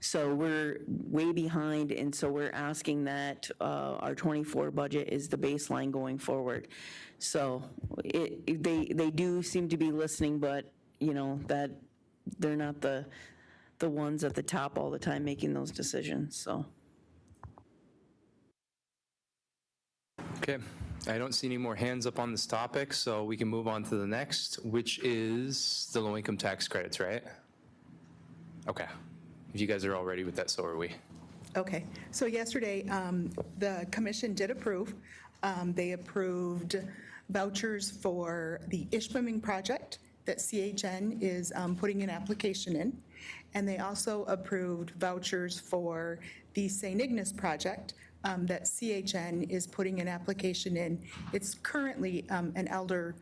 So we're way behind, and so we're asking that our 24 budget is the baseline going forward. So they do seem to be listening, but that they're not the ones at the top all the time making those decisions. So. Okay. I don't see any more hands up on this topic, so we can move on to the next, which is the low-income tax credits, right? Okay. If you guys are all ready with that, so are we. Okay, so yesterday, the commission did approve. They approved vouchers for the Ishpeming project that CHN is putting an application in. And they also approved vouchers for the St. Ignace project that CHN is putting an application in. It's currently an elder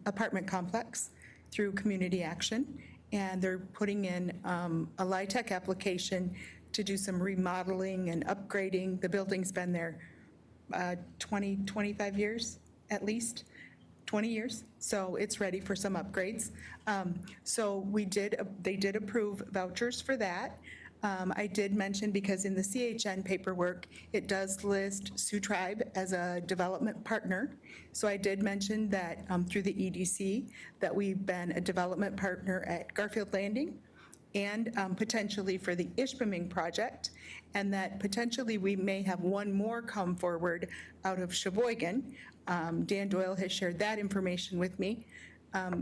apartment complex through Community Action. And they're putting in a LIHTC application to do some remodeling and upgrading. The building's been there 20, 25 years at least, 20 years. So it's ready for some upgrades. So they did approve vouchers for that. I did mention, because in the CHN paperwork, it does list Sioux Tribe as a development partner. So I did mention that through the EDC, that we've been a development partner at Garfield Landing and potentially for the Ishpeming project, and that potentially we may have one more come forward out of Sheboygan. Dan Doyle has shared that information with me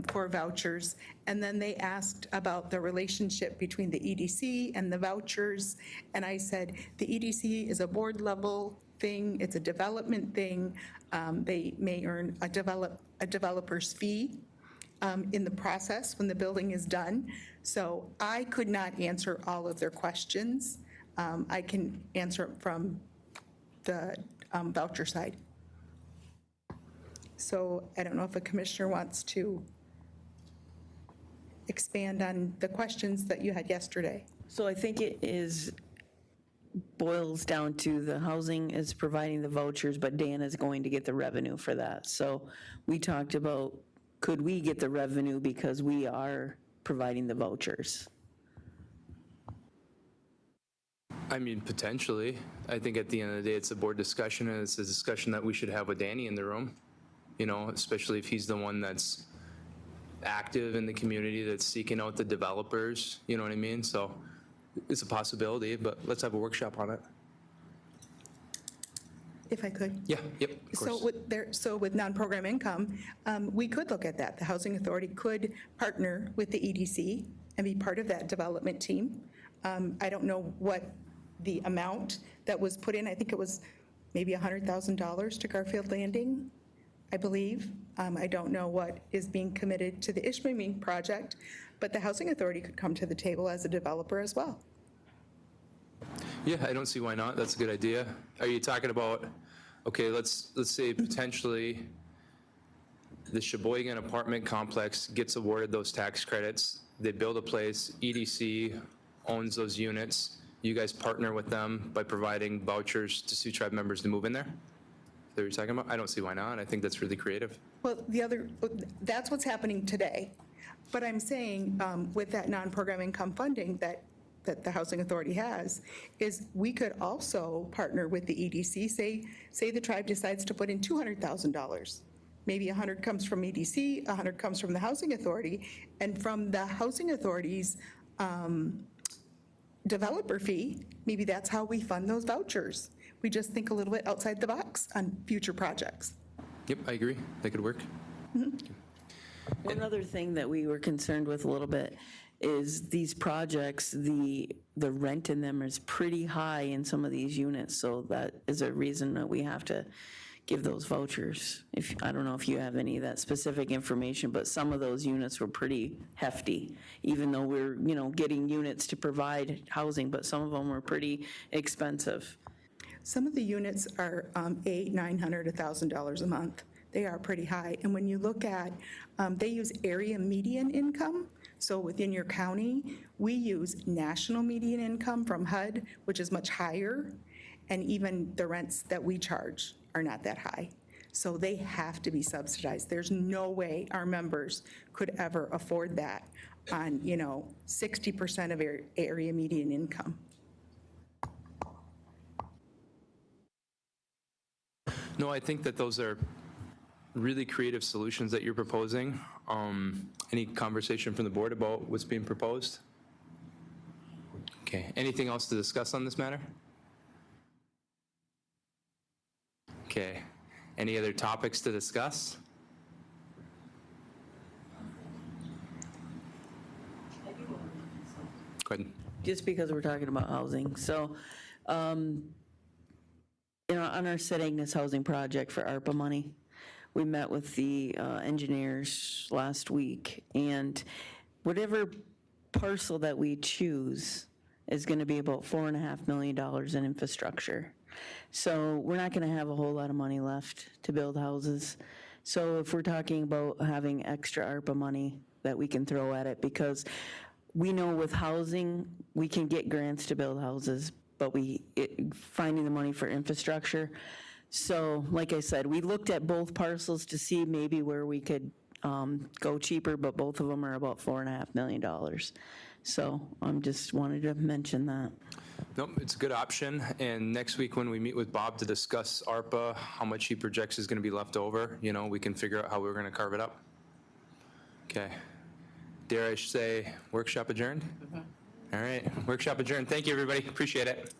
for vouchers. And then they asked about the relationship between the EDC and the vouchers. And I said, the EDC is a board level thing. It's a development thing. They may earn a developer's fee in the process when the building is done. So I could not answer all of their questions. I can answer from the voucher side. So I don't know if a commissioner wants to expand on the questions that you had yesterday. So I think it boils down to the housing is providing the vouchers, but Dan is going to get the revenue for that. So we talked about, could we get the revenue because we are providing the vouchers? I mean, potentially. I think at the end of the day, it's a board discussion, and it's a discussion that we should have with Danny in the room, especially if he's the one that's active in the community, that's seeking out the developers, you know what I mean? So it's a possibility, but let's have a workshop on it. If I could. Yeah, yep, of course. So with non-program income, we could look at that. The Housing Authority could partner with the EDC and be part of that development team. I don't know what the amount that was put in. I think it was maybe $100,000 to Garfield Landing, I believe. I don't know what is being committed to the Ishpeming project, but the Housing Authority could come to the table as a developer as well. Yeah, I don't see why not. That's a good idea. Are you talking about, okay, let's say potentially the Sheboygan apartment complex gets awarded those tax credits, they build a place, EDC owns those units, you guys partner with them by providing vouchers to Sioux Tribe members to move in there? Is that what you're talking about? I don't see why not. I think that's really creative. Well, that's what's happening today. But I'm saying with that non-program income funding that the Housing Authority has, is we could also partner with the EDC. Say the tribe decides to put in $200,000. Maybe 100 comes from EDC, 100 comes from the Housing Authority, and from the Housing Authority's developer fee, maybe that's how we fund those vouchers. We just think a little bit outside the box on future projects. Yep, I agree. That could work. One other thing that we were concerned with a little bit is these projects, the rent in them is pretty high in some of these units, so that is a reason that we have to give those vouchers. I don't know if you have any of that specific information, but some of those units were pretty hefty, even though we're, getting units to provide housing, but some of them were pretty expensive. Some of the units are $800, $900, $1,000 a month. They are pretty high. And when you look at, they use area median income. So within your county, we use national median income from HUD, which is much higher. And even the rents that we charge are not that high. So they have to be subsidized. There's no way our members could ever afford that on, 60% of area median income. No, I think that those are really creative solutions that you're proposing. Any conversation from the board about what's being proposed? Okay, anything else to discuss on this matter? Okay, Any other topics to discuss? Go ahead. Just because we're talking about housing. So, on our St. Agnes housing project for ARPA money, we met with the engineers last week, and whatever parcel that we choose is going to be about $4.5 million in infrastructure. So we're not going to have a whole lot of money left to build houses. So if we're talking about having extra ARPA money that we can throw at it, because we know with housing, we can get grants to build houses, but finding the money for infrastructure. So like I said, we looked at both parcels to see maybe where we could go cheaper, but both of them are about $4.5 million. So I'm just wanted to mention that. Nope, it's a good option. And next week when we meet with Bob to discuss ARPA, how much he projects is going to be left over, we can figure out how we're going to carve it up. Okay. Dare I say workshop adjourned? All right, workshop adjourned. Thank you, everybody. Appreciate it.